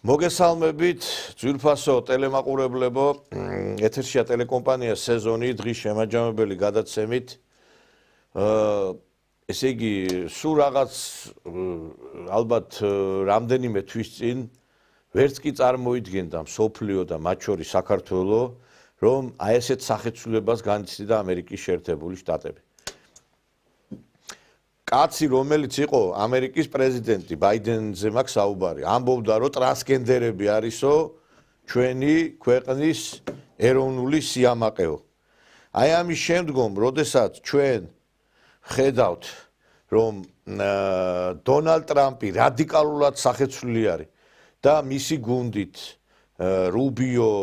მოგესალმებით, ძვირფასო ტელემაყურებლებო, ეთერშია ტელეკომპანია სეზონი დღის შემაჯამებელი გადაცემით. ესე იგი, სულ რაღაც ალბათ რამდენიმე თვის წინ ვერც კი წარმოიდგენდა მსოფლიო და მათ შორის საქართველო, რომ აი ესეთ სახეცვლილებას განიცდიდა ამერიკის შეერთებული შტატები. კაცი, რომელიც იყო ამერიკის პრეზიდენტი, ბაიდენზე მაქვს საუბარი, ამბობდა, რომ ტრანსგენდერები არისო ჩვენი ქვეყნის ეროვნული სიამაყეო. აი ამის შემდგომ, როდესაც ჩვენ ხედავთ, რომ დონალდ ტრამპი რადიკალურად სახეცვლილი არის და მისი გუნდით რუბიო,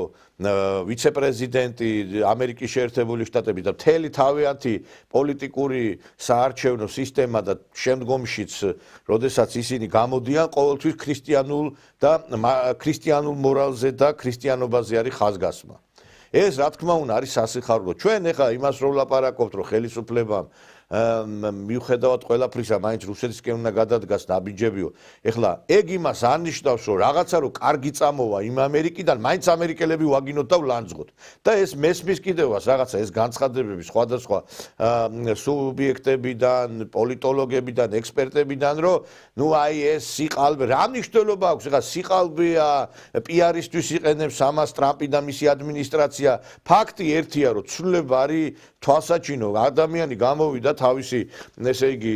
ვიცე-პრეზიდენტი ამერიკის შეერთებული შტატები და მთელი თავიანთი პოლიტიკური საარჩევნო სისტემა და შემდგომშიც, როდესაც ისინი გამოდიან, ყოველთვის ქრისტიანულ მორალზე და ქრისტიანობაზე არის ხაზგასმა. ეს რა თქმა უნდა არის სასიხარულო. ჩვენ ეხლა იმას რო ვლაპარაკობთ, რომ ხელისუფლებამ მიუხედავად ყველაფრისა, მაინც რუსეთისკენ უნდა გადადგას ნაბიჯებიო. ეხლა ეგ იმას არნიშნავს, რომ რაღაცა რო კარგი წამოვა იმ ამერიკიდან, მაინც ამერიკელები ვაგინოთ და ვლანძღოთ. და ეს მესმის კიდევაც რაღაცა ეს განცხადებები სხვადასხვა სუბიექტებიდან, პოლიტოლოგებიდან, ექსპერტებიდან, რომ ნუ აი ეს სიყალბე, რა მნიშვნელობა აქვს? ეხლა სიყალბეა, პიარისთვის იყენებს ამას ტრამპი და მისი ადმინისტრაცია. ფაქტი ერთია, რომ ცვლილება არის თვალსაჩინო, ადამიანი გამოვიდა თავისი, ესე იგი,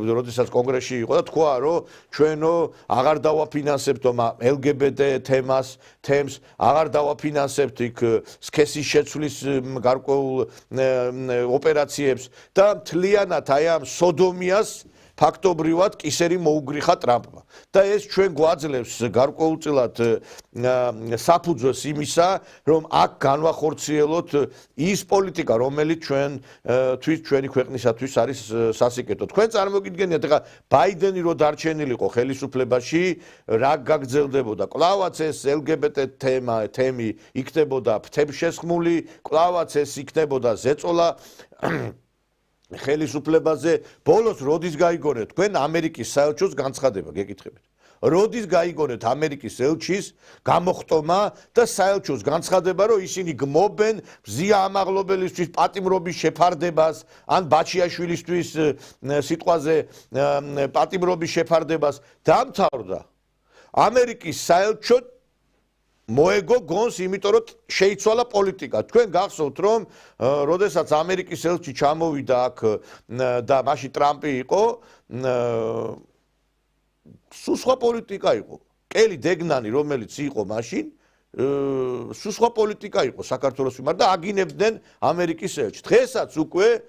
როდესაც კონგრესში იყო და თქვა, რომ ჩვენო აღარ დავაფინანსებთ LGBT თემს, აღარ დავაფინანსებთ იქ სქესის შეცვლის გარკვეულ ოპერაციებს და მთლიანად აი ამ სოდომიას ფაქტობრივად კისერი მოუგრიხა ტრამპმა. და ეს ჩვენ გვაძლევს გარკვეულწილად საფუძვეს იმისა, რომ აქ განვახორციელოთ ის პოლიტიკა, რომელიც ჩვენი ქვეყნისათვის არის სასიკეთო. თქვენ წარმოგიდგენიათ, ეხლა ბაიდენი რო დარჩენილიყო ხელისუფლებაში, რა გაგრძელდებოდა? კვლავაც ეს LGBT თემი იქნებოდა ფრთებშესხმული, კვლავაც ეს იქნებოდა ზეწოლა ხელისუფლებაზე. ბოლოს როდის გაიგონეთ თქვენ ამერიკის საელჩოს განცხადება, გეკითხებით. როდის გაიგონეთ ამერიკის ელჩის გამოხტომა და საელჩოს განცხადება, რომ ისინი გმობენ მზია ამაღლობელისთვის პატიმრობის შეფარდებას, ან ბაჩიაშვილისთვის სიტყვაზე პატიმრობის შეფარდებას. დამთავრდა ამერიკის საელჩო მოეგო გონს, იმიტომ რომ შეიცვალა პოლიტიკა. თქვენ გახსოვთ, რომ როდესაც ამერიკის ელჩი ჩამოვიდა აქ და მაშინ ტრამპი იყო, სულ სხვა პოლიტიკა იყო. კელი დეგნანი, რომელიც იყო მაშინ, სულ სხვა პოლიტიკა იყო საქართველოს მიმართ და აგინებდნენ ამერიკის ელჩს. დღესაც უკვე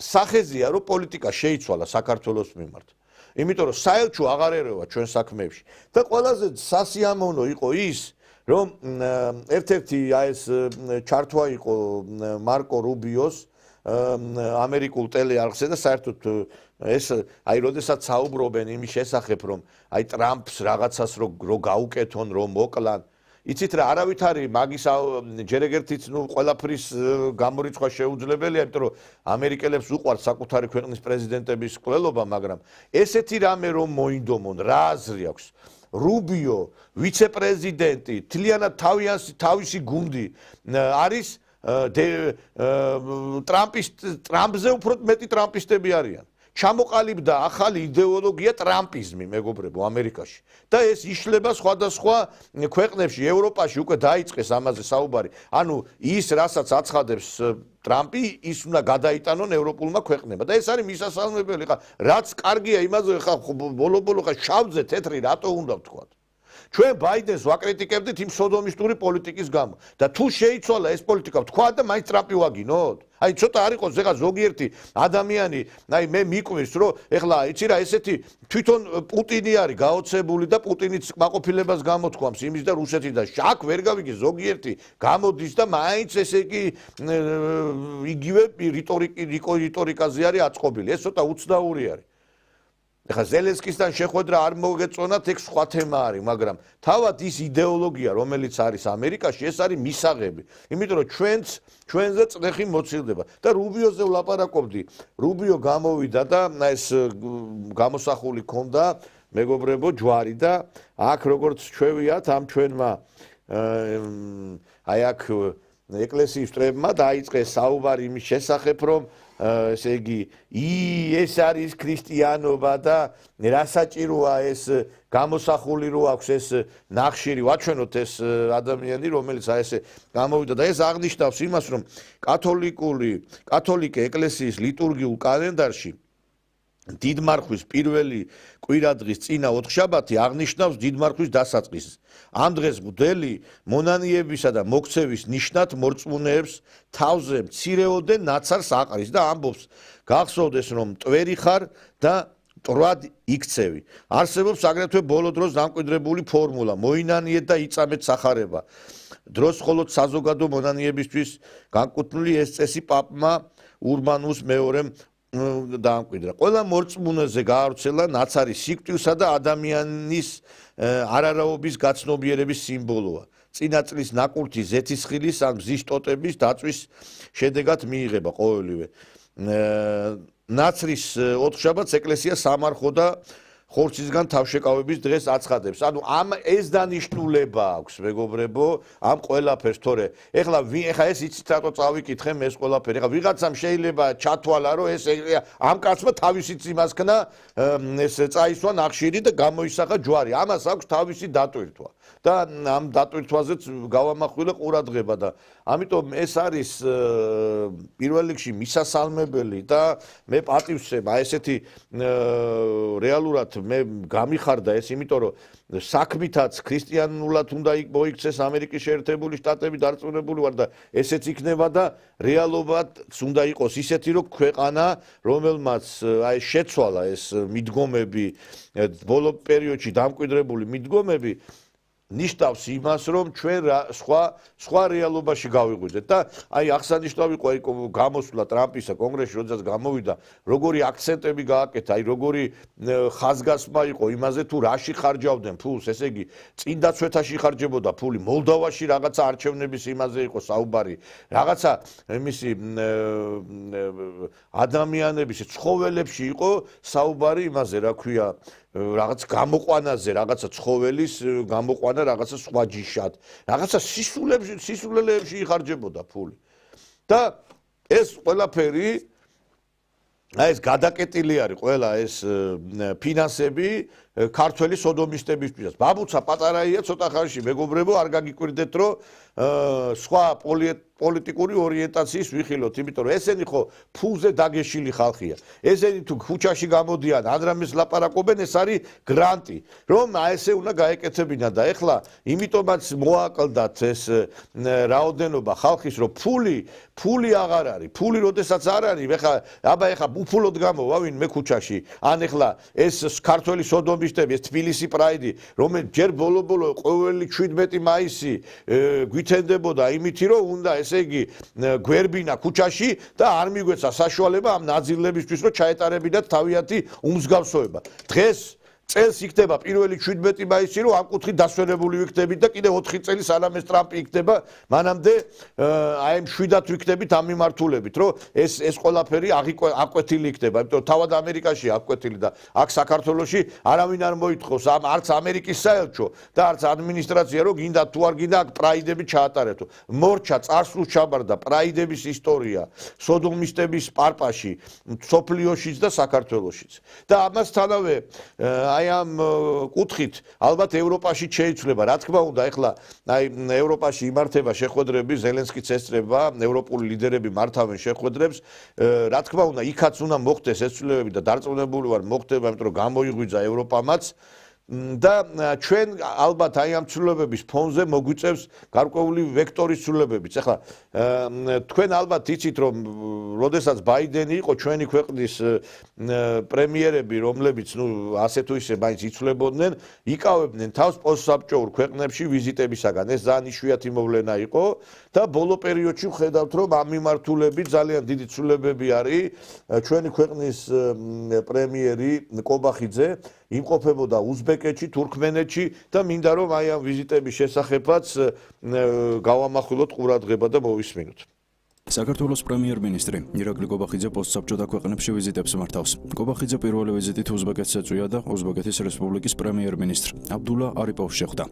სახეზია, რომ პოლიტიკა შეიცვალა საქართველოს მიმართ. იმიტომ რომ საელჩო აღარ ერევა ჩვენ საქმეებში. და ყველაზე სასიამოვნო იყო ის, რომ ერთ-ერთი ეს ჩართვა იყო მარკო რუბიოს ამერიკულ ტელეარხზე და საერთოდ ეს აი როდესაც საუბრობენ იმის შესახებ, რომ აი ტრამპს რაღაცას რო გაუკეთონ, რომ მოკლან. იცით რა, არავით არის მაგის ჯერ ეგერთიც ნუ ყველაფრის გამორიცხვა შეუძლებელია, იმიტომ რომ ამერიკელებს უყვართ საკუთარი ქვეყნის პრეზიდენტების ყველობა, მაგრამ ესეთი რამე რომ მოინდომონ, რა აზრი აქვს? რუბიო, ვიცე-პრეზიდენტი, თლიანად თავისი გუნდი არის ტრამპზე უფრო მეტი ტრამპისტები არიან. ჩამოყალიბდა ახალი იდეოლოგია ტრამპიზმი, მეგობრებო, ამერიკაში. და ეს იშლება სხვადასხვა ქვეყნებში, ევროპაში უკვე დაიწყეს ამაზე საუბარი. ანუ ის, რასაც აცხადებს ტრამპი, ის უნდა გადაიტანონ ევროპულმა ქვეყნებმა. და ეს არის მისასალმებელი. ხა რაც კარგია იმაზე, ხა ბოლო-ბოლო ხა შავზე თეთრი რატო უნდა ვთქვათ? ჩვენ ბაიდენს ვაკრიტიკებდით იმ სოდომისტური პოლიტიკის გამო. და თუ შეიცვალა ეს პოლიტიკა, თქვა და მაინც ტრამპი ვაგინოთ. აი ცოტა არ იყოს ეხლა ზოგიერთი ადამიანი, აი მე მიკვირს, რომ ეხლა იცი რა, ესეთი თვითონ პუტინი არის გაოცებული და პუტინიც კმაყოფილებას გამოთქვამს იმის და რუსეთიდან. აქ ვერ გავიგე ზოგიერთი გამოდის და მაინც ესე იგი იგივე რიტორიკაზე არის აწყობილი. ეს ცოტა უცნაური არის. ეხლა ზელენსკისთან შეხვედრა არ მოგეწონათ, ეგ სხვა თემა არის, მაგრამ თავად ის იდეოლოგია, რომელიც არის ამერიკაში, ეს არის მისაღები. იმიტომ რომ ჩვენზე წნეხი მოცილდება. და რუბიოზე ვლაპარაკობდი. რუბიო გამოვიდა და ეს გამოსახული ქონდა მეგობრებო, ჯვარი და აქ როგორც ჩვევიათ ამ ჩვენმა აი აქ ეკლესიის წრეებმა დაიწყეს საუბარი იმის შესახებ, რომ ესე იგი ეს არის ქრისტიანობა და რა საჭიროა ეს გამოსახული რო აქვს ეს ნახშირი ვაჩვენოთ ეს ადამიანი რომელიც აი ესე გამოვიდა და ეს აღნიშნავს იმას რომ კათოლიკე ეკლესიის ლიტურგიულ კალენდარში დიდმარხვის პირველი კვირადღის წინა ოთხშაბათი აღნიშნავს დიდმარხვის დასაწყისს. ამ დღეს მღვდელი მონანიებისა და მოქცევის ნიშნად მორწმუნეებს თავზე მცირეოდენ ნაცარს აყრის და ამბობს გახსოვდეს რომ მტვერი ხარ და მტრად იქცევი. არსებობს აგრეთვე ბოლო დროს დამკვიდრებული ფორმულა მოინანიეთ და იწამეთ სახარება. დროს მხოლოდ საზოგადო მონანიებისთვის განკუთვნილი ეს წესი პაპმა ურბანუს მეორემ დაამკვიდრა. ყველა მორწმუნეზე გაავრცელა ნაცარი სიკვდილსა და ადამიანის არარაობის გაცნობიერების სიმბოლოა. წინა წლის ნაკურთი ზეთისხილის ან მზის ტოტების დაწვის შედეგად მიიღება ყოველივე. ნაცრის ოთხშაბათს ეკლესია სამარხო და ხორცისგან თავშეკავების დღეს აცხადებს. ანუ ამ ეს დანიშნულება აქვს, მეგობრებო, ამ ყველაფერს, თორე ეხლა ეს იცით რატო წავიკითხე ეს ყველაფერი. ეხლა ვიღაცამ შეიძლება ჩათვალა, რომ ეს ამ კაცმა თავისიც იმასქნა ეს წაისვა ნახშირი და გამოისახა ჯვარი. ამას აქვს თავისი დატვირთვა. და ამ დატვირთვაზეც გავამახვილე ყურადღება და ამიტომ ეს არის პირველ რიგში მისასალმებელი და მე პატივსებ აი ესეთი რეალურად მე გამიხარდა ეს, იმიტომ რომ საქმითაც ქრისტიანულად უნდა მოიქცეს ამერიკის შეერთებული შტატები დარწმუნებული ვარ და ესეც იქნება და რეალობაც უნდა იყოს ისეთი რომ ქვეყანა რომელმაც აი შეცვალა ეს მიდგომები ბოლო პერიოდში დამკვიდრებული მიდგომები ნიშნავს იმას, რომ ჩვენ სხვა რეალობაში გავიღვიძეთ და აი აღსანიშნავი იყო გამოსვლა ტრამპისა კონგრესში, როდესაც გამოვიდა, როგორი აქცენტები გააკეთა, აი როგორი ხაზგასმა იყო იმაზე თუ რაში ხარჯავდნენ ფულს, ესე იგი წინდა ცვეთაში ხარჯებოდა ფული, მოლდოვაში რაღაცა არჩევნების იმაზე იყო საუბარი, რაღაცა იმისი ადამიანების ცხოველებში იყო საუბარი იმაზე, რა ქვია რაღაც გამოყვანაზე, რაღაცა ცხოველის გამოყვანა რაღაცა სხვა ჯიშად, რაღაცა სისულელეებში იხარჯებოდა ფული. და ეს ყველაფერი აი ეს გადაკეტილი არის ყველა ეს ფინანსები ქართველი სოდომისტებისთვის. ბაბუცა პატარაია ცოტა ხანში, მეგობრებო, არ გაგიკვირდეთ, რომ სხვა პოლიტიკური ორიენტაციის ვიხილოთ, იმიტომ რომ ესენი ხო ფულზე დაგეშილი ხალხია. ესენი თუ ქუჩაში გამოდიან, ან რამეს ლაპარაკობენ, ეს არის გრანტი, რომ აი ესე უნდა გაეკეთებინა და ეხლა იმიტომაც მოაკლდათ ეს რაოდენობა ხალხის, რომ ფული აღარ არის. ფული როდესაც არ არის, ეხლა უფულოდ გამოვა ვინმე ქუჩაში, ან ეხლა ეს ქართველი სოდომისტები, ეს თბილისი პრაიდი, რომელიც ჯერ ბოლო ყოველი 17 მაისი გვითენდებოდა იმითი, რომ უნდა ესე იგი გვერბინა ქუჩაში და არ მიგვეცა საშუალება ამ ნაძილებისთვის, რომ ჩაეტარებინათ თავიანთი უმსგავსოება. დღეს წელს იქნება პირველი 17 მაისი, რომ ამ კუთხით დასვენებული ვიქნებით და კიდე 4 წელი სანამ ეს ტრამპი იქნება, მანამდე აი ამ 7-ად ვიქნებით ამ მიმართულებით, რომ ეს ყველაფერი აკვეთილი იქნება, იმიტომ რომ თავად ამერიკაში აკვეთილი და აქ საქართველოში არავინ არ მოითხოვს არც ამერიკის საელჩო და არც ადმინისტრაცია, რომ გინდა თუ არ გინდა აქ პრაიდები ჩაატარებთო. მორჩა წარსულს ჩაბარდა პრაიდების ისტორია, სოდომისტების პარპაში, სოფლიოშიც და საქართველოშიც. და ამასთანავე აი ამ კუთხით ალბათ ევროპაში შეიცვლება. რა თქმა უნდა, ეხლა აი ევროპაში იმართება შეხვედრები, ზელენსკიც ესწრება, ევროპული ლიდერები მართავენ შეხვედრებს. რა თქმა უნდა, იქაც უნდა მოხდეს ეს ცვლილებები და დარწმუნებული ვარ მოხდება, იმიტომ რომ გამოიღვიძა ევროპამაც. და ჩვენ ალბათ აი ამ ცვლილებების ფონზე მოგვიწევს გარკვეული ვექტორის ცვლილებებიც. ეხლა თქვენ ალბათ იცით, რომ როდესაც ბაიდენი იყო ჩვენი ქვეყნის პრემიერები, რომლებიც ასე თუ ისე მაინც იცვლებოდნენ, იკავებდნენ თავს პოსტსაბჭოურ ქვეყნებში ვიზიტებისაგან. ეს ძალიან იშვიათი მოვლენა იყო და ბოლო პერიოდში ვხედავთ, რომ ამ მიმართულებით ძალიან დიდი ცვლილებები არის. ჩვენი ქვეყნის პრემიერი კობახიძე იმყოფებოდა უზბეკეთში, თურქმენეთში და მინდა რომ აი ამ ვიზიტების შესახებაც გავამახვილოთ ყურადღება და მოვისმინოთ. საქართველოს პრემიერ-მინისტრი ირაკლი კობახიძე პოსტსაბჭოთა ქვეყნებში ვიზიტებს მართავს. კობახიძე პირველი ვიზიტით უზბეკეთს ეწვია და უზბეკეთის რესპუბლიკის პრემიერ-მინისტრ აბდულა არიპოვს შეხვდა.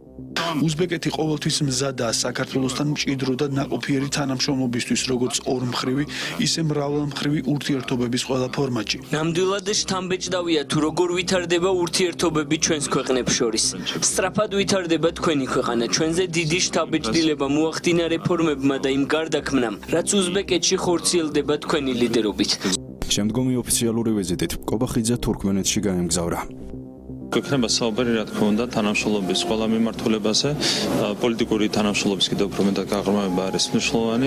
უზბეკეთი ყოველთვის მზადაა საქართველოსთან მჭიდრო და ნაყოფიერი თანამშრომლობისთვის, როგორც ორმხრივი, ისე მრავალმხრივი ურთიერთობების ყველა ფორმატში. ნამდვილად შთამბეჭდავია თუ როგორ ვითარდება ურთიერთობები ჩვენს ქვეყნებს შორის. სწრაფად ვითარდება თქვენი ქვეყანა, ჩვენზე დიდი შთაბეჭდილება მოახდინა რეფორმებმა და იმ გარდაქმნამ, რაც უზბეკეთში ხორციელდება თქვენი ლიდერობით. შემდგომი ოფიციალური ვიზიტით კობახიძე თურქმენეთში გაემგზავრა. გვექნება საუბარი, რა თქმა უნდა, თანამშრომლობის ყველა მიმართულებაზე, პოლიტიკური თანამშრომლობის კიდევ უფრო მეტად გაღრმავება არის მნიშვნელოვანი.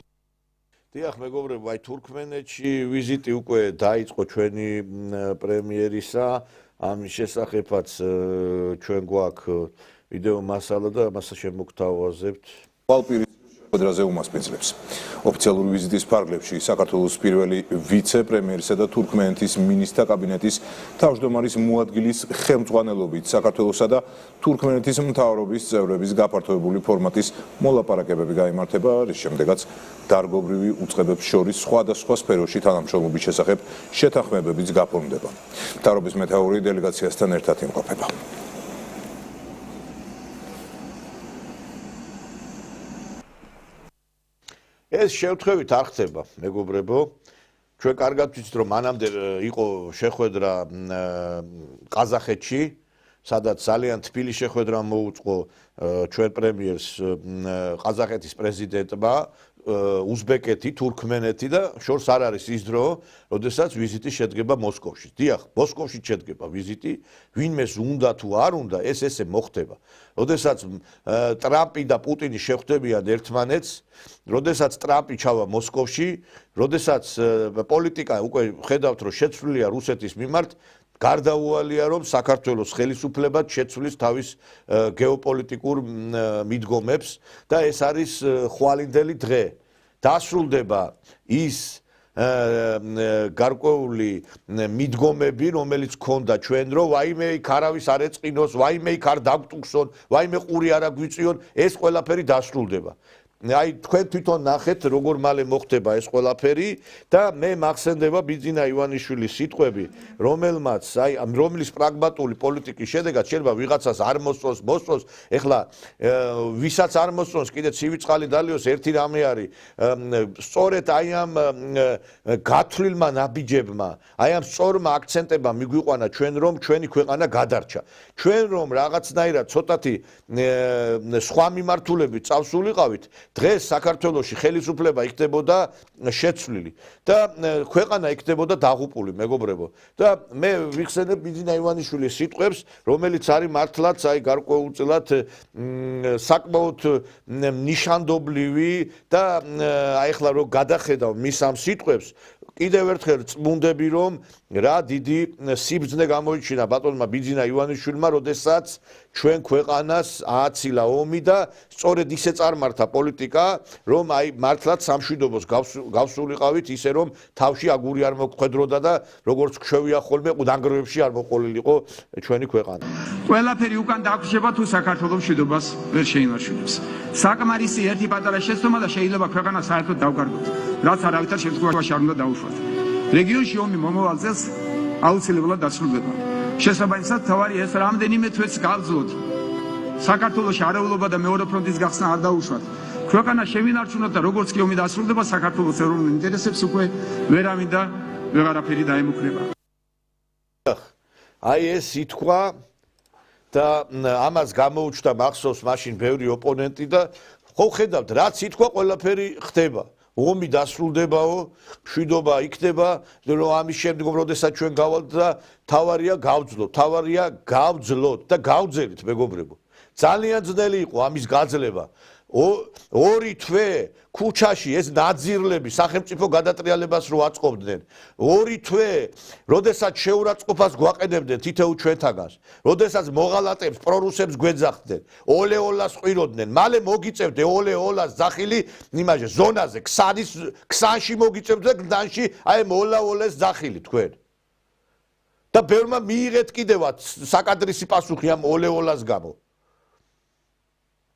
დიახ, მეგობრებო, აი თურქმენეთში ვიზიტი უკვე დაიწყო ჩვენი პრემიერისა, ამის შესახებაც ჩვენ გვაქვს ვიდეო მასალა და ამას შემოგთავაზებთ. კვადრაზე უმასპინძლებს. ოფიციალური ვიზიტის ფარგლებში საქართველოს პირველი ვიცე-პრემიერისა და თურქმენეთის მინისტრთა კაბინეტის თავმჯდომარის მოადგილის ხელმძღვანელობით საქართველოსა და თურქმენეთის მთავრობის წევრების გაფართოებული ფორმატის მოლაპარაკებები გაიმართება, რის შემდეგაც დარგობრივი უწყებებს შორის სხვადასხვა სფეროში თანამშრომლობის შესახებ შეთანხმებებიც გაფორმდება. მთავრობის მეთაური დელეგაციასთან ერთად იმყოფება. ეს შევთხოვით არ ხდება, მეგობრებო. ჩვენ კარგად ვიცით, რომ მანამდე იყო შეხვედრა ყაზახეთში, სადაც ძალიან თბილი შეხვედრა მოუწყო ჩვენ პრემიერს ყაზახეთის პრეზიდენტმა, უზბეკეთი, თურქმენეთი და შორს არ არის ის დრო, როდესაც ვიზიტი შედგება მოსკოვში. დიახ, მოსკოვში შედგება ვიზიტი, ვინმეს უნდა თუ არ უნდა, ეს ესე მოხდება. როდესაც ტრამპი და პუტინი შეხვდებიან ერთმანეთს, როდესაც ტრამპი ჩავა მოსკოვში, როდესაც პოლიტიკა უკვე ხედავთ, რომ შეცვლილია რუსეთის მიმართ, გარდაუვალია, რომ საქართველოს ხელისუფლებად შეცვლის თავის გეოპოლიტიკურ მიდგომებს და ეს არის ხვალინდელი დღე. დასრულდება ის გარკვეული მიდგომები, რომელიც ქონდა ჩვენ, რომ ვაიმე იქ არავის არ ეწყინოს, ვაიმე იქ არ დაგტუქსონ, ვაიმე ყური არ აგვიწიონ, ეს ყველაფერი დასრულდება. აი თქვენ თვითონ ნახეთ როგორ მალე მოხდება ეს ყველაფერი და მე მახსენდება ბიძინა ივანიშვილის სიტყვები, რომლის პრაგმატული პოლიტიკის შედეგად შეიძლება ვიღაცას არ მოსწონს, ეხლა ვისაც არ მოსწონს, კიდე ცივი წყალი დალიოს, ერთი რამე არის, სწორედ აი ამ გათვლილმა ნაბიჯებმა, აი ამ სწორმა აქცენტებმა მიგვიყვანა ჩვენ, რომ ჩვენი ქვეყანა გადარჩა. ჩვენ რომ რაღაცნაირად ცოტათი სხვა მიმართულებით წავსულიყავით, დღეს საქართველოში ხელისუფლება იქნებოდა შეცვლილი და ქვეყანა იქნებოდა დაღუპული, მეგობრებო. და მე ვიხსენებ ბიძინა ივანიშვილის სიტყვებს, რომელიც არის მართლაც აი გარკვეულწილად საკმაოდ ნიშანდობლივი და აი ახლა რო გადახედავ მის ამ სიტყვებს, კიდევ ერთხელ წმუნდები, რომ რა დიდი სიბრძნე გამოიჩინა ბატონმა ბიძინა ივანიშვილმა, როდესაც ჩვენ ქვეყანას ააცილა ომი და სწორედ ისე წარმართა პოლიტიკა, რომ აი მართლაც სამშვიდობოს გავსულიყავით, ისე რომ თავში აგური არ მოგხვედროდა და როგორც ქვევია ხოლმე ყუდანგროებში არ მოყოლილიყო ჩვენი ქვეყანა. ყველაფერი უკან დაგვშება თუ საქართველოს მშვიდობას ვერ შეინარჩუნებს. საკმარისი ერთი პატარა შეცდომა და შეიძლება ქვეყანა საერთოდ დავკარგოთ, რაც არავითარ შემთხვევაში არ უნდა დაუშვათ. რეგიონში ომი მომავალ წელს აუცილებლად დასრულდება. შესაბამისად, თავარი ეს რამდენიმე თვეც გავძლოთ. საქართველოში არეულობა და მეორე ფრონტის გახსნა არ დაუშვათ. ქვეყანა შევინარჩუნოთ და როგორც კი ომი დასრულდება, საქართველოს ეროვნულ ინტერესებს უკვე ვერავინ და ვეღარაფერი დაემუქრება. აი ეს ითქვა და ამას გამოუჩნდა მახსოვს მაშინ ბევრი ოპონენტი და ხო ხედავთ, რაც ითქვა, ყველაფერი ხდება. ომი დასრულდებაო, მშვიდობა იქნება, რომ ამის შემდგომ როდესაც ჩვენ გავალთ და თავარია გავძლოთ და გავძელით, მეგობრებო. ძალიან ძნელი იყო ამის გაძლება. ორი თვე ქუჩაში ეს ნაძირლები სახელმწიფო გადატრიალებას რო აწყობდნენ. ორი თვე, როდესაც შეურაცხყოფას გვაყენებდნენ თითოეულ ჩვენთაგანს, როდესაც მოღალატებს, პრორუსებს გვეძახდნენ, ოლე-ოლას ყიროდნენ, მალე მოგიწევდე ოლე-ოლას ძახილი იმაში ზონაზე, ქსანში მოგიწევდე გლდანში აი მოლა-ოლეს ძახილი თქვენ. და ბევრმა მიიღეთ კიდევაც საკადრისი პასუხი ამ ოლე-ოლას გამო.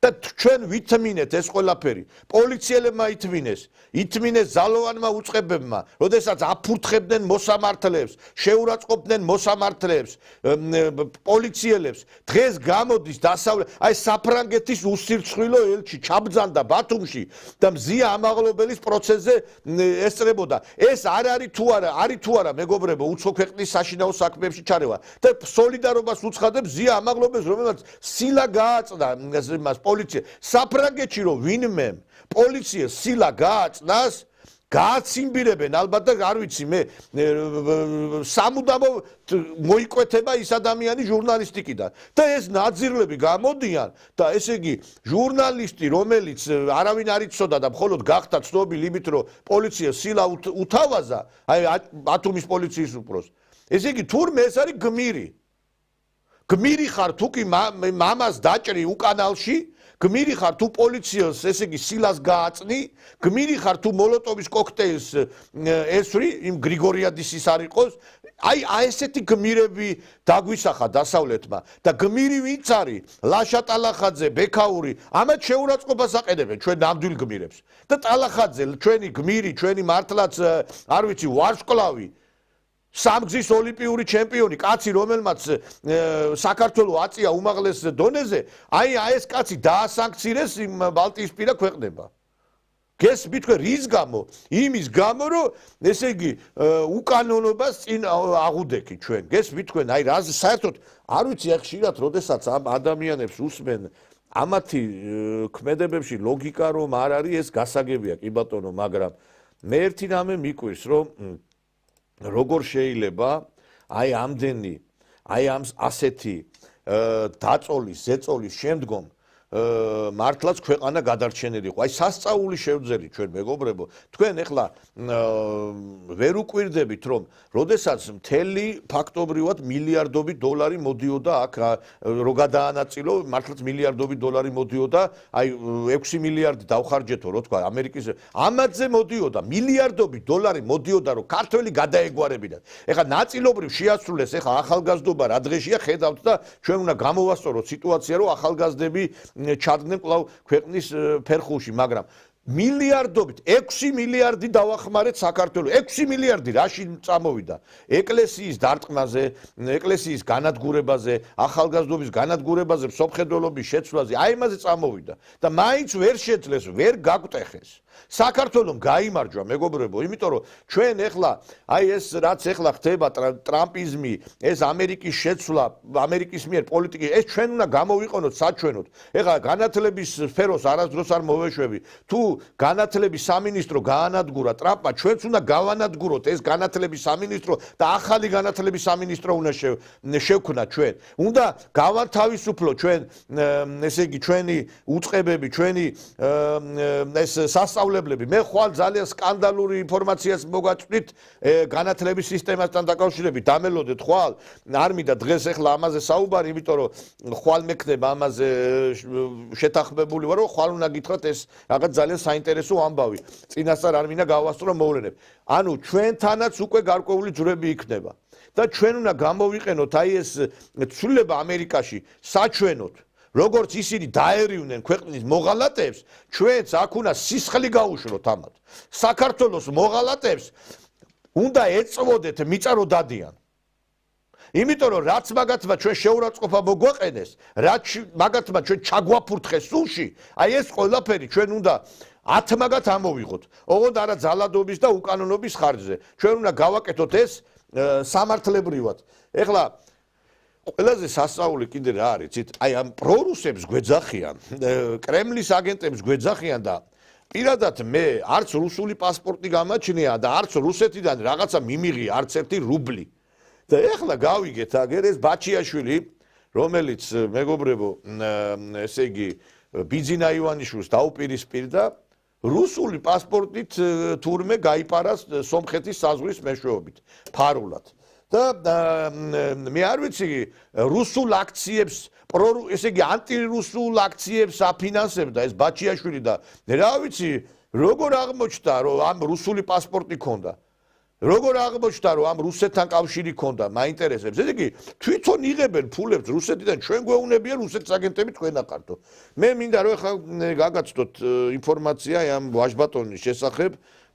და ჩვენ ვითმინეთ ეს ყველაფერი. პოლიციელებმა ითმინეს ძალოვანმა უწყებებმა, როდესაც აფურთხებდნენ მოსამართლეებს, შეურაცხყოფდნენ მოსამართლეებს, პოლიციელებს. დღეს გამოდის დასავლეთ, აი საფრანგეთის უსირცხვილო ელჩი ჩაბძანდა ბათუმში და მზია ამაღლობელის პროცესზე ესწრებოდა. ეს არ არის თუ არა მეგობრებო, უცხო ქვეყნის საშინაო საქმეებში ჩარევა და სოლიდარობას უცხადებს ზია ამაღლობელს, რომელსაც სილა გააწდა მას პოლიცია. საფრანგეთში რომ ვინმე პოლიციას სილა გააწნას, გააციმბირებენ ალბათ და არ ვიცი მე სამუდამო მოიკვეთება ის ადამიანი ჟურნალისტიკიდან და ეს ნაძირლები გამოდიან და ესე იგი ჟურნალისტი რომელიც არავინ არ იცოდა და მხოლოდ გახდა ცნობილი იმით რომ პოლიცია სილა უთავაზა აი ბათუმის პოლიციის უფროს ესე იგი თურმე ეს არის გმირი ხარ თუ კი მამას დაჭრი უკანალში გმირი ხარ თუ პოლიციას ესე იგი სილას გააწნი გმირი ხარ თუ მოლოტოვის კოქტეილს ესვრი იმ გრიგორიადისის არ იყოს აი ესეთი გმირები დაგვისახა დასავლეთმა და გმირი ვინც არის ლაშა ტალახაძე ბექაური ამათ შეურაცხყოფას აყენებენ ჩვენ ნამდვილ გმირებს და ტალახაძე ჩვენი გმირი ჩვენი მართლაც არ ვიცი ვარსკვლავი სამგზის ოლიმპიური ჩემპიონი კაცი რომელმაც საქართველოს აწია უმაღლეს დონეზე აი ეს კაცი დაასანქცირეს იმ ბალტიისპირა ქვეყნებმა გესმით თქვენ რის გამო იმის გამო რომ ესე იგი უკანონობას წინ აღუდექით ჩვენ გესმით თქვენ აი რა საერთოდ არ ვიცი ახ ხშირად როდესაც ამ ადამიანებს უსმენ ამათი ქმედებებში ლოგიკა რომ არ არის ეს გასაგებია კი ბატონო მაგრამ მე ერთი რამე მიკვირს რომ როგორ შეიძლება აი ამდენი აი ამ ასეთი დაწოლის ზეწოლის შემდგომ მართლაც ქვეყანა გადარჩენილი იყო. აი სასწაული შევძელი ჩვენ მეგობრებო. თქვენ ეხლა ვერ უკვირდებით რომ როდესაც მთელი ფაქტობრივად მილიარდობით დოლარი მოდიოდა აქ რო გადაანაწილო მართლაც მილიარდობით დოლარი მოდიოდა აი 6 მილიარდი დავხარჯეთო რო თქვა ამერიკის ამათზე მოდიოდა მილიარდობით დოლარი მოდიოდა რომ ქართველი გადაეგვარებინათ. ეხლა ნაწილობრივ შეასრულეს ეხლა ახალგაზრდობა რა დღეშია ხედავთ და ჩვენ უნდა გამოვასწოროთ სიტუაცია რომ ახალგაზრდები ჩადგნენ კვლავ ქვეყნის ფერხულში, მაგრამ მილიარდობით 6 მილიარდი დავახმარეთ საქართველოს 6 მილიარდი რაში წამოვიდა ეკლესიის დარტყმაზე ეკლესიის განადგურებაზე ახალგაზრდობის განადგურებაზე მსოფლმხედველობის შეცვლაზე აი ამაზე წამოვიდა და მაინც ვერ შეძლეს ვერ გაგვტეხეს საქართველოს გაიმარჯვა მეგობრებო იმიტომ რომ ჩვენ ეხლა აი ეს რაც ეხლა ხდება ტრამპიზმი ეს ამერიკის შეცვლა ამერიკის მიერ პოლიტიკი ეს ჩვენ უნდა გამოვიყენოთ საჩვენოდ ეხლა განათლების სფეროს არასდროს არ მოვეშვები თუ განათლების სამინისტრო გაანადგურა ტრამპმა ჩვენც უნდა გავანადგუროთ ეს განათლების სამინისტრო და ახალი განათლების სამინისტრო უნდა შევქნათ ჩვენ უნდა გავანთავისუფლოთ ჩვენ ესე იგი ჩვენი უწყებები ჩვენი ეს სასწავლებლები მე ხვალ ძალიან სკანდალური ინფორმაციას მოგაწვით განათლების სისტემასთან დაკავშირებით დამელოდეთ ხვალ არ მინდა დღეს ეხლა ამაზე საუბარი იმიტომ რომ ხვალ მექნება ამაზე შეთანხმებული ვარ რომ ხვალ უნდა გითხრათ ეს რაღაც ძალიან საინტერესო ამბავი წინასწარ არ მინდა გავასწრო მოვლენებ ანუ ჩვენთანაც უკვე გარკვეული ძვრები იქნება და ჩვენ უნდა გამოვიყენოთ აი ეს ცვლილება ამერიკაში საჩვენოდ როგორც ისინი დაერივნენ ქვეყნის მოღალატეებს ჩვენც აქ უნდა სისხლი გაუშვოთ ამათ საქართველოს მოღალატეებს უნდა ეწვოდეთ მიწა რო დადიან იმიტომ რომ რაც მაგათმა ჩვენ შეურაცხყოფა მოგვაყენეს რაც მაგათმა ჩვენ ჩაგვაფურთხეს სულში აი ეს ყველაფერი ჩვენ უნდა 10 მაგათ ამოვიღოთ ოღონდ არა ძალადობის და უკანონობის ხარჯზე ჩვენ უნდა გავაკეთოთ ეს სამართლებრივად ეხლა ყველაზე სასწაული კიდე რა არის იცით აი ამ პრორუსებს გვეძახიან კრემლის აგენტებს გვეძახიან და პირადად მე არც რუსული პასპორტი გამაჩნია და არც რუსეთიდან რაღაცა მიმიღია არც ერთი რუბლი და ეხლა გავიგეთ აგერ ეს ბაჩიაშვილი რომელიც მეგობრებო ესე იგი ბიძინა ივანიშვილს დაუპირისპირდა რუსული პასპორტით თურმე გაიპარა სომხეთის საზღვრის მეშვეობით ფარულად და მე არ ვიცი რუსულ აქციებს ესე იგი ანტირუსულ აქციებს აფინანსებდა ეს ბაჩიაშვილი და რა ვიცი როგორ აღმოჩნდა რომ ამ რუსული პასპორტი ქონდა როგორ აღმოჩნდა რომ ამ რუსეთთან კავშირი ქონდა მაინტერესებს ესე იგი თვითონ იღებენ ფულებს რუსეთიდან ჩვენ გვეუბნებიან რუსეთის აგენტები თქვენ აყართო მე მინდა რომ ახლა გაგაცდოთ ინფორმაცია ამ ვაჟბატონის შესახებ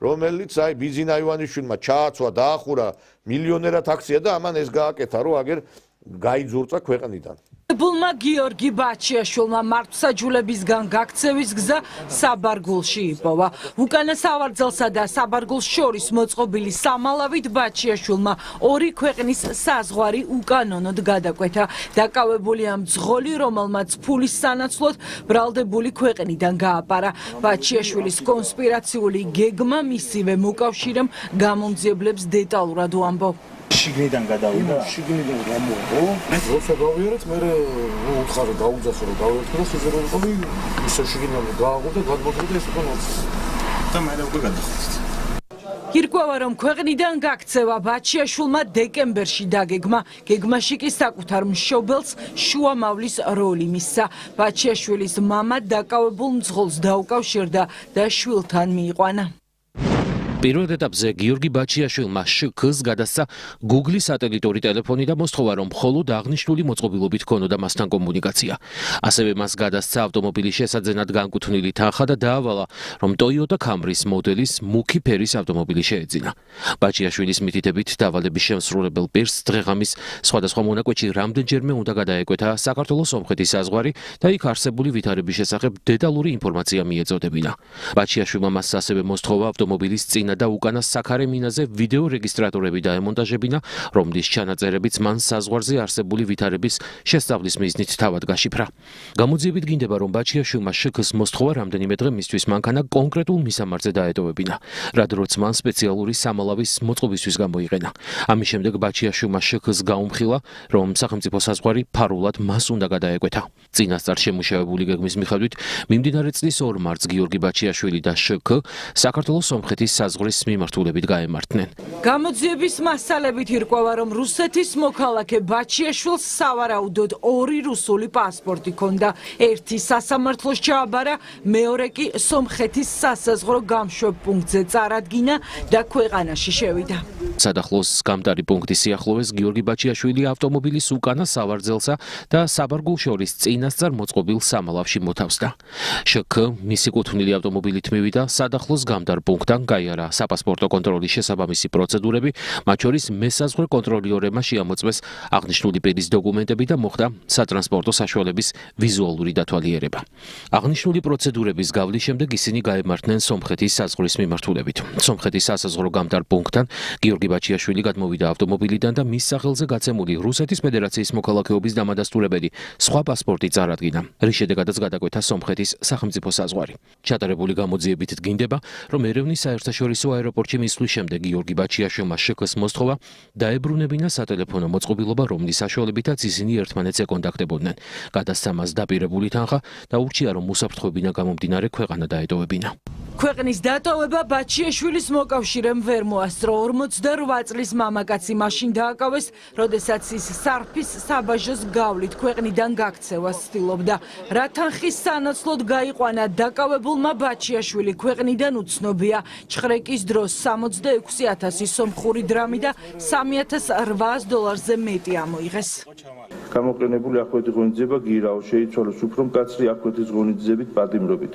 რომელიც აი ბიზინა ივანიშვილმა ჩააცვა დაახურა მილიონერად აქცია და ამან ეს გააკეთა რომ აგერ გაიძურწა ქვეყნიდან ბულმა გიორგი ბაჩიაშვილმა მართლმსაჯულებისგან გაქცევის გზა საბარგულში იპოვა. უკანა სავარძელსა და საბარგულს შორის მოწყობილი სამალავით ბაჩიაშვილმა ორი ქვეყნის საზღვარი უკანონოდ გადაკვეთა. დაკავებულია მძღოლი, რომელმაც ფულის სანაცვლოდ ბრალდებული ქვეყნიდან გააპარა. ბაჩიაშვილის კონსპირაციული გეგმა მისივე მოკავშირემ გამომძიებლებს დეტალურად უამბო. შიგნიდან გადავიდა? შიგნიდან გამოვა. როცა გავიარეთ, მე უთხარი დაუძახე რომ გავერთო და ხიზეროვი ისე შიგნიდან გააღო და გადმოგვიდა ეს უკან ოცი. და მე უკვე გადახდით. ირკვევა რომ ქვეყნიდან გაქცევა ბაჩიაშვილმა დეკემბერში დაგეგმა. გეგმაში კი საკუთარ მშობელს შუამავლის როლი მისცა. ბაჩიაშვილის მამა დაკავებულ მძღოლს დაუკავშირდა და შვილთან მიიყვანა. პირველ ეტაპზე გიორგი ბაჩიაშვილმა შქ-ს გადასცა Google-ის სატელიტური ტელეფონი და მოსთხოვა რომ მხოლოდ აღნიშნული მოწყობილობით ქონოდა მასთან კომუნიკაცია. ასევე მას გადასცა ავტომობილის შესაძენად განკუთვნილი თანხა და დაავალა რომ Toyota Camry-ის მოდელის მუქი ფერის ავტომობილი შეეძინა. ბაჩიაშვილის მითითებით დავალების შემსრულებელ პირს დღეღამის სხვადასხვა მონაკვეთში რამდენჯერმე უნდა გადაეკვეთა საქართველოს-სომხეთის საზღვარი და იქ არსებული ვითარების შესახებ დეტალური ინფორმაცია მიეწოდებინა. ბაჩიაშვილმა მას ასევე მოსთხოვა ავტომობილის წინა და უკანა საქარე მინაზე ვიდეო რეგისტრატორები დაემონტაჟებინა, რომლის ჩანაწერებიც მან საზღვარზე არსებული ვითარების შესწავლის მიზნით თავად გაშიფრა. გამოძიებით გინდება, რომ ბაჩიაშვილმა შქ-ს მოსთხოვა რამდენიმე დღე მისთვის მანქანა კონკრეტულ მისამართზე დაეტოვებინა, რაც როც მან სპეციალური სამალავის მოწყობისთვის გამოიყენა. ამის შემდეგ ბაჩიაშვილმა შქ-ს გაუმხილა, რომ სახელმწიფო საზღვარი ფარულად მას უნდა გადაეკვეთა. წინასწარ შემუშავებული გეგმის მიხედვით, მიმდინარე წლის 2 მარტს გიორგი ბაჩიაშვილი და შქ საქართველოს-სომხეთის საზღვრის მიმართულებით გაემართნენ. გამოძიების მასალებით ირკვევა, რომ რუსეთის მოქალაქე ბაჩიაშვილს სავარაუდოდ 2 რუსული პასპორტი ჰქონდა. ერთი სასამართლოს ჩააბარა, მეორე კი სომხეთის სასაზღვრო გამშვებ პუნქტზე წარადგინა და ქვეყანაში შევიდა. სადახლოს გამტარი პუნქტის სიახლოვეს გიორგი ბაჩიაშვილი ავტომობილის უკანა სავარძელსა და საბარგულ შორის წინასწარ მოწყობილ სამალავში მოთავსდა. შქ მისი კუთვნილი ავტომობილით მივიდა სადახლოს გამტარ პუნქტთან გაიარა საპასპორტო კონტროლის შესაბამისი პროცედურები, მათ შორის მესაზღვრე კონტროლიორებმა შეამოწმეს აღნიშნული პირის დოკუმენტები და მოხდა სატრანსპორტო საშუალების ვიზუალური დათვალიერება. აღნიშნული პროცედურების გავლის შემდეგ ისინი გაემართნენ სომხეთის საზღვრის მიმართულებით. სომხეთის სასაზღვრო გამტარ პუნქტთან გიორგი ბაჩიაშვილი გადმოვიდა ავტომობილიდან და მის სახელზე გაცემული რუსეთის ფედერაციის მოქალაქეობის დამადასტურებელი სხვა პასპორტი წარადგინა, რის შედეგადაც გადაკვეთა სომხეთის სახელმწიფო საზღვარი. ჩატარებული გამოძიებით დგინდება, რომ ერევნის საერთაშორისო აეროპორტში მისვლის შემდეგ გიორგი ბაჩიაშვილმა შქ-ს მოსთხოვა დაებრუნებინა სატელეფონო მოწყობილობა, რომლის საშუალებითაც ისინი ერთმანეთს ეკონტაქტებოდნენ. გადასცა მას დაპირებული თანხა და ურჩია, რომ უსაფრთხოებიდან გამომდინარე ქვეყანა დაეტოვებინა. ქვეყნის დატოვება ბაჩიაშვილის მოკავშირემ ვერ მოასწრო. 48 წლის მამაკაცი მაშინ დააკავეს, როდესაც ის სარფის საბაჟოს გავლით ქვეყნიდან გაქცევას ცდილობდა. რა თანხის სანაცვლოდ გაიყვანა დაკავებულმა ბაჩიაშვილი ქვეყნიდან უცნობია. ჩხრეკის დროს 66,000 სომხური დრამი და $3,800-ზე მეტი ამოიღეს. გამოყენებული აქვეτη ღონისძიება გირაო შეიცვალოს უფრო მკაცრი აქვეთის ღონისძიებით პატიმრობით.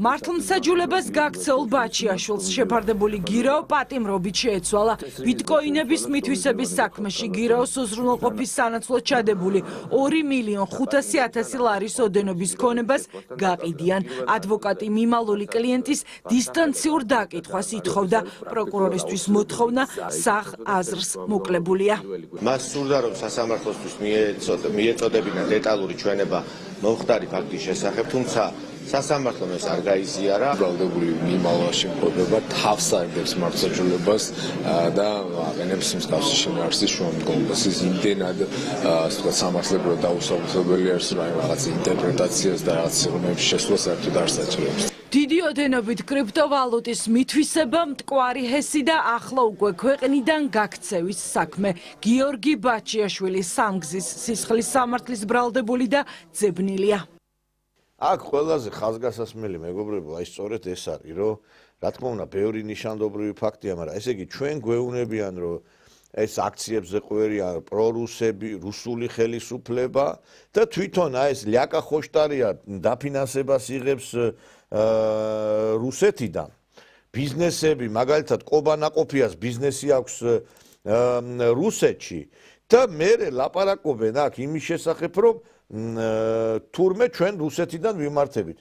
მართლმსაჯულებას გაქცეულ ბაჩიაშვილს შეფარდებული გირაო პატიმრობით შეეცვალა. ბიტკოინების მითვისების საქმეში გირაოს უზრუნველყოფის სანაცვლოდ ჩადებული 2,500,000 ლარის ოდენობის ქონებას გაყიდიან. ადვოკატი მიმალული კლიენტის დისტანციურ დაკითხვას ითხოვდა. პროკურორისთვის მოთხოვნა საღ აზრს მოკლებულია. მას სურდა რომ სასამართლოსთვის მიეწოდებინა დეტალური ჩვენება მომხდარი ფაქტის შესახებ, თუმცა სასამართლომ ეს არ გაიზიარა. ბრალდებული მიმალვაში მყოფება თავს აიღებს მართლმსაჯულებას და აყენებს მსგავსი შინაარსის შუამდგომლობას. ის იმდენად სამართლებრივად დაუსაფრთხოებელი არის, რომ რაღაც ინტერპრეტაციას და რაღაც სიღრმეებში შესვლა საერთოდ არ საჭიროებს. დიდი ოდენობით კრიპტოვალუტის მითვისება, მტკვარი ჰესი და ახლა უკვე ქვეყნიდან გაქცევის საქმე. გიორგი ბაჩიაშვილი სამგზის სისხლის სამართლის ბრალდებული და ძებნილია. აქ ყველაზე ხაზგასასმელი მეგობრებო, აი სწორედ ეს არის, რომ რა თქმა უნდა, ბევრი ნიშანდობრივი ფაქტია, მაგრამ ესე იგი ჩვენ გვეუბნებიან, რომ ეს აქციებზე ყვერია პრორუსები, რუსული ხელისუფლება და თვითონ ეს ლიაკა ხოშტარია დაფინანსებას იღებს რუსეთიდან. ბიზნესები, მაგალითად, ყობა-ნაყოფიას ბიზნესი აქვს რუსეთში და მე ლაპარაკობენ აქ იმის შესახებ, რომ თურმე ჩვენ რუსეთიდან ვიმართებით.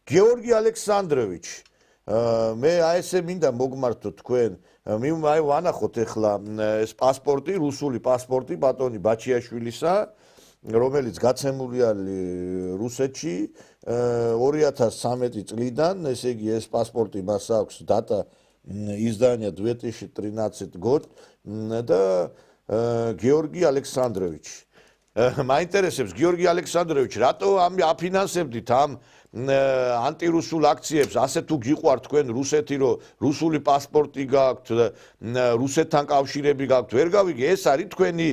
გეორგი ალექსანდროვიჩი, მე ესე მინდა მოგმართო თქვენ, აი ვანახოთ ახლა ეს პასპორტი, რუსული პასპორტი ბატონი ბაჩიაშვილისა, რომელიც გაცემული არის რუსეთში 2013 წლიდან, ესე იგი ეს პასპორტი მას აქვს დატა издания 2013 год და გეორგი ალექსანდროვიჩი. მაინტერესებს გеоргий ალექსანდროვიჩ, რატო აფინანსებდით ამ ანტირუსულ აქციებს, ასე თუ გიყვართ თქვენ რუსეთი, რომ რუსული პასპორტი გაქვთ, რუსეთთან კავშირები გაქვთ, ვერ გავიგე, ეს არის თქვენი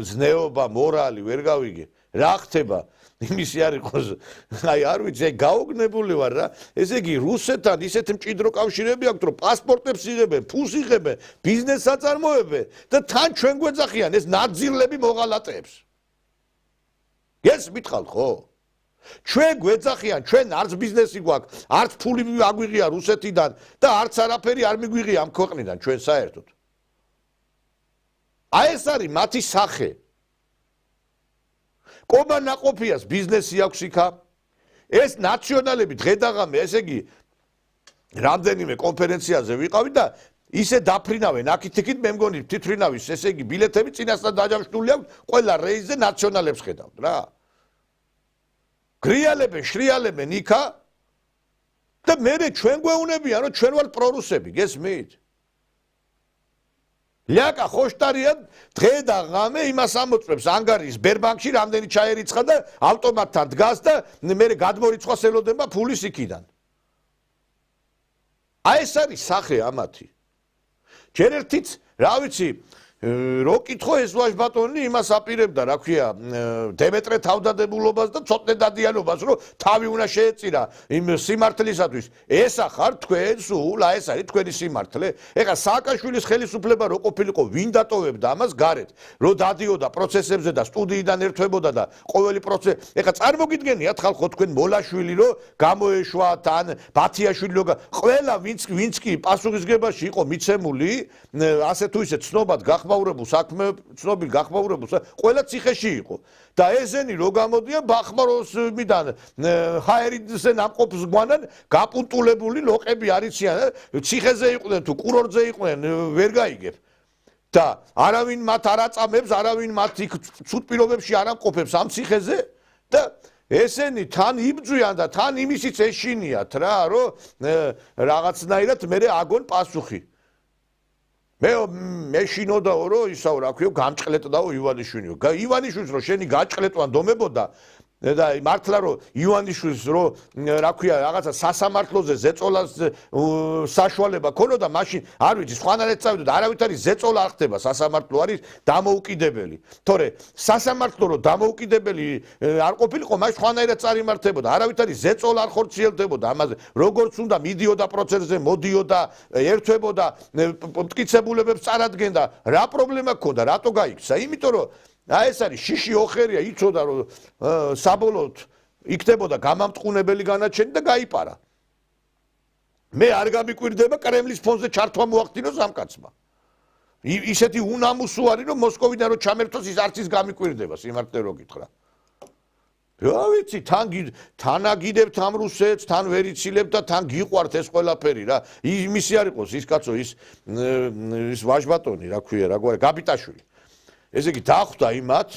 ზნეობა, მორალი, ვერ გავიგე. რა ხდება? იმისი არ იყოს, აი არ ვიცი, გაოგნებული ვარ რა. ესე იგი რუსეთთან ისეთ მჭიდრო კავშირები აქვთ, რომ პასპორტებს იღებენ, ფულს იღებენ, ბიზნესს აწარმოებენ და თან ჩვენ გვეძახიან ეს ნაძილები მოღალატეებს. ეს მითხალ ხო? ჩვენ გვეძახიან, ჩვენ არც ბიზნესი გვაქვს, არც ფული აგვიღია რუსეთიდან და არც არაფერი არ მიგვიღია ამ ქვეყნიდან ჩვენ საერთოდ. აი ეს არის მათი სახე. ყობა-ნაყოფიას ბიზნესი აქვს იქა. ეს ნაციონალები დღე-დაღამე, ესე იგი რამდენიმე კონფერენციაზე ვიყავი და ისე დაფრინავენ, აქეთ-იქით მე მგონი თითრინავის, ესე იგი ბილეთები წინასწარ დაჯავშნული აქვს, ყველა რეისზე ნაციონალებს ხედავთ რა. გრიალებენ, შრიალებენ იქა და მე ჩვენ გვეუბნებიან, რომ ჩვენ ვართ პრორუსები, გესმით? ლიაკა ხოშტარია დღე და ღამე იმას ამოწმებს ანგარიშს ბერბანკში რამდენი ჩაერიცხა და ავტომატთან დგას და მე გადმორიცხავს ელოდება ფულის იქიდან. აი ეს არის სახე ამათი. ჯერ ერთიც, რა ვიცი, რო კითხო ეს ვაჟბატონი იმას აპირებდა, რა ქვია, დემეტრე თავდადებულობას და ცოტნე დადიანობას, რომ თავი უნდა შეეწირა იმ სიმართლისათვის. ეს ახარ თქვენ სულ, აი ეს არის თქვენი სიმართლე. ეხლა სააკაშვილის ხელისუფლება რო ყოფილიყო, ვინ დატოვებდა ამას გარეთ, რო დადიოდა პროცესებზე და სტუდიიდან ერთვებოდა და ყოველი პროცესი. ეხლა წარმოგიდგენიათ ხალხო თქვენ მოლაშვილი რო გამოეშვათ ან ბათიაშვილი რო ყველა ვინც კი პასუხისგებაში იყო მიცემული, ასე თუ ისე ცნობად გახმაურებულ საქმე, ცნობილ გახმაურებულ, ყველა ციხეში იყო. და ესენი რო გამოდიან ბახმაროსმიდან ჰაერიზე ნამყოფს გვანან გაპუნტულებული ლოყები არიციან, ციხეზე იყვნენ თუ კურორტზე იყვნენ, ვერ გაიგებ. და არავინ მათ არ აწამებს, არავინ მათ იქ ცუდ პირობებში არ ამყოფებს ამ ციხეზე და ესენი თან იბძვიან და თან იმისიც ეშინიათ რა, რომ რაღაცნაირად მე აგონ პასუხი. მე შინოდაო რომ ისაო რა ქვია გამჭყლეტდაო ივანიშვილიო. ივანიშვილს რო შენი გაჭყლეტვან დომებოდა და მართლა რომ ივანიშვილს რო რა ქვია რაღაცა სასამართლოზე ზეწოლას საშუალება ქონოდა, მაშინ არ ვიცი სხვანაირად წავიდა და არავითარი ზეწოლა არ ხდება, სასამართლო არის დამოუკიდებელი. თორე სასამართლო რო დამოუკიდებელი არ ყოფილიყო, მაშინ სხვანაირად წარიმართებოდა, არავითარი ზეწოლა არ ხორციელდებოდა ამაზე. როგორც უნდა მიდიოდა პროცესზე, მოდიოდა, ერთვებოდა, მტკიცებულებებს წარადგენდა. რა პრობლემა ქონდა, რატო გაიქცა? იმიტომ რომ აი ეს არის შიში ოხერია, იცოდა რომ საბოლოოდ იქნებოდა გამამტყუნებელი განაჩენი და გაიპარა. მე არ გამიკვირდება კრემლის ფონზე ჩართვა მოახდინოს ამ კაცმა. ისეთი უნამუსო არის რომ მოსკოვიდან რო ჩამერთოს ის არც ის გამიკვირდება, სიმართლე რო გითხრა. რა ვიცი, თან აგიდებთ ამ რუსეთს, თან ვერ იცილებთ და თან გიყვართ ეს ყველაფერი რა. იმისი არ იყოს ის კაცო, ის ვაჟბატონი, რა ქვია, რა გვარი, გაბიტაშვილი. ესე იგი დახვდა იმათ,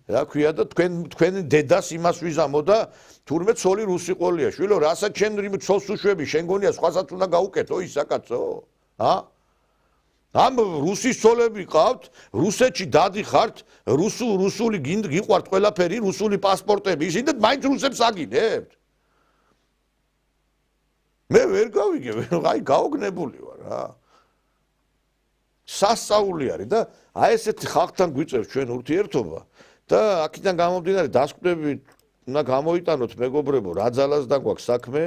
რა ქვია და თქვენ დედას იმას ვიზამო და თურმე ცოლი რუსი ყოლია. შვილო, რასაც შენ ცოლს უშვები, შენ გონია სხვასაც უნდა გაუკეთო ის საკაცო? ამ რუსის ცოლები ყავთ, რუსეთში დადიხართ, რუსული გიყვართ ყველაფერი, რუსული პასპორტები, ისინი და მაინც რუსებს აგინებთ. მე ვერ გავიგე, აი გაოგნებული ვარ რა. სასწაული არის და აი ესეთი ხალხთან გვიწევს ჩვენ ურთიერთობა და აქედან გამომდინარე დასკვნები უნდა გამოიტანოთ მეგობრებო, რა ძალასთან გვაქვს საქმე,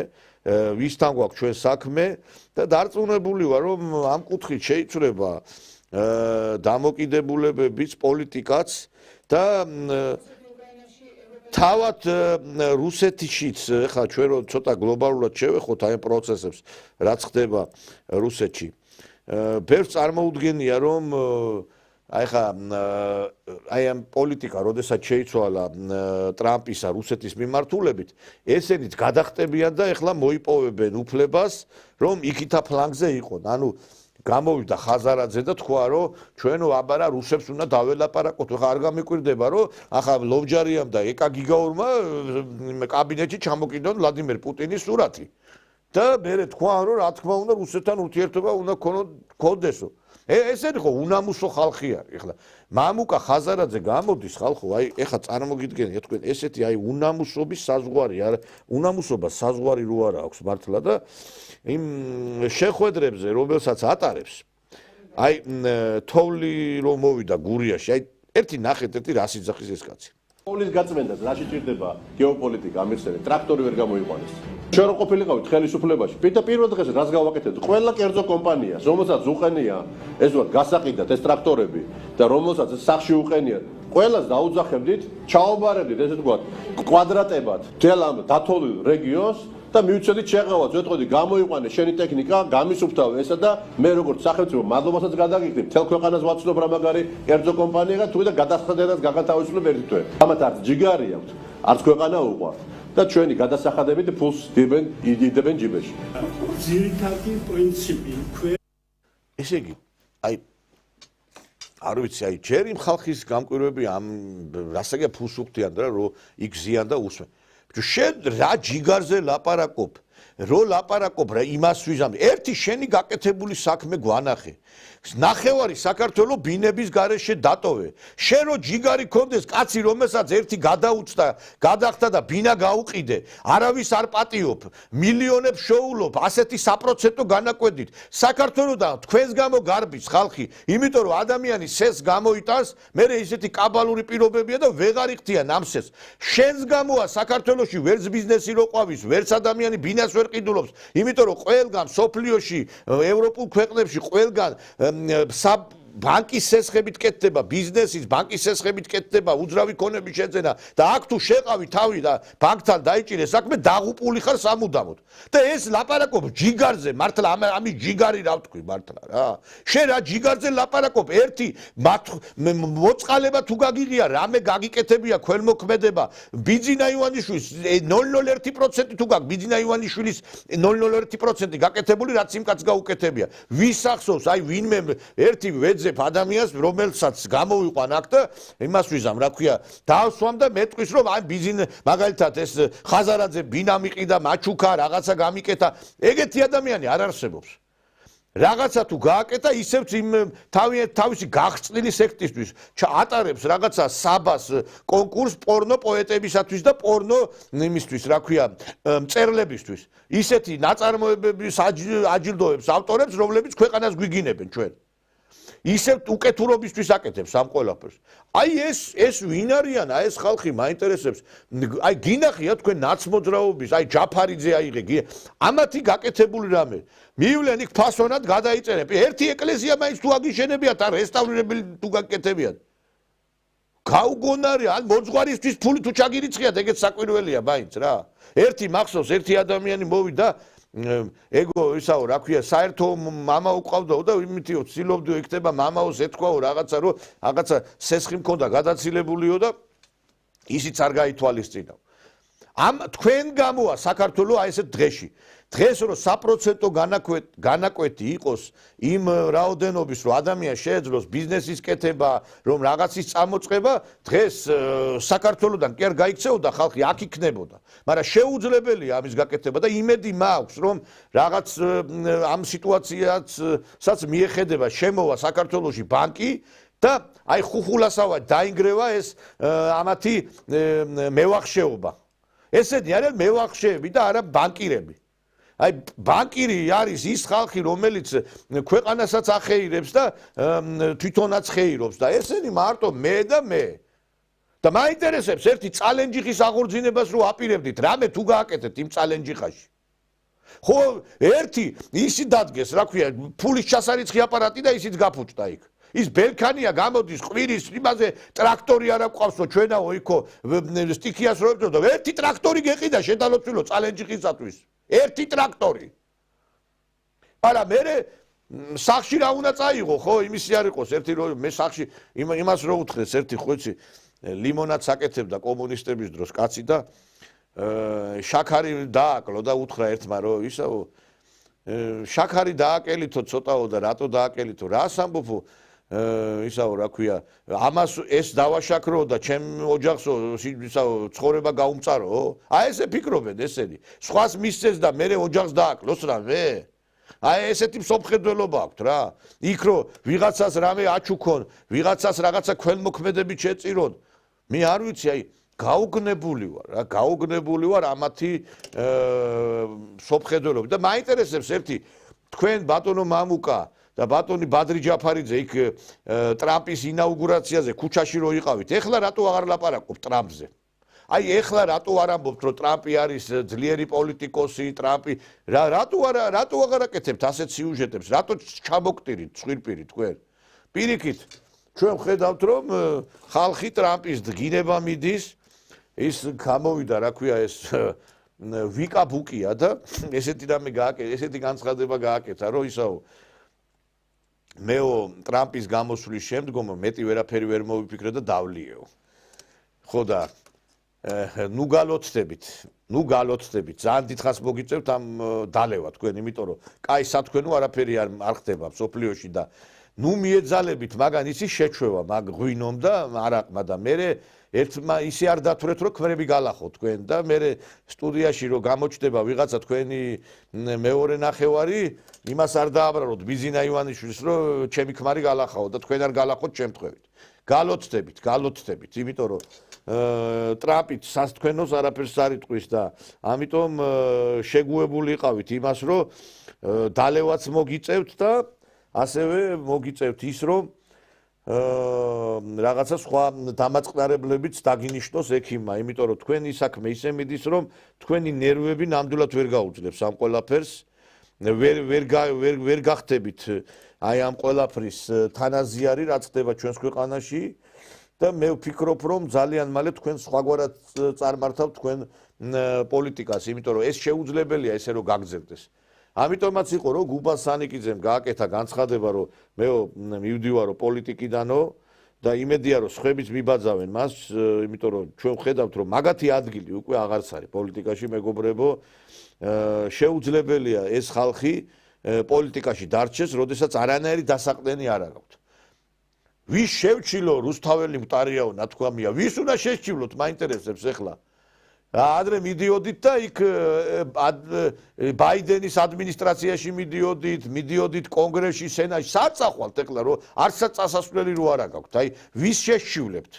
ვისთან გვაქვს ჩვენ საქმე და დარწმუნებული ვარ, რომ ამ კუთხით შეიცვლება დამოკიდებულებების პოლიტიკაც და თავად რუსეთშიც ხა ჩვენ რო ცოტა გლობალურად შევეხოთ აი ამ პროცესებს, რაც ხდება რუსეთში. ბევრს წარმოუდგენია, რომ აი ხა აი ამ პოლიტიკა, როდესაც შეიცვალა ტრამპისა რუსეთის მიმართულებით, ესენიც გადახტებიან და ეხლა მოიპოვებენ უფლებას, რომ იქითა ფლანგზე იყონ. ანუ გამოვიდა ხაზარაძე და თქვა, რომ ჩვენო აბარა რუსებს უნდა დაველაპარაკოთ. ხა არ გამიკვირდება, რომ ახლა ლოვჯარიამ და ეკა გიგაურმა კაბინეტში ჩამოკიდონ ვლადიმერ პუტინის სურათი. და მე თქვა, რომ რა თქმა უნდა რუსეთთან ურთიერთობა უნდა გქონდესო. ესენი ხო უნამუსო ხალხი არის. ეხლა მამუკა ხაზარაძე გამოდის ხალხო, აი ეხლა წარმოგიდგენია თქვენ ესეთი აი უნამუსობის საზღვარი, არა უნამუსობა საზღვარი რო არა აქვს მართლა და იმ შეხვედრებზე, რომელსაც ატარებს, აი თოვლი რომ მოვიდა გურიაში, აი ერთი ნახეთ, ერთი რა სიძახის ეს კაცი. თოვლის გაწმენდას რა შეჭირდება გეოპოლიტიკა ამერცელი, ტრაქტორი ვერ გამოიყვანეს. ჩვენ რო ყოფილიყავით ხელისუფლებაში, პირველ დღეს რას გავაკეთებთ? ყველა კერძო კომპანიას, რომელსაც უყენია ეს ვარ გასაყიდად ეს ტრაქტორები და რომელსაც სახში უყენიათ, ყველას დაუძახებდით, ჩაობარებდით ესე ვთქვათ, კვადრატებად მთელ ამ დათოვლილ რეგიონს და მივცედით შეღავათ, ვეთყოდი გამოიყვანე შენი ტექნიკა, გამისუფთავე ესა და მე როგორც სახელმწიფო მადლობასაც გადაგიხდით, მთელ ქვეყანას ვაცნობ რა მაგარი კერძო კომპანია თუ და გადასახადებას გაგათავისუფლებ ერთი თვე. ამათ არც ჯიგარი აქვს, არც ქვეყანა უყვართ. და ჩვენი გადასახადებით ფულს იდებენ ჯიბეში. ძირითადი პრინციპი ესე იგი, აი არ ვიცი, აი ჯერ იმ ხალხის გამკვირვები ამ რასაკია ფულს უხდიან და რომ იგზიან და უსმენ. შენ რა ჯიგარზე ლაპარაკობ? რო ლაპარაკობ რა იმას ვიზამ. ერთი შენი გაკეთებული საქმე გვანახე. ნახევარი საქართველო ბინების გარეშე დატოვე. შენ რო ჯიგარი კონდეს კაცი რომელსაც ერთი გადაუწდა, გადახტა და ბინა გაუყიდე, არავის არ პატიობ, მილიონებს შოულობ, ასეთი საპროცენტო განაკვეთით. საქართველო და თქვენს გამო გარბის ხალხი, იმიტომ რომ ადამიანი სეს გამოიტანს, მერე ისეთი კაბალური პირობებია და ვეღარ იხდიან ამ სეს. შენს გამოა საქართველოში ვერც ბიზნესი რო ყვავის, ვერც ადამიანი ბინას ვერ ყიდულობს, იმიტომ რომ ყველგან სოფლიოში, ევროპულ ქვეყნებში ყველგან ბანკის სესხებით კეთდება, ბიზნესის ბანკის სესხებით კეთდება, უძრავი ქონების შეძენა და აქ თუ შეყავი თავი და ბანკთან დაიჭირე საქმე, დაღუპული ხარ სამუდამოდ. და ეს ლაპარაკობ ჯიგარზე, მართლა ამის ჯიგარი რა ვთქვი მართლა რა. შენ რა ჯიგარზე ლაპარაკობ, ერთი მოწყალება თუ გაგიღია, რამე გაგიკეთებია ქველმოქმედება, ბიძინა ივანიშვილის 0.01% თუ გაქვს ბიძინა ივანიშვილის 0.01% გაკეთებული, რაც იმ კაც გაუკეთებია. ვის ახსოვს, აი ვინმე ერთი ვეძებ ადამიანს, რომელსაც გამოვიყვან აქ და იმას ვიზამ, რა ქვია, დავსვამ და მეტყვის, რომ აი ბიზინ მაგალითად ეს ხაზარაძე ბინა მიყიდა, მაჩუკა რაღაცა გამიკეთა, ეგეთი ადამიანი არ არსებობს. რაღაცა თუ გააკეთა, ისევ თავისი გაღწნილი სექტისთვის ატარებს რაღაცა საბას კონკურს პორნო პოეტებისათვის და პორნო იმისთვის, რა ქვია, მწერლებისთვის. ისეთი ნაწარმოებების აჯილდოებს ავტორებს, რომლებიც ქვეყანას გვიგინებენ ჩვენ. ისევ უკეთურობისთვის აკეთებს ამ ყველაფერს. აი ეს ვინ არიან? აი ეს ხალხი მაინტერესებს. აი გინახია თქვენ ნაცმოძრაობის, აი ჯაფარიძე აიღე. ამათი გაკეთებული რამე. მივლენ იქ ფასონად გადაიწერენ. ერთი ეკლესია მაინც თუ აგიშენებიათ, ან რესტავრირებელი თუ გაკეთებიათ. გაუგონარი, ან მოძღვარისთვის ფული თუ ჩაგირიცხიათ, ეგეც საკვირველია მაინც რა. ერთი მახსოვს, ერთი ადამიანი მოვიდა ეგო ისაო რა ქვია საერთო მამა უყავდაო და იმითიო ცდილობდიო იქნება მამაოს ეთქვაო რაღაცა რომ რაღაცა სესხი მქონდა გადაცილებულიო და ისიც არ გაითვალისწინო. ამ თქვენ გამოა საქართველო აი ესეთ დღეში. დღეს რომ საპროცენტო განაკვეთი იყოს იმ რაოდენობის რომ ადამიანს შეეძლოს ბიზნესის კეთება, რომ რაღაცის წამოწყება, დღეს საქართველოდან კი არ გაიქცეოდა ხალხი, აქ იქნებოდა. მაგრამ შეუძლებელია ამის გაკეთება და იმედი მაქვს, რომ რაღაც ამ სიტუაციასაც მიეხედება, შემოვა საქართველოში ბანკი და აი ხუხულასავად დაინგრევა ეს ამათი მევახშეობა. ესენი არიან მევახშეები და არა ბანკირები. აი ბანკირი არის ის ხალხი, რომელიც ქვეყანასაც ახეირებს და თვითონაც ხეირობს და ესენი მარტო მე და მე. და მაინტერესებს ერთი წალენჯიხის აღორძინებას რო აპირებდით, რამე თუ გააკეთეთ იმ წალენჯიხაში. ხო, ერთი ისი დადგეს, რა ქვია, ფულის ჩასარიცხი აპარატი და ისიც გაფუჭდა იქ. ის ბელქანია გამოდის ყვირის იმაზე ტრაქტორი არ აყვავსო ჩვენაო იქო სტიქიას რო ებდო და ერთი ტრაქტორი გეყიდა შედალოცვილო წალენჯიხისათვის. ერთი ტრაქტორი. არა მე სახში რა უნდა წაიღო ხო იმისი არ იყოს ერთი რო მე სახში იმას რო უთხრეს ერთი ხო იცი ლიმონადს აკეთებდა კომუნისტების დროს კაცი და შაქარი დააკლო და უთხრა ერთმა რომ ისაო შაქარი დააკელითო ცოტაო და რატო დააკელითო რას ამბობო ისაო რა ქვია ამას ეს დავაშაქრო და ჩემ ოჯახსო ისაო ცხოვრება გაუმწარო აი ესე ფიქრობენ ესენი სხვას მისცეს და მე ოჯახს დააკლოს რა მე აი ესეთი მსოფლმხედველობა აქვს რა იქ რო ვიღაცას რამე აჩუქონ ვიღაცას რაღაცა ქველმოქმედებით შეწირონ მე არ ვიცი აი გაუგნებული ვარ ამათი მსოფლმხედველობა და მაინტერესებს ერთი თქვენ ბატონო მამუკა და ბატონი ბადრი ჯაფარიძე იქ ტრამპის ინაუგურაციაზე ქუჩაში რო იყავით ეხლა რატო აღარ ლაპარაკობთ ტრამპზე აი ეხლა რატო არ ამბობთ რომ ტრამპი არის ძლიერი პოლიტიკოსი ტრამპი რატო აღარ აკეთებთ ასეთ სიუჟეტებს რატო ჩამოგტირით ცხვირპირი თქვენ პირიქით ჩვენ ვხედავთ რომ ხალხი ტრამპის დგინება მიდის ის გამოვიდა რა ქვია ეს ვიკაბუკია და ესეთი რამე გააკეთა ესეთი განცხადება გააკეთა რომ ისაო მეო ტრამპის გამოსვლის შემდგომ მეტი ვერაფერი ვერ მოვიფიქრე და დავლიეო ხო და ნუ გალოცდებით ძალიან დიდხანს მოგიწევთ ამ დალევა თქვენ იმიტომ რომ კაი სათქვენო არაფერი არ ხდება სოფლიოში და ნუ მიეძალებით მაგან ისი შეჩვევა მაგ ღვინომ და არაყმა და მე ერთმა ისე არ დათვრეთ რომ ქმრები გალახო თქვენ და მე სტუდიაში რომ გამოჩნდება ვიღაცა თქვენი მეორე ნახევარი იმას არ დააბრალოთ ბიზინა ივანიშვილს რომ ჩემი ქმარი გალახაო და თქვენ არ გალახოთ შემთხვევით გალოცდებით იმიტომ რომ ტრამპით სასთქვენოს არაფერს არ იტყვის და ამიტომ შეგუებული იყავით იმას რომ დალევაც მოგიწევთ და ასევე მოგიწევთ ის რომ რაღაცა სხვა დამაწყნარებლებიც დაგინიშნოს ექიმმა იმიტომ რომ თქვენი საქმე ისე მიდის რომ თქვენი ნერვები ნამდვილად ვერ გაუძლებს ამ ყველაფერს ვერ გახდებით აი ამ ყველაფრის თანაზიარი რაც ხდება ჩვენს ქვეყანაში და მე ვფიქრობ რომ ძალიან მალე თქვენ სხვაგვარად წარმართავთ თქვენ პოლიტიკას იმიტომ რომ ეს შეუძლებელია ესე რომ გაგრძელდეს ამიტომაც იყო რომ გუბას სანიკიძემ გააკეთა განცხადება რომ მე მივდივარო პოლიტიკიდანო და იმედია რომ სხვებიც მიბაძავენ მას იმიტომ რომ ჩვენ ვხედავთ რომ მაგათი ადგილი უკვე აღარც არის პოლიტიკაში მეგობრებო შეუძლებელია ეს ხალხი პოლიტიკაში დარჩეს როდესაც არანაირი დასაყრდენი არ აქვს ვის შევჩილო რუსთაველი მტარიაო ნათქვამია ვის უნდა შეჩივლოთ მაინტერესებს ახლა ადრე მიდიოდით და იქ ბაიდენის ადმინისტრაციაში მიდიოდით კონგრესში სენატში საწახვალთ ახლა რომ არცაც წასასვლელი რო არა გაქვთ აი ვის შეშჩივლებთ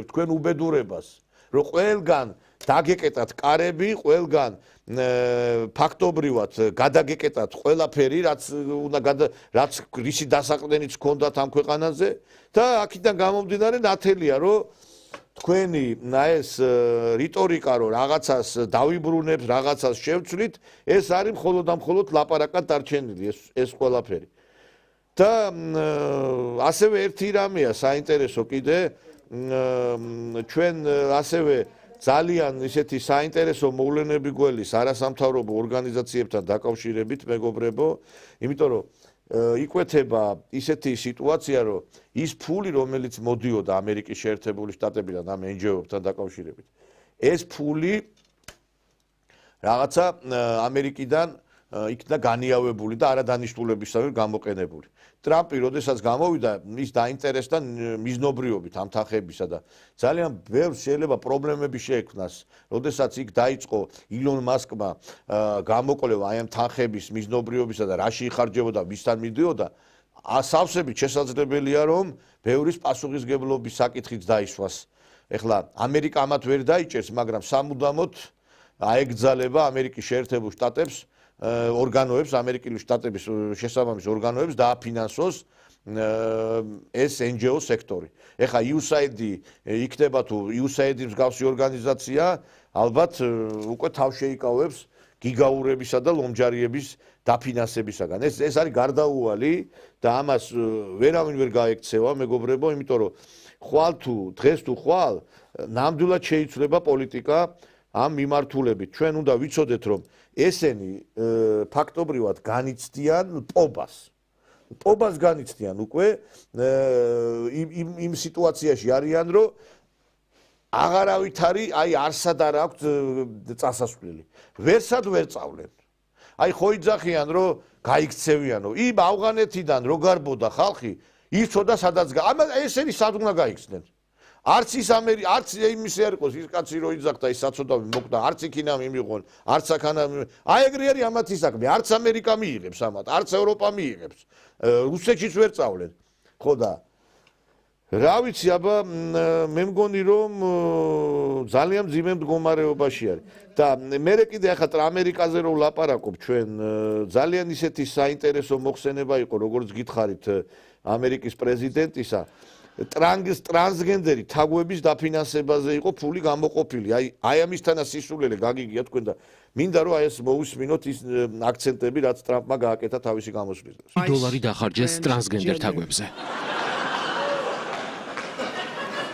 თქვენ უბედურებას რომ ყველგან დაგეკეტათ კარები ყველგან ფაქტობრივად გადაგეკეტათ ყველაფერი რაც რისი დასაყრდენიც ჰქონდათ ამ ქვეყანაზე და აქედან გამომდინარე ნათელია რომ თქვენი ეს რიტორიკა რომ რაღაცას დავიბრუნებთ რაღაცას შევცვლით ეს არის მხოლოდ და მხოლოდ ლაპარაკად დარჩენილი ეს ყველაფერი და ასევე ერთი რამეა საინტერესო კიდე ჩვენ ასევე ძალიან ისეთი საინტერესო მოვლენები გველის არასამთავრობო ორგანიზაციებთან დაკავშირებით მეგობრებო იმიტომ რომ იკვეთება ისეთი სიტუაცია რომ ის ფული რომელიც მოდიოდა ამერიკის შეერთებული შტატებიდან ამ NGO-ებთან დაკავშირებით ეს ფული რაღაცა ამერიკიდან იქნა განიავებული და არადანიშნულებისავე გამოყენებული ტრამპი როდესაც გამოვიდა ის დაინტერესდა მიზნობრიობით ამ თანხებისა და ძალიან ბევრ შეიძლება პრობლემები შეექმნას როდესაც იქ დაიწყო ილონ მასკმა გამოკვლევა აი ამ თანხების მიზნობრიობისა და რაში იხარჯებოდა ვისთან მიდიოდა სავსებით შესაძლებელია რომ ბევრის პასუხისგებლობის საკითხიც დაისვას ეხლა ამერიკა ამათ ვერ დაიჭერს მაგრამ სამუდამოდ აეგზალება ამერიკის შეერთებულ შტატებს ორგანოებს ამერიკული შტატების შესაბამის ორგანოებს დააფინანსოს ეს NGO სექტორი. ეხლა USAID იქნება თუ USAID-ის მსგავსი ორგანიზაცია, ალბათ უკვე თავს შეიკავებს გიგაურებისა და ლომჯარიების დაფინანსებისაგან. ეს არის გარდაუვალი და ამას ვერავინ ვერ გაექცევა, მეგობრებო, იმიტომ რომ დღეს თუ ხვალ ნამდვილად შეიცვლება პოლიტიკა ამ მიმართულებით. ჩვენ უნდა ვიცოდეთ, რომ ესენი ფაქტობრივად განიცდიან პობას განიცდიან უკვე იმ სიტუაციაში არიან, რომ აღარავით არის, არსად არ აქვს წასასვლელი. ვერსად ვერ წავლენ. ხო იძახიან, რომ გაიქცევიანო. იმ ავღანეთიდან რო გარბოდა ხალხი, იცოდა სადაც ესენი სად უნდა გაიქცნენ. არც იმის არ იყოს ის კაცი რო იძახდა ის საწოდავი მოკდა, არც იქინა მიმიღონ, არც აქანა. ეგრე არის ამათი საქმე. არც ამერიკა მიიღებს ამათ, არც ევროპა მიიღებს. რუსეთშიც ვერ წავლენ. ხო და რა ვიცი, აბა მე მგონი რომ ძალიან მძიმე მდგომარეობაში არის. და მე კიდე ახლა ამერიკაზე რო ვლაპარაკობ, ჩვენ ძალიან ისეთი საინტერესო მოხსენება იყო, როგორც გითხარით ამერიკის პრეზიდენტისა, ტრანსგენდერი თაგვების დაფინანსებაზე იყო ფული გამოყოფილი. აი ამისთანა სისულელე გაგიგია თქვენ და მინდა რომ ეს მოვისმინოთ ის აქცენტები, რაც ტრამპმა გააკეთა თავისი გამოსვლის დროს. $1 დახარჯეს ტრანსგენდერ თაგვებზე.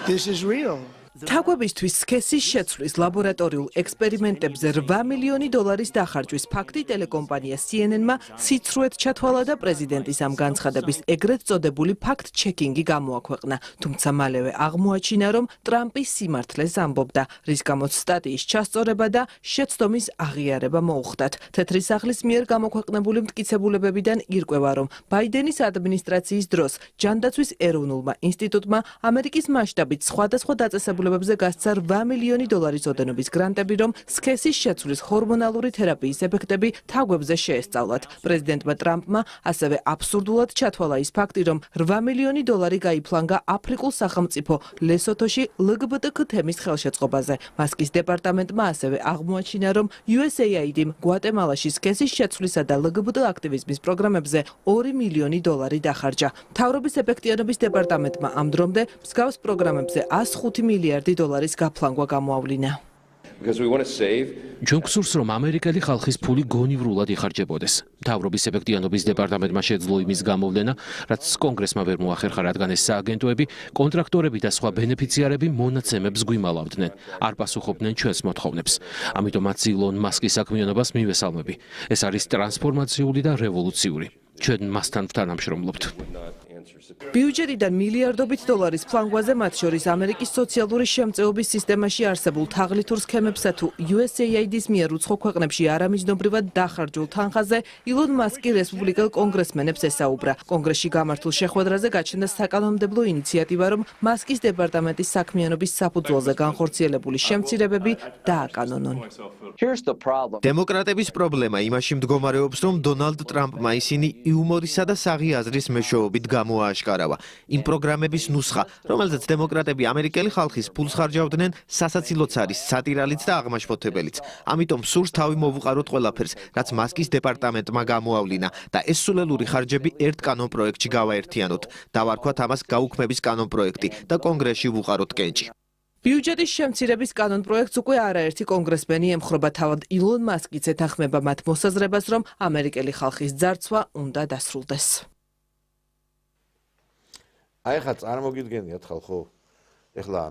This is real. თაგვებისთვის სქესის შეცვლის ლაბორატორიულ ექსპერიმენტებზე $8 მილიონი დახარჯვის ფაქტი ტელეკომპანია CNN-მა სიცრუეთ ჩათვალა და პრეზიდენტის ამ განცხადების ეგრეთ წოდებული ფაქტ-ჩეკინგი გამოაქვეყნა. თუმცა მალევე აღმოაჩინა, რომ ტრამპი სიმართლეს ამბობდა, რის გამოც სტატიის ჩასწორება და შეცდომის აღიარება მოუხდათ. თეთრი სახლის მიერ გამოქვეყნებული მტკიცებულებებიდან ირკვევა, რომ ბაიდენის ადმინისტრაციის დროს ჯანდაცვის ეროვნულმა ინსტიტუტმა ამერიკის მასშტაბით სხვადასხვა დაწესებულებებზე გასცა $8 მილიონი ოდენობის გრანტები, რომ სქესის შეცვლის ჰორმონალური თერაპიის ეფექტები თაგვებზე შეესწავლათ. პრეზიდენტმა ტრამპმა ასევე აბსურდულად ჩათვალა ის ფაქტი, რომ $8 მილიონი გაიფლანგა აფრიკულ სახელმწიფო ლესოთოში LGBTQ თემის ხელშეწყობაზე. მასკის დეპარტამენტმა ასევე აღმოაჩინა, რომ USAID-მ გვატემალაში სქესის შეცვლისა და LGBT აქტივიზმის პროგრამებზე $2 მილიონი დახარჯა. მთავრობის ეფექტიანობის დეპარტამენტმა ამ დრომდე მსგავს პროგრამებზე $105 მილიარდი გაფლანგვა გამოავლინა. ჩვენ გვსურს, რომ ამერიკელი ხალხის ფული გონივრულად იხარჯებოდეს. მთავრობის ეფექტიანობის დეპარტამენტმა შეძლო იმის გამოვლენა, რაც კონგრესმა ვერ მოახერხა, რადგან ეს სააგენტოები, კონტრაქტორები და სხვა ბენეფიციარები მონაცემებს გვიმალავდნენ, არ პასუხობდნენ ჩვენს მოთხოვნებს. ამიტომ მათ ილონ მასკის საქმიანობას მივესალმები. ეს არის ტრანსფორმაციული და რევოლუციური. ჩვენ მასთან ვთანამშრომლობთ. ბიუჯეტიდან მილიარდობით $-ის ფლანგვაზე, მათ შორის ამერიკის სოციალური შემწეობის სისტემაში არსებულ თაღლითურ სქემებსა თუ USAID-ის მიერ უცხო ქვეყნებში არამიჯნობრივად დახარჯულ თანხაზე, ილონ მასკი რესპუბლიკელ კონგრესმენებს ესაუბრა. კონგრესში გამართულ შეხვედრაზე გაჩნდა საკანონმდებლო ინიციატივა, რომ მასკის დეპარტამენტის საქმიანობის საფუძველზე განხორციელებული შემცირებები დააკანონონ. დემოკრატების პრობლემა იმაში მდგომარეობს, რომ დონალდ ტრამპმა ისინი იუმორისა და საღი აზრის მეშვეობით გამოააშკარავა. იმ პროგრამების ნუსხა, რომელზეც დემოკრატები ამერიკელი ხალხის ფულს ხარჯავდნენ, სასაცილოც არის, სატირალიც და აღმაშფოთებელიც. ამიტომ სურს თავი მოვუყაროთ ყველაფერს, რაც მასკის დეპარტამენტმა გამოავლინა და ეს სულელური ხარჯები ერთ კანონპროექტში გავაერთიანოთ. დავარქვათ ამას გაუქმების კანონპროექტი და კონგრესში ვუყაროთ კენჭი. ბიუჯეტის შემცირების კანონპროექტს უკვე არაერთი კონგრესმენი ემხრობა. თავად ილონ მასკიც ეთანხმება მათ მოსაზრებას, რომ ამერიკელი ხალხის ძარცვა უნდა დასრულდეს. ახლა წარმოგიდგენიათ ხალხო, ახლა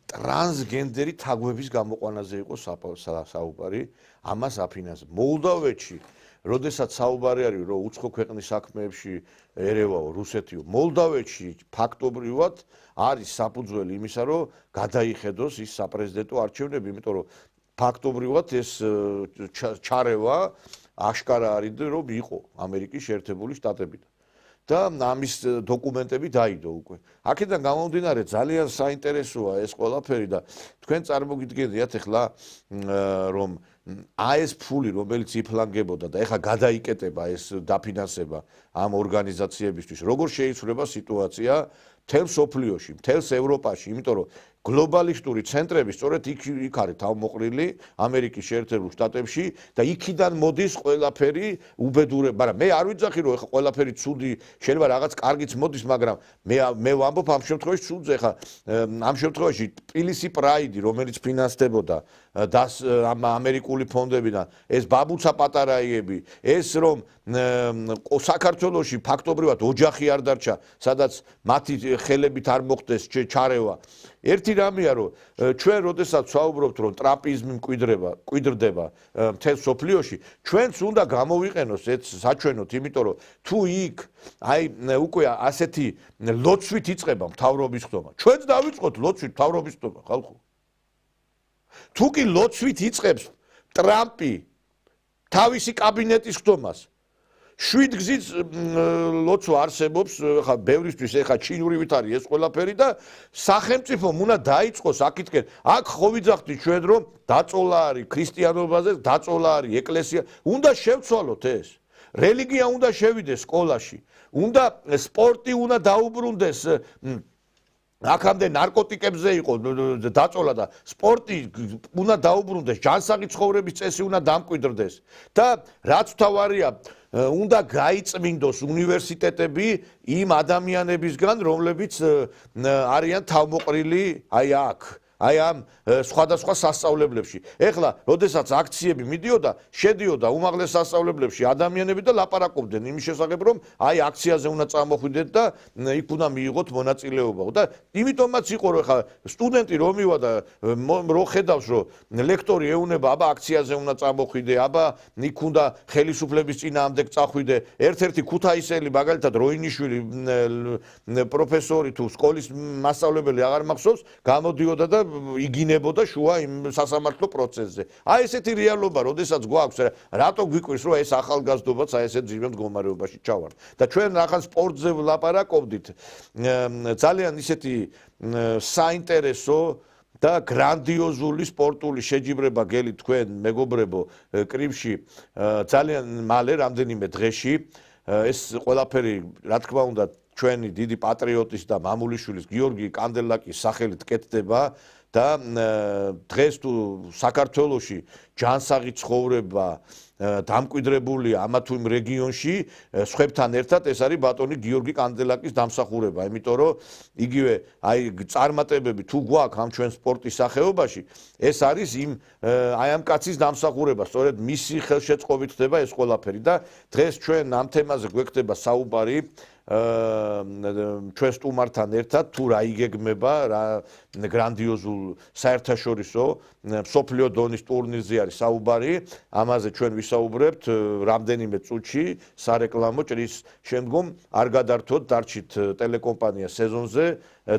ტრანსგენდერი თაგვების გამოყვანაზე იყო საუბარი, ამას აფინანსებს. მოლდოვეთში, როდესაც საუბარი არის, რომ უცხო ქვეყნის საქმეებში ერევაო რუსეთიო, მოლდოვეთში ფაქტობრივად არის საფუძველი იმისა, რომ გადაიხედოს ის საპრეზიდენტო არჩევნები, იმიტომ რომ ფაქტობრივად ეს ჩარევა აშკარა არის, რომ იყო ამერიკის შეერთებული შტატებიდან. და ამის დოკუმენტები დაიდო უკვე. აქედან გამომდინარე ძალიან საინტერესოა ეს ყველაფერი და თქვენ წარმოგიდგენიათ ახლა რომ ეს ფული რომელიც იფლანგებოდა და ახლა გადაიკეტება ეს დაფინანსება ამ ორგანიზაციებისთვის, როგორ შეიცვლება სიტუაცია მთელ სოფლიოში, მთელ ევროპაში, იმიტომ რომ გლობალისტური ცენტრები სწორედ იქ არის თავმოყრილი ამერიკის შეერთებულ შტატებში და იქიდან მოდის ყველაფერი უბედურება, მაგრამ მე არ ვიცახი რომ ეხა ყველაფერი ცუდი, შეიძლება რაღაც კარგიც მოდის, მაგრამ მე ვამბობ ამ შემთხვევაში ცუდზე, ეხა ამ შემთხვევაში თბილისი პრაიდი, რომელიც ფინანსდებოდა ამ ამერიკული ფონდებიდან, ეს ბაბუცა პატარაიები, ეს რომ საქართველოში ფაქტობრივად ოჯახი არ დარჩა, სადაც მათი ხელებით არ მოხდეს ჩარევა. ერთი რამეა რომ ჩვენ როდესაც ვსაუბრობთ რომ ტრამპიზმი მკვიდრდება მთელ სოფლიოში, ჩვენც უნდა გამოვიყენოს ეს საჩვენოთ, იმიტომ რომ თუ იქ უკვე ასეთი ლოცვით იწყება მთავრობის ხდომა, ჩვენც დავიწყოთ ლოცვით მთავრობის ხდომა, ხალხო. თუ კი ლოცვით იწყებს ტრამპი თავისი კაბინეტის ხდომას, 7 გზის ლოცვა არსებობს, ხა ბევრისთვის ეხა ჩინურივით არის ეს ყველაფერი და სახელმწიფომ უნდა დაიწყოს აქეთკენ. აქ ხო ვიძახდით ჩვენ რომ დაწოლა არის ქრისტიანობაზე, დაწოლა არის ეკლესია, უნდა შევცვალოთ ეს. რელიგია უნდა შევიდეს სკოლაში, უნდა სპორტი უნდა დაუბრუნდეს. აქამდე ნარკოტიკებზე იყო დაწოლა და სპორტი უნდა დაუბრუნდეს, ჯანსაღი ცხოვრების წესი უნდა დამკვიდრდეს და რაც თავარია უნდა გაიწმინდოს უნივერსიტეტები იმ ადამიანებისგან, რომლებიც არიან თავმოყრილი აი აქ, აი ამ სხვადასხვა სასწავლებლებში. ეხლა, როდესაც აქციები მიდიოდა, შედიოდა უმაღლეს სასწავლებლებში ადამიანები და ლაპარაკობდნენ იმის შესახებ, რომ აი აქციაზე უნდა წამოხვიდეთ და იქ უნდა მიიღოთ მონაწილეობა. და იმიტომაც იყო, რომ ეხლა სტუდენტი რომ მივა და რო ხედავს, რომ ლექტორი ეუნება, აბა აქციაზე უნდა წამოხვიდე, აბა იქ უნდა ხელისუფლების წინააღმდეგ წახვიდე. ერთ-ერთი ქუთაისელი მაგალითად როინიშვილი პროფესორი თუ სკოლის მასწავლებელი აღარ მახსოვს, გამოდიოდა და იგინებოდა შუა იმ სასამართლო პროცესზე. აი ესეთი რეალობა, როდესაც გვაქვს, რატო გვიკვირს, რომ ეს ახალგაზრდობაც აი ესეთ ძვირ მდგომარეობაში ჩავართ. და ჩვენ ახლა სპორტზე ვლაპარაკობდით, ძალიან ისეთი საინტერესო და გრანდიოზული სპორტული შეჯიბრება გელი თქვენ მეგობრებო კრივში ძალიან მალე რამდენიმე დღეში ეს ყველაფერი რა თქმა უნდა ჩვენი დიდი პატრიოტის და მამულიშვილის გიორგი კანდელაკის სახელით კეთდება და დღეს თუ საქართველოში ჯანსაღი ცხოვრება დამკვიდრებულია ამა თუ იმ რეგიონში, სხვებთან ერთად ეს არის ბატონი გიორგი კანდელაკის დამსახურება, იმიტომ რომ იგივე აი წარმატებები თუ გვაქვს ამ ჩვენ სპორტის სახეობაში, ეს არის აი ამ კაცის დამსახურება, სწორედ მისი ხელშეწყობით ხდება ეს ყველაფერი და დღეს ჩვენ ამ თემაზე გვექნება საუბარი ჩვენ სტუმართან ერთად თუ რა იგეგმება, რა გრანდიოზულ საერთაშორისო მსოფლიო დონის ტურნირზე არის საუბარი, ამაზე ჩვენ ვისაუბრებთ რამდენიმე წუთში სარეკლამო ჭრის შემდგომ არ გადართოთ, დარჩით ტელეკომპანია სეზონზე,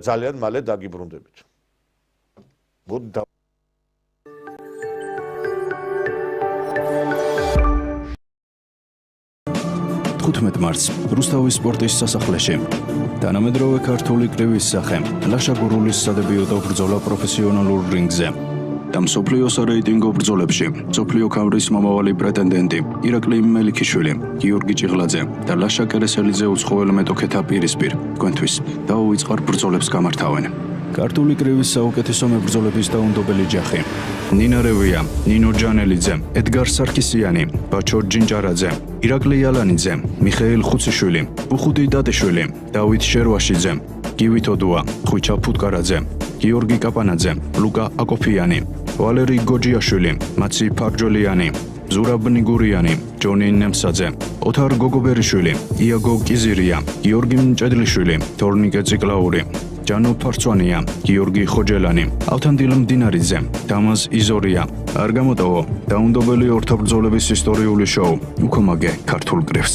ძალიან მალე დაგიბრუნდებით. 15 მარტს რუსთავის სპორტის სასახლეში თანამედროვე ქართული კრივის სახე ლაშა გურულის სადებიუტო ბრძოლა პროფესიონალურ რინგზე და მსოფლიოსარეიტინგო ბრძოლებში მსოფლიო ქამრის მომავალი პრეტენდენტი ირაკლი მელიქიშვილი, გიორგი ჭიღლაძე და ლაშა კერესელიძე უცხოელ მეტოქეთა პირისპირ თქვენთვის დაუვიწყარ ბრძოლებს გამართავენ. ქართული კრივის საუკეთესო მებრძოლების დაუნდობელი ჯახი ნინა რევია, ნინო ჯანელიძე, ედგარ სარქისიანი, ბაჩო ჯინჯარაძე, ირაკლი ალანიძე, მიხეილ ხუციშვილი, უხუდი დატიშვილი, დავით შერვაშიძე, გივით ოდუა, ხვიჩა ფუტკარაძე, გიორგი კაპანაძე, ლუკა აკოფიანი, ვალერი გოჯიაშვილი, მაცი ფარჯოლიანი, ზურაბ ნიგურიანი, ჯონი ნემსაძე, ოთარ გოგობერიშვილი, იაგო კიზირია, გიორგი მჭედლიშვილი, თორნიკე ციკლაური, ჯანო ფარცვანია, გიორგი ხოჯელანი, ავთანდილ მდინარიძე, დამაზ იზორია. არ გამოტოვო დაუნდობელი ორთაბრძოლების ისტორიული შოუ უკომაგე ქართულ კრივს.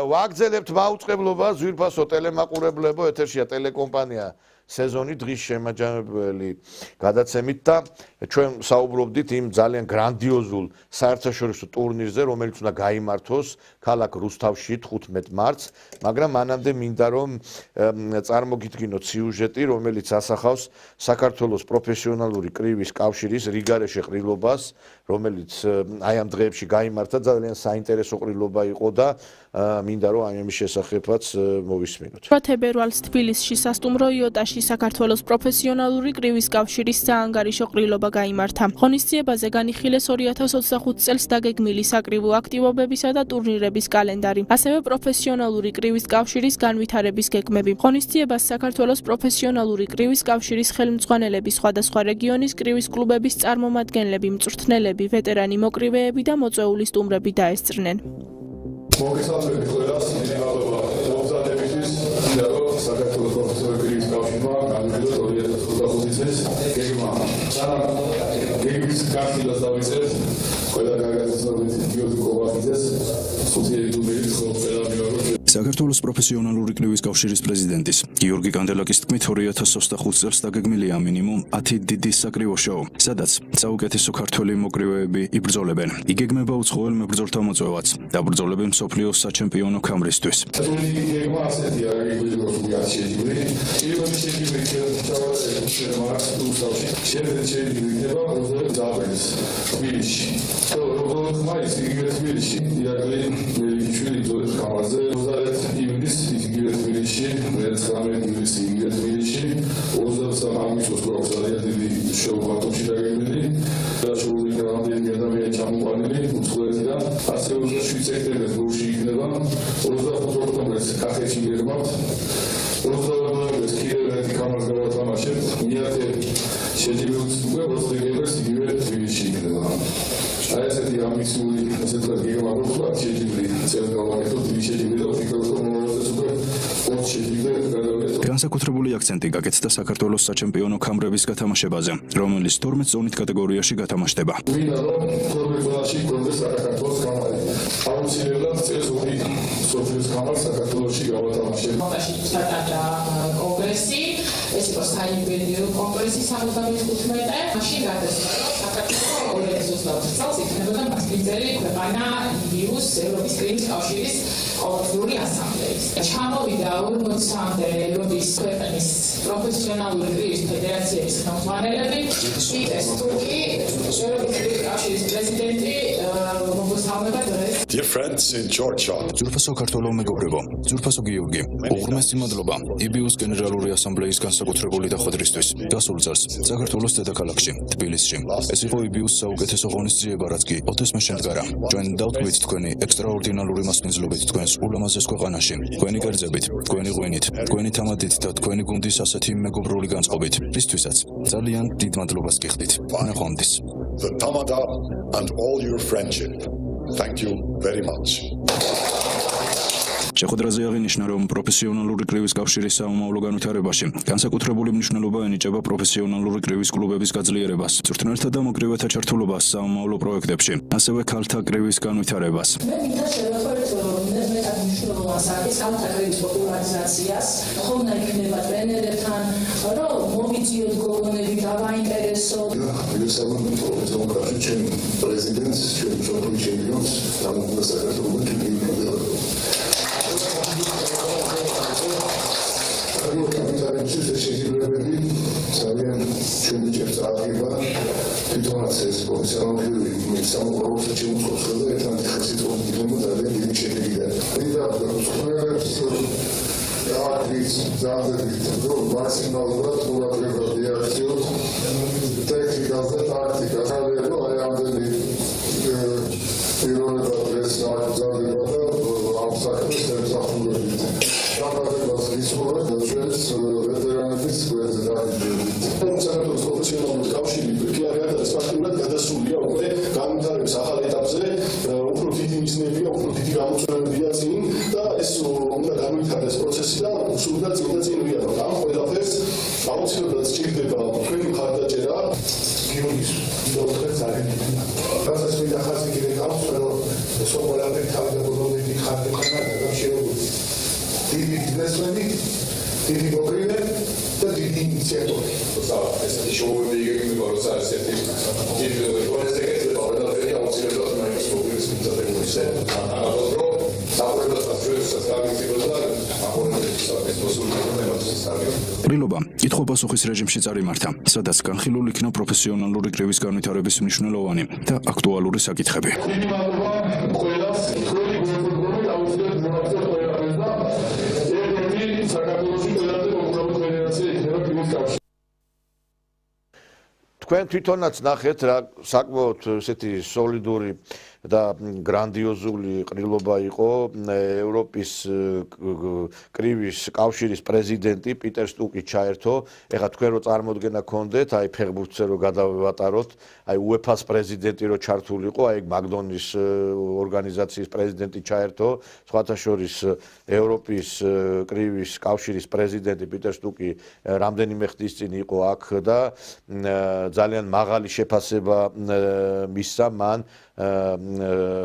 ვაგრძელებთ მაუწყებლობა ზვირფასო ტელემაყურებლებო ეთერშია ტელეკომპანია სეზონი დღის შემაჯამებელი გადაცემით და ჩვენ საუბრობდით იმ ძალიან გრანდიოზულ საერთაშორისო ტურნირზე, რომელიც უნდა გაიმართოს ქალაქ რუსთავში 15 მარტს, მაგრამ მანამდე მინდა რომ წარმოგიდგინოთ სიუჟეტი, რომელიც ასახავს საქართველოს პროფესიონალური კრივის კავშირის რიგარეშე ყრილობას, რომელიც აი ამ დღეებში გაიმართა, ძალიან საინტერესო ყრილობა იყო და მინდა რომ ამის შესახებაც მოვისმინოთ. თებერვალს თბილისში სასტუმრო იოტაში საქართველოს პროფესიონალური კრივის კავშირის საანგარიშო ყრილობა გაიმართა. ღონისძიებაზე განიხილეს 2025 წელს დაგეგმილი საკრივო აქტივობებისა და ტურნირების კალენდარი, ასევე პროფესიონალური კრივის კავშირის განვითარების გეგმები. ღონისძიებას საქართველოს პროფესიონალური კრივის კავშირის ხელმძღვანელები, სხვადასხვა რეგიონის კრივის კლუბების წარმომადგენლები, მწვრთნელები, ვეტერანი მოკრივეები და მოწვეული სტუმრები დაესწრნენ. მოგესალმებით ყველას, დიდი მადლობა მომზადებისთვის, და რომ საქართველოს პროფესიონალური კრივის კავშირმა განვიხილოთ 2025 წელს გეგმა. გეგმის გახილვას დავიწყებთ, ყველა გარეგანაცვლებით გიორგი კობახიძეს, სოციალური ტურნირის ყველა მეორე საქართველოს პროფესიონალური კრივის კავშირის პრეზიდენტის გიორგი კანდელაკის თქმით 2025 წელს დაგეგმილია მინიმუმ 10 დიდი საკრივო შოუ, სადაც საუკეთესო ქართველი მოკრივეები იბრძოლებენ. იგეგმება უცხოელ მებრძოლთა მოწვევაც, დაბრძოლები მსოფლიოს საჩემპიონო ქამრისთვის. გეგმა ასეთია, იუნის იგივე თბილისში, მე-19 ივლისი იგივე თბილისში, 23 აგვისტოს გვაქვს ძალიან დიდი შოუ ბათუმში დაგეგმილი და შოუზე რამდენიმე ადამიანი ჩამოყვანილი უცხოეთიდან, ასე 27 სექტემბერს გორში იქნება, 25 ოქტომბერს კახეთში გერმავთ, 28 ნოემბერს კიდევ ერთი კამერა გავათამაშებთ, მეათე შეჯიბილს უკვე 20 დეკემბერს იგივე თბილისში იქნება. აი ესეთი ამბიციური ესეთი გეგმა გვაქვს შეჯიბილი წელი გავაკეთოთ დიდი შეჯიბილი და ვფიქრობ რომ მომავალშიც უკვე ოც შეჯიბილი გადავიდეთ. განსაკუთრებული აქცენტი გაკეთდა საქართველოს საჩემპიონო ქამრების გათამაშებაზე, რომელიც 12 ზონით კატეგორიაში გათამაშდება. მინდა რომ 12 ზონაში გქონდეს საქართველოს ქამარი. აუცილებლად წელს ორი სოფლის ქამარს საქართველოში გავათამაშებ. მოდაში ჩატარდა კონგრესი, ეს იყო საიუბილეო კონგრესი 75-მე, მაშინ გადასცა საქართველოს 2020 წელს იქნებოდა მასპინძელი ქვეყანა იბიუს ევროპის კრივის კავშირის ყოველდღიური ასამბლეის. ჩამოვიდა 40-მდე ევროპის ქვეყნის პროფესიონალური კრივის ფედერაციების ხელმძღვანელები, პიტერ სტუკი, ევროპის კრივის კავშირის პრეზიდენტი, მოგესალმება დღეს. Dear friends in Georgia. ძვირფასო ქართველო მეგობრებო, ძვირფასო გიორგი, უღრმესი მადლობა იბიუს გენერალური ასამბლეის განსაკუთრებული დახვედრისთვის. გასულ წელს საქართველოს დედაქალაქში, თბილისში. ეს იყო იბიუს საუკეთესო ღონისძიება, რაც კი ოდესმე შემდგარა. ჩვენ დავთქვით თქვენი ექსტრაორდინალური მასპინძლობით თქვენს ულამაზეს ქვეყანაში, თქვენი კერძებით, თქვენი ღვინით, თქვენი თამადით და თქვენი გუნდის ასეთი მეგობრული განწყობით. ისთვისაც ძალიან დიდ მადლობას გიხდით. ნახვამდის. The Tamada and all your friendship. Thank you very much. შეხვედრაზე აღინიშნა, რომ პროფესიონალური კრივის კავშირის საომავლო განვითარებაში განსაკუთრებული მნიშვნელობა ენიჭება პროფესიონალური კრივის კლუბების გაძლიერებას, მწვრთნელთა და მოკრივეთა ჩართულობას საომავლო პროექტებში, ასევე ქალთა კრივის განვითარებას. მე მინდა შევეხმაროთ მეტად მნიშვნელოვანს არის ქალთა კრივის პოპულარიზაციას, ხომ იქნება ტრენერებთან, რომ მოვიძიოთ გოგონები და ვაინტერესოთ. მოგესალმებით პროფესიონალურ ჩემ პრეზიდენტს, ჩემ მსოფლიო ჩემპიონს, დამოუკიდებელ საქართველოს კრივის კაპიტალებში შეჯიბრებები ძალიან ჩვენი ჭერს აღება თვითონაც ეს პროფესიონალური სამოყვარულო შემოწყობა და ერთმანეთის ხსით მომდიდრება ძალიან დიდი შედეგია. მინდა ვსწავლოთ ის ძალებით რომ მაქსიმალურად ყურადღება მიაქციოთ ტექნიკაზე და ტაქტიკაზე. რომ აი ამდენი პიროვნება დღეს აღზარდება და ამ საქმეს ემსახურებით. დაბადებას ისურვებ ჩვენს ვეტერანების გვერდზე დაიჯერებით. საქართველოს პროფესიონალური კავშირი პრიკლარი არის ფაქტურად გადასულია უკვე განვითარების ახალ ეტაპზე, უფრო დიდი მიზნებია, უფრო დიდი გამოწვევებია წინ და ეს უნდა განვითარდეს პროცესი და სულდა წინ ვიაროთ. ამ ყველაფერს აუცილებლად სჭირდება თქვენი მხარდაჭერა. გიორგის დოქტორ ზარინინა. რასაც მინდა ხაზი კიდე გავს, რომ ეს ყველაფერი თავდაპირველად ხარჯი ხარ და შეიძლება დიდი ბიზნესმენი, დიდი მოგრინე და დიდი ინიციატორი. ესეთი შოუები იგეგმება, როცა არის ერთი დიდი პროექტი ეკეთება, ყველაფერი აუცილებლად მაინც მოგრინეს მიწადებულისა. ამიტომ რომ საყურებლასაც ჩვენსაც გამიგზავნოს და აპონენტებს ყრილობა კითხვა-პასუხის რეჟიმში წარიმართა, სადაც განხილულ იქნა პროფესიონალური კრივის განვითარების მნიშვნელოვანი და აქტუალური საკითხები. დიდი მადლობა ყველას, თქვენი გულწრფელი აუცილებლად მოახერხეთ ყველაფერს და ერთ-ერთი საქართველოში ყველაზე პოპულარული ფედერაცია იქნება კრივის კავშირი. თქვენ თვითონაც ნახეთ რა საკმაოდ ესეთი სოლიდური და გრანდიოზული ყრილობა იყო ევროპის კრივის კავშირის პრეზიდენტი პიტერ სტუკი ჩაერთო. ეხლა თქვენ რო წარმოდგენა გქონდეთ, აი ფეხბურთზე რო გადავატაროთ, აი UEFA-ს პრეზიდენტი რო ჩართულიყო, აი მაგდონის ორგანიზაციის პრეზიდენტი ჩაერთო, სხვათა შორის ევროპის კრივის კავშირის პრეზიდენტი პიტერ სტუკი რამდენიმე ხნის წინ იყო აქ და ძალიან მაღალი შეფასება მისცა მან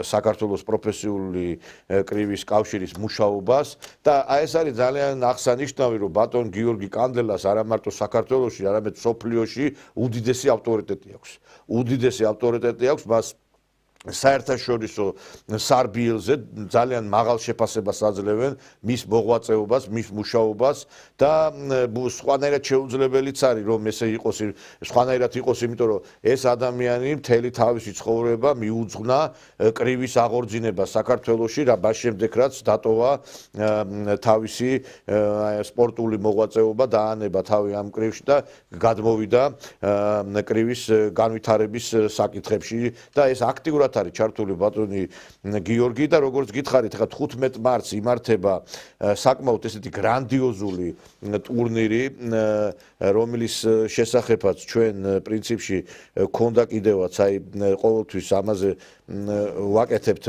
საქართველოს პროფესიული კრივის კავშირის მუშაობას და აი ეს არის ძალიან აღსანიშნავი, რომ ბატონ გიორგი კანდელას არა მარტო საქართველოში, არამედ სოფლიოში უდიდესი ავტორიტეტი აქვს. უდიდესი ავტორიტეტი აქვს მას საერთაშორისო სარბიელზე ძალიან მაღალ შეფასებას აძლევენ მის მოღვაწეობას, მის მუშაობას და სხვანაირად შეუძლებელიც არის რომ ესე იყოს, სხვანაირად იყოს, იმიტომ რომ ეს ადამიანი მთელი თავისი ცხოვრება მიუძღვნა კრივის აღორძინებას საქართველოში, რაც შემდეგ რაც დატოვა თავისი სპორტული მოღვაწეობა დაანება თავი ამ კრივში და გადმოვიდა კრივის განვითარების საკითხებში და ეს აქტიურად არის ჩართული ბატონი გიორგი და როგორც გითხარით, ხა 15 მარტს იმართება საკმაოდ ესეთი გრანდიოზული ტურნირი, რომლის შესახებაც ჩვენ პრინციპში ქონდა კიდევაც აი ყოველთვის ამაზე ვაკეთებთ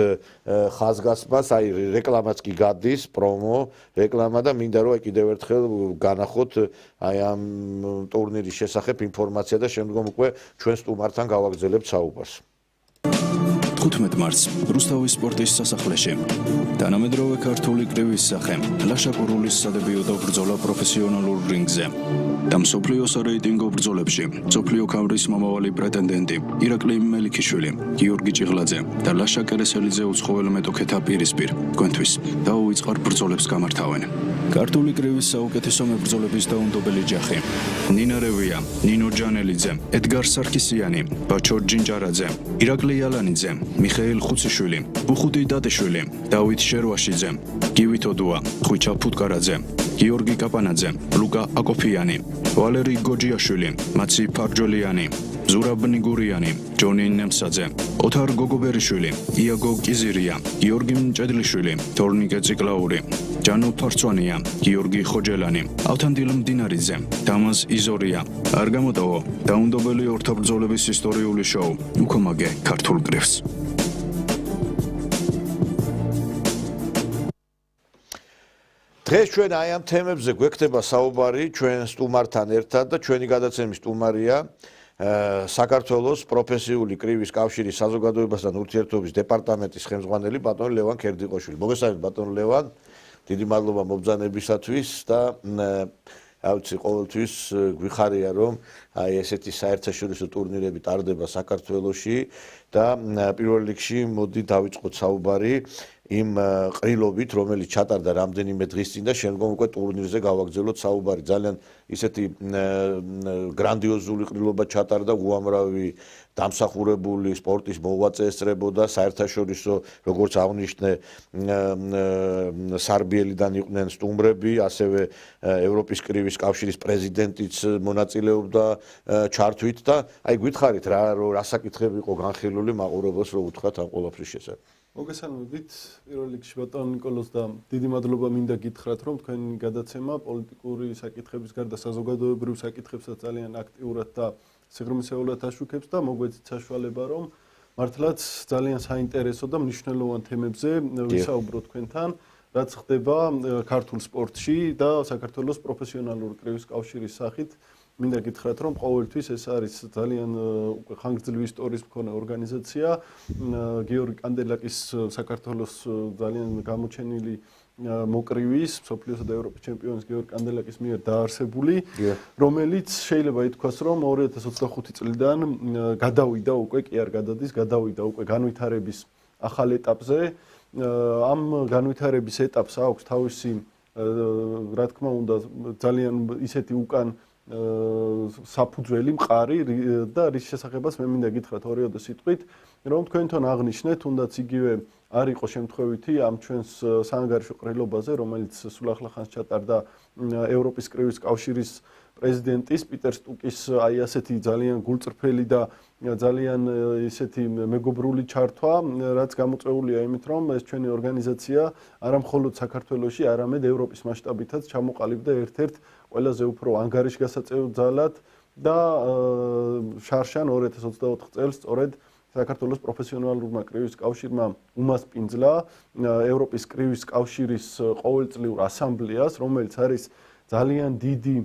ხაზგასმას, აი რეკლამაც კი გადის, პრომო, რეკლამა და მინდა რომ აი კიდევ ერთხელ განახოთ აი ამ ტურნირის შესახებ ინფორმაცია და შემდგომ უკვე ჩვენ სტუმართან გავაგრძელებთ საუბარს. 15 მარტს რუსთავის სპორტის სასახლეში თანამედროვე ქართული კრივის სახე ლაშა გურულის სადებიუტო ბრძოლა პროფესიონალურ რინგზე და მსოფლიოს რეიტინგო ბრძოლებში მსოფლიო ქამრის მომავალი პრეტენდენტი ირაკლი მელიქიშვილი, გიორგი ჭიღლაძე და ლაშა კერესელიძე უცხოელ მეტოქეთა პირისპირ თქვენთვის დაუვიწყარ ბრძოლებს გამართავენ. ქართული კრივის საუკეთესო მებრძოლების დაუნდობელი ჯახი ნინა რევია, ნინო ჯანელიძე, ედგარ სარქისიანი, ბაჩო ჯინჯარაძე, ირაკლი ალანიძე, მიხეილ ხუციშვილი, ბუხუტი დატიშვილი, დავით შერვაშიძე, გივი თოდუა, ხვიჩა ფუტკარაძე, გიორგი კაპანაძე, ლუკა აკოფიანი, ვალერი გოჯიაშვილი, მაცი ფარჯოლიანი, ზურაბ ნიგურიანი, ჯონი ნემსაძე, ოთარ გოგობერიშვილი, იაგო კიზირია, გიორგი მჭედლიშვილი, თორნიკე ციკლაური, ჯანო ფარცვანია, გიორგი ხოჯელანი, ავთანდილ მდინარიძე, დამაზ იზორია. არ გამოტოვო დაუნდობელი ორთაბრძოლების ისტორიული შოუ უკომაგე ქართულ კრივს. დღეს ჩვენ აი ამ თემებზე გვექნება საუბარი ჩვენ სტუმართან ერთად და ჩვენი გადაცემის სტუმარია საქართველოს პროფესიული კრივის კავშირის საზოგადოებასთან ურთიერთობის დეპარტამენტის ხელმძღვანელი ბატონი ლევან ქერდიყოშვილი. მოგესალმებით ბატონ ლევან, დიდი მადლობა მობრძანებისათვის და ავიცი ყოველთვის გვიხარია რომ აი ესეთი საერთაშორისო ტურნირები ტარდება საქართველოში და პირველ რიგში მოდი დავიწყოთ საუბარი იმ ყრილობით, რომელიც ჩატარდა რამდენიმე დღის წინ და შემდგომ უკვე ტურნირზე გავაგრძელოთ საუბარი. ძალიან ისეთი გრანდიოზული ყრილობა ჩატარდა, უამრავი დამსახურებული სპორტის მოღვაწე ესწრებოდა, საერთაშორისო, როგორც აღნიშნე, სარბიელიდან იყვნენ სტუმრები, ასევე ევროპის კრივის კავშირის პრეზიდენტიც მონაწილეობდა ჩართვით და აი გითხარით რა საკითხები იყო განხილული მაყურებელს რო უთხრათ ამ ყველაფრის შესახებ. მოგესალმებით პირველ რიგში ბატონ ნიკოლოზ და დიდი მადლობა მინდა გითხრათ რომ თქვენი გადაცემა პოლიტიკური საკითხების გარდა საზოგადოებრივ საკითხებსაც ძალიან აქტიურად და სიღრმისეულად აშუქებს და მოგვეცით საშუალება რომ მართლაც ძალიან საინტერესო და მნიშვნელოვან თემებზე ვისაუბროთ თქვენთან რაც ხდება ქართულ სპორტში და საქართველოს პროფესიონალური კრივის კავშირის სახით მინდა გითხრათ რომ ყოველთვის ეს არის ძალიან ხანგრძლივი ისტორიის მქონე ორგანიზაცია გიორგი კანდელაკის საქართველოს ძალიან გამოჩენილი მოკრივის მსოფლიოსა და ევროპის ჩემპიონის გიორგი კანდელაკის მიერ დაარსებული რომელიც შეიძლება ითქვას რომ 2025 წლიდან გადავიდა უკვე კი არ გადადის გადავიდა უკვე განვითარების ახალ ეტაპზე ამ განვითარების ეტაპს აქვს თავისი რა თქმა უნდა ძალიან ისეთი უკან საფუძველი მყარი და რის შესახებაც მე მინდა გითხრათ ორიოდე სიტყვით რომ თქვენთან აღნიშნეთ თუნდაც იგივე არ იყო შემთხვევითი ამ ჩვენს საანგარიშო ყრილობაზე რომელიც სულ ახლახანს ჩატარდა ევროპის კრივის კავშირის პრეზიდენტის პიტერ სტუკის აი ასეთი ძალიან გულწრფელი და ძალიან ისეთი მეგობრული ჩართვა რაც გამოწვეულია იმით რომ ეს ჩვენი ორგანიზაცია არა მხოლოდ საქართველოში არამედ ევროპის მასშტაბითაც ჩამოყალიბდა ერთ-ერთ ყველაზე უფრო ანგარიშგასაწევ ძალად და შარშან 2024 წელს სწორედ საქართველოს პროფესიონალურმა კრივის კავშირმა უმასპინძლა ევროპის კრივის კავშირის ყოველწლიურ ასამბლეას რომელიც არის ძალიან დიდი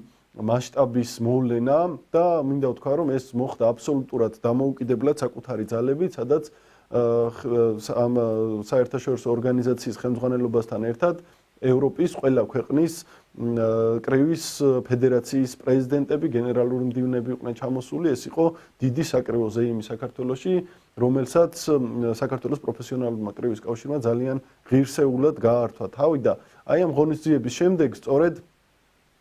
მასშტაბის მოვლენა და მინდა ვთქვა რომ ეს მოხდა აბსოლუტურად დამოუკიდებლად საკუთარი ძალებით სადაც ამ საერთაშორისო ორგანიზაციის ხელმძღვანელობასთან ერთად ევროპის ყველა ქვეყნის კრივის ფედერაციის პრეზიდენტები, გენერალური მდივნები იყვნენ ჩამოსული, ეს იყო დიდი საკრივო ზეიმი საქართველოში, რომელსაც საქართველოს პროფესიონალურმა კრივის კავშირმა ძალიან ღირსეულად გაართვა თავი და აი ამ ღონისძიების შემდეგ სწორედ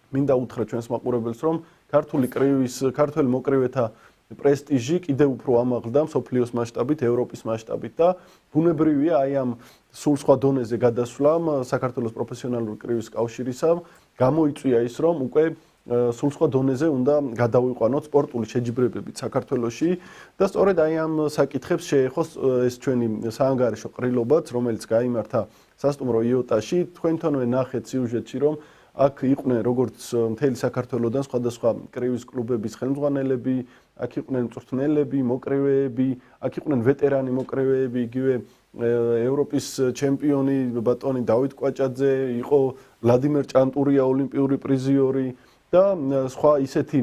მინდა უთხრა ჩვენს მაყურებელს, რომ ქართული მოკრივეთა პრესტიჟი კიდევ უფრო ამაღლდა მსოფლიოს მასშტაბით, ევროპის მასშტაბით და ბუნებრივია აი ამ სულ სხვა დონეზე გადასვლამ საქართველოს პროფესიონალური კრივის კავშირისა გამოიწვია ის, რომ უკვე სულ სხვა დონეზე უნდა გადავიყვანოთ სპორტული შეჯიბრებებით საქართველოში და სწორედ აი ამ საკითხებს შეეხოს ეს ჩვენი საანგარიშო ყრილობაც, რომელიც გაიმართა სასტუმრო იოტაში, თქვენთანვე ნახეთ სიუჟეტში, რომ აქ იყვნენ როგორც მთელი საქართველოდან სხვადასხვა კრივის კლუბების ხელმძღვანელები, აქ იყვნენ მწვრთნელები, მოკრივეები, აქ იყვნენ ვეტერანი მოკრივეები, იგივე ევროპის ჩემპიონი ბატონი დავით კვაჭაძე, იყო ვლადიმერ ჭანტურია ოლიმპიური პრიზიორი და სხვა ისეთი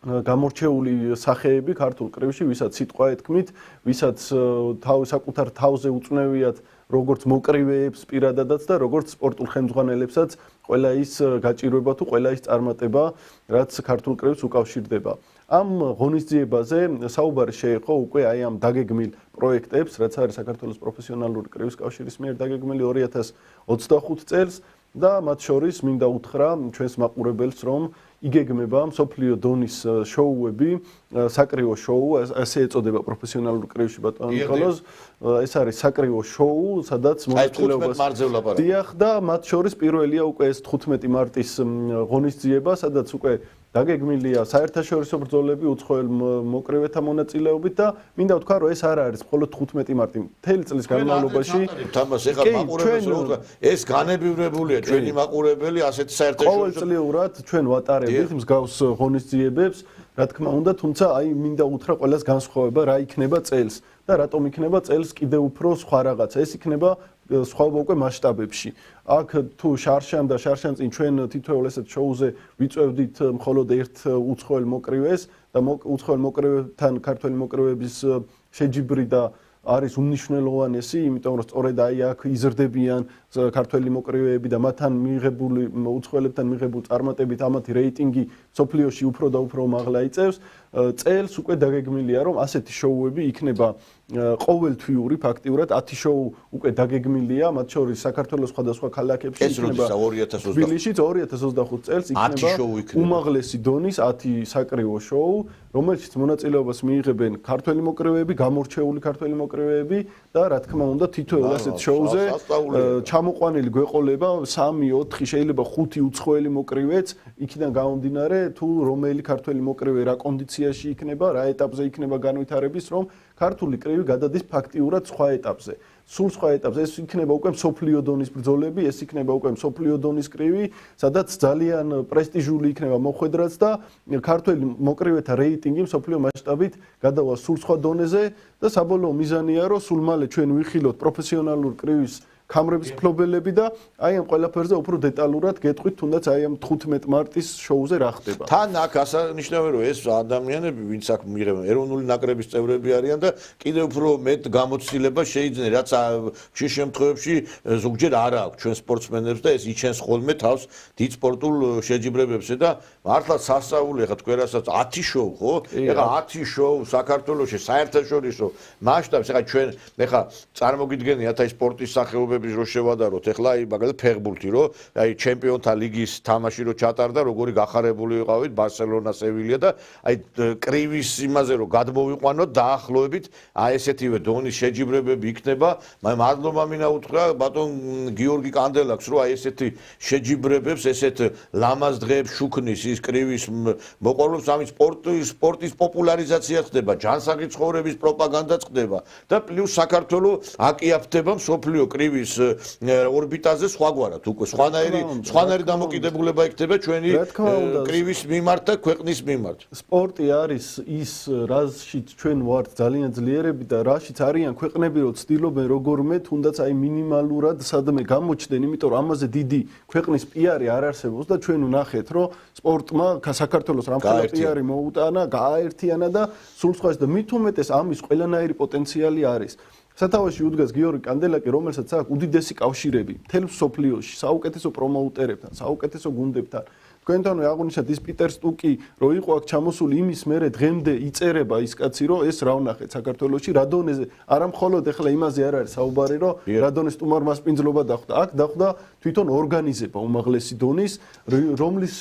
გამორჩეული სახეები ქართულ კრივში, ვისაც სიტყვა ეთქმით, ვისაც საკუთარ თავზე უწნევიათ როგორც მოკრივეებს პირადადაც და როგორც სპორტულ ხელმძღვანელებსაც ყველა ის გაჭირვება თუ ყველა ის წარმატება, რაც ქართულ კრივს უკავშირდება. ამ ღონისძიებაზე საუბარი შეეხო უკვე აი ამ დაგეგმილ პროექტებს, რაც არის საქართველოს პროფესიონალური კრივის კავშირის მიერ დაგეგმილი 2025 წელს და მათ შორის მინდა უთხრა ჩვენს მაყურებელს, რომ იგეგმება მსოფლიო დონის შოუები, საკრივო შოუ, ასე ეწოდება პროფესიონალურ კრივში ბატონ ნიკოლოზ. ეს არის საკრივო შოუ, სადაც მონაწილეობას დიახ და მათ შორის პირველია უკვე ეს 15 მარტის ღონისძიება, სადაც უკვე დაგეგმილია საერთაშორისო ბრძოლები უცხოელ მოკრივეთა მონაწილეობით და მინდა ვთქვა, რომ ეს არ არის მხოლოდ 15 მარტი, მთელი წლის განმავლობაში. თამას ეხლა მაყურებელს რომ ვთქვა, ეს განებივრებულია ჩვენი მაყურებელი ასეთ საერთაშორისო ყოველწლიურად ჩვენ ვატარებით მსგავს ღონისძიებებს, რა თქმა უნდა, თუმცა აი მინდა უთხრა ყველას განსხვავება რა იქნება წელს და რატომ იქნება წელს კიდევ უფრო სხვა რაღაცა. ეს იქნება სხვაობა უკვე მასშტაბებში. აქ თუ შარშან და შარშან წინ ჩვენ თითოეულ ესეთ შოუზე ვიწევდით მხოლოდ ერთ უცხოელ მოკრივეს და უცხოელ მოკრივეთან ქართველი მოკრივეების შეჯიბრი და არის უმნიშვნელოვანესი, იმიტომ რომ სწორედ აი აქ იზრდებიან ქართველი მოკრივეები და მათთან მიღებული უცხოელებთან მიღებული წარმატებით ამათი რეიტინგი სოფლიოში უფრო და უფრო მაღლა იწევს. წელს უკვე დაგეგმილია რომ ასეთი შოუები იქნება ყოველთვიური ფაქტიურად 10 შოუ უკვე დაგეგმილია, მათ შორის საქართველოს სხვადასხვა ქალაქებში იქნება 2025 თბილისში 2025 წელს იქნება უმაღლესი დონის 10 საკრივო შოუ, რომელშიც მონაწილეობას მიიღებენ ქართველი მოკრევეები, გამორჩეული ქართველი მოკრევეები და რა თქმა უნდა თითოეულ ასეთ შოუზე ჩამოყვანილი გვეყოლება 3-4 შეიძლება 5 უცხოელი მოკრევეც იქიდან გამომდინარე თუ რომელი ქართველი მოკრევე რა კონდიციაში იქნება, რა ეტაპზე იქნება განვითარების, რომ ქართული კრივი გადადის ფაქტიურად სხვა ეტაპზე. სულ სხვა ეტაპზე ეს იქნება უკვე მსოფლიო დონის ბრძოლები, ეს იქნება უკვე მსოფლიო დონის კრივი, სადაც ძალიან პრესტიჟული იქნება მოხვედრაც და ქართველი მოკრევეთა რეიტინგი მსოფლიო მასშტაბით გადავა სულ სხვა დონეზე და საბოლოო მიზანია რომ სულ მალე ჩვენ ვიხილოთ პროფესიონალურ კრივის კამრების ფლობელები და აი ამ ყველაფერზე უფრო დეტალურად გეტყვით თუნდაც აი ამ 15 მარტის შოუზე რა ხდება. თან აქ ასანიშნავია რომ ეს ადამიანები ვინც აქ მიიღებენ ეროვნული ნაკრების წევრები არიან და კიდევ უფრო მეტ გამოცდილება შეიძინეს რაც ხშირ შემთხვევებში ზოგჯერ არ აქვს ჩვენ სპორტსმენებს და ეს იჩენს ხოლმე თავს დიდ სპორტულ შეჯიბრებებზე და მართლა სასწაულია ხა თქვენ რასაც 10 შოუ ხო? ეხლა 10 შოუ საქართველოში საერთაშორისო მასშტაბში ხა ჩვენ ეხლა წარმოგიდგენიათ აი სპორტის სახეობები რო შევადაროთ ეხლა აი მაგალითად ფეხბურთი რო აი ჩემპიონთა ლიგის თამაში რო ჩატარდა როგორი გახარებული ვიყავით ბარსელონა სევილია და აი კრივის იმაზე რო გადმოვიყვანოთ დაახლოებით აი ესეთივე დონის შეჯიბრებები იქნება მადლობა მინდა უთხრა ბატონ გიორგი კანდელაკს რო აი ესეთი შეჯიბრებებს ესეთ ლამაზ დღეებს შუქნის ის კრივის მოყოლობს ამის სპორტის პოპულარიზაცია ხდება ჯანსაღი ცხოვრების პროპაგანდაც ხდება და პლუს საქართველოს აკიაფდება მსოფლიო კრივის ორბიტაზე სხვაგვარად უკვე სხვანაირი დამოკიდებულება იქნება ჩვენი კრივის მიმართ და ქვეყნის მიმართ. სპორტი არის ის რაშიც ჩვენ ვართ ძალიან ძლიერები და რაშიც არიან ქვეყნები რო ცდილობენ როგორმე თუნდაც აი მინიმალურად სადმე გამოჩდნენ, იმიტომ რომ ამაზე დიდი ქვეყნის პიარი არ არსებობს და ჩვენ ვნახეთ რომ სპორტმა საქართველოს რამხელა პიარი მოუტანა, გააერთიანა და სულ სხვაში და მით უმეტეს ამის ყველანაირი პოტენციალი არის. სათავეში უდგას გიორგი კანდელაკი, რომელსაც აქვს უდიდესი კავშირები მთელ მსოფლიოში, საუკეთესო პრომოუტერებთან, საუკეთესო გუნდებთან. თქვენთანვე აღნიშნეთ ის პიტერ სტუკი, რო იყო აქ ჩამოსული იმის მერე დღემდე იწერება ის კაცი, რომ ეს რა ვნახეთ საქართველოში, რა დონეზე, არა მხოლოდ ეხლა იმაზე არ არის საუბარი, რომ რა დონეს სტუმარმასპინძლობა დახვდა, აქ დახვდა თვითონ ორგანიზება უმაღლესი დონის, რომლის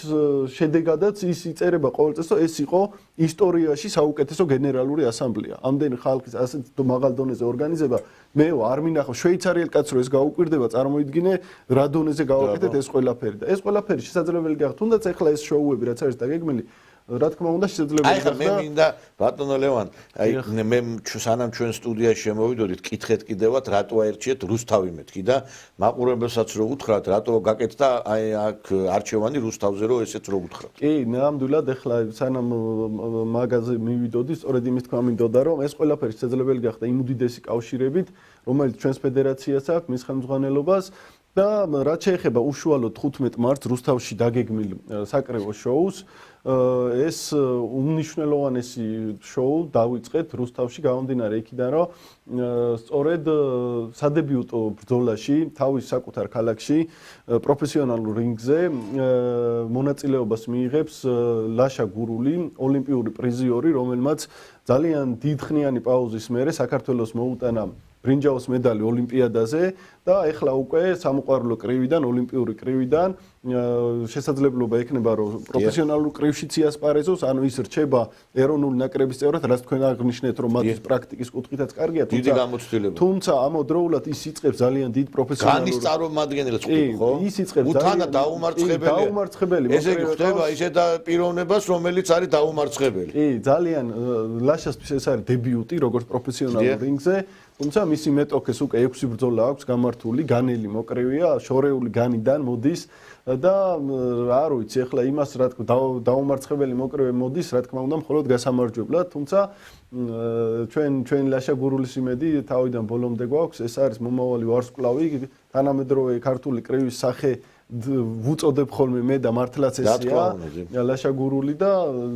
შედეგადაც ის იწერება ყოველ წელს, რომ ეს იყო ისტორიაში საუკეთესო გენერალური ასამბლეა. ამდენი ხალხის ასეთ მაღალ დონეზე ორგანიზება მე არ მინახავ შვეიცარიელ კაცს რო ეს გაუკვირდება, წარმოიდგინე რა დონეზე გავაკეთეთ ეს ყველაფერი და ეს ყველაფერი შესაძლებელი გახდა თუნდაც ეხლა ეს შოუები რაც არის დაგეგმილი რა თქმა უნდა შესაძლებელი გახდა. აი მე მინდა ბატონო ლევან, აი მე სანამ ჩვენ სტუდიაში შემოვიდოდით, კითხეთ კიდევაც რატო აერჩიეთ რუსთავი მეთქი და მაყურებელსაც რო უთხრათ, რატო გაკეთდა აი აქ არჩევანი რუსთავზე რო ესეც რო უთხრათ. კი, ნამდვილად ეხლა სანამ მაგაზე მივიდოდი, სწორედ იმის თქვა მინდოდა, რომ ეს ყველაფერი შესაძლებელი გახდა იმ უდიდესი კავშირებით, რომელიც ჩვენს ფედერაციას აქვს, მის ხელმძღვანელობას და რაც შეეხება უშუალოდ 15 მარტს რუსთავში დაგეგმილ საკრევო შოუს ეს უმნიშვნელოვანესი შოუ დავიწყეთ რუსთავში გამომდინარე იქიდან რომ სწორედ სადებიუტო ბრძოლაში თავის საკუთარ ქალაქში პროფესიონალურ რინგზე მონაწილეობას მიიღებს ლაშა გურული ოლიმპიური პრიზიორი რომელმაც ძალიან დიდხნიანი პაუზის მერე საქართველოს მოუტანა ბრინჯაოს მედალი ოლიმპიადაზე და ეხლა უკვე სამოყვარულო კრივიდან ოლიმპიური კრივიდან შესაძლებლობა ექნება რომ პროფესიონალურ კრივშიც იასპარეზოს ანუ ის რჩება ეროვნული ნაკრების წევრად რაც თქვენ აღნიშნეთ რომ მათი პრაქტიკის კუთხითაც კარგია დიდი გამოცდილება თუმცა ამავდროულად ის იწყებს ძალიან დიდ პროფესიონალურ განის წარმომადგენელს ყოფილი ხო ის იწყებს უთანა დაუმარცხებელი ესე იგი ხდება ისე და პიროვნებას რომელიც არის დაუმარცხებელი კი ძალიან ლაშასთვის ეს არის დებიუტი როგორც პროფესიონალურ რინგზე თუმცა მისი მეტოქეს უკვე 6 ბრძოლა აქვს გამართული, განელი მოკრევია, შორეული განიდან მოდის და არ ვიცი, ახლა იმას რა თქმა დაუმარცხებელი მოკრევე მოდის, რა თქმა უნდა, მხოლოდ გასამარჯვებლად, თუმცა ჩვენ ლაშა გურულის იმედი თავიდან ბოლომდე გვაქვს, ეს არის მომავალი ვარსკვლავი, თანამედროვე ქართული კრივის სახე ვუწოდებ ხოლმე მე და მართლაც ესეა ლაშა გურული და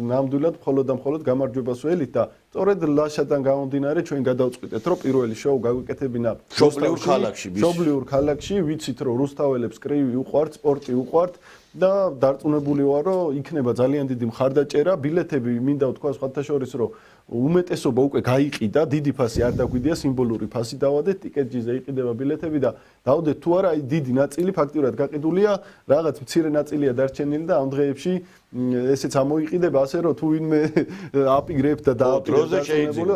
ნამდვილად მხოლოდ გამარჯვებას ველით და სწორედ ლაშადან გამომდინარე ჩვენ გადავწყვიტეთ რომ პირველი შოუ გაგვიკეთებინა მშობლიურ ქალაქში მშობლიურ ქალაქში ვიცით რომ რუსთაველებს კრივი უყვართ სპორტი უყვართ და დარწმუნებული ვარ, რომ იქნება ძალიან დიდი მხარდაჭერა, ბილეთები მინდა ვთქვა სხვათა შორის, რომ უმეტესობა უკვე გაიყიდა, დიდი ფასი არ დაგვიდია, სიმბოლური ფასი დავადეთ, ტიკეტჯიზე იყიდება ბილეთები და დავდეთ თუ არა, აი დიდი ნაწილი ფაქტიურად გაყიდულია, რაღაც მცირე ნაწილია დარჩენილი და ამ დღეებში ესეც ამოიყიდება, ასე რომ თუ ვინმე აპირებთ და დააპირებთ,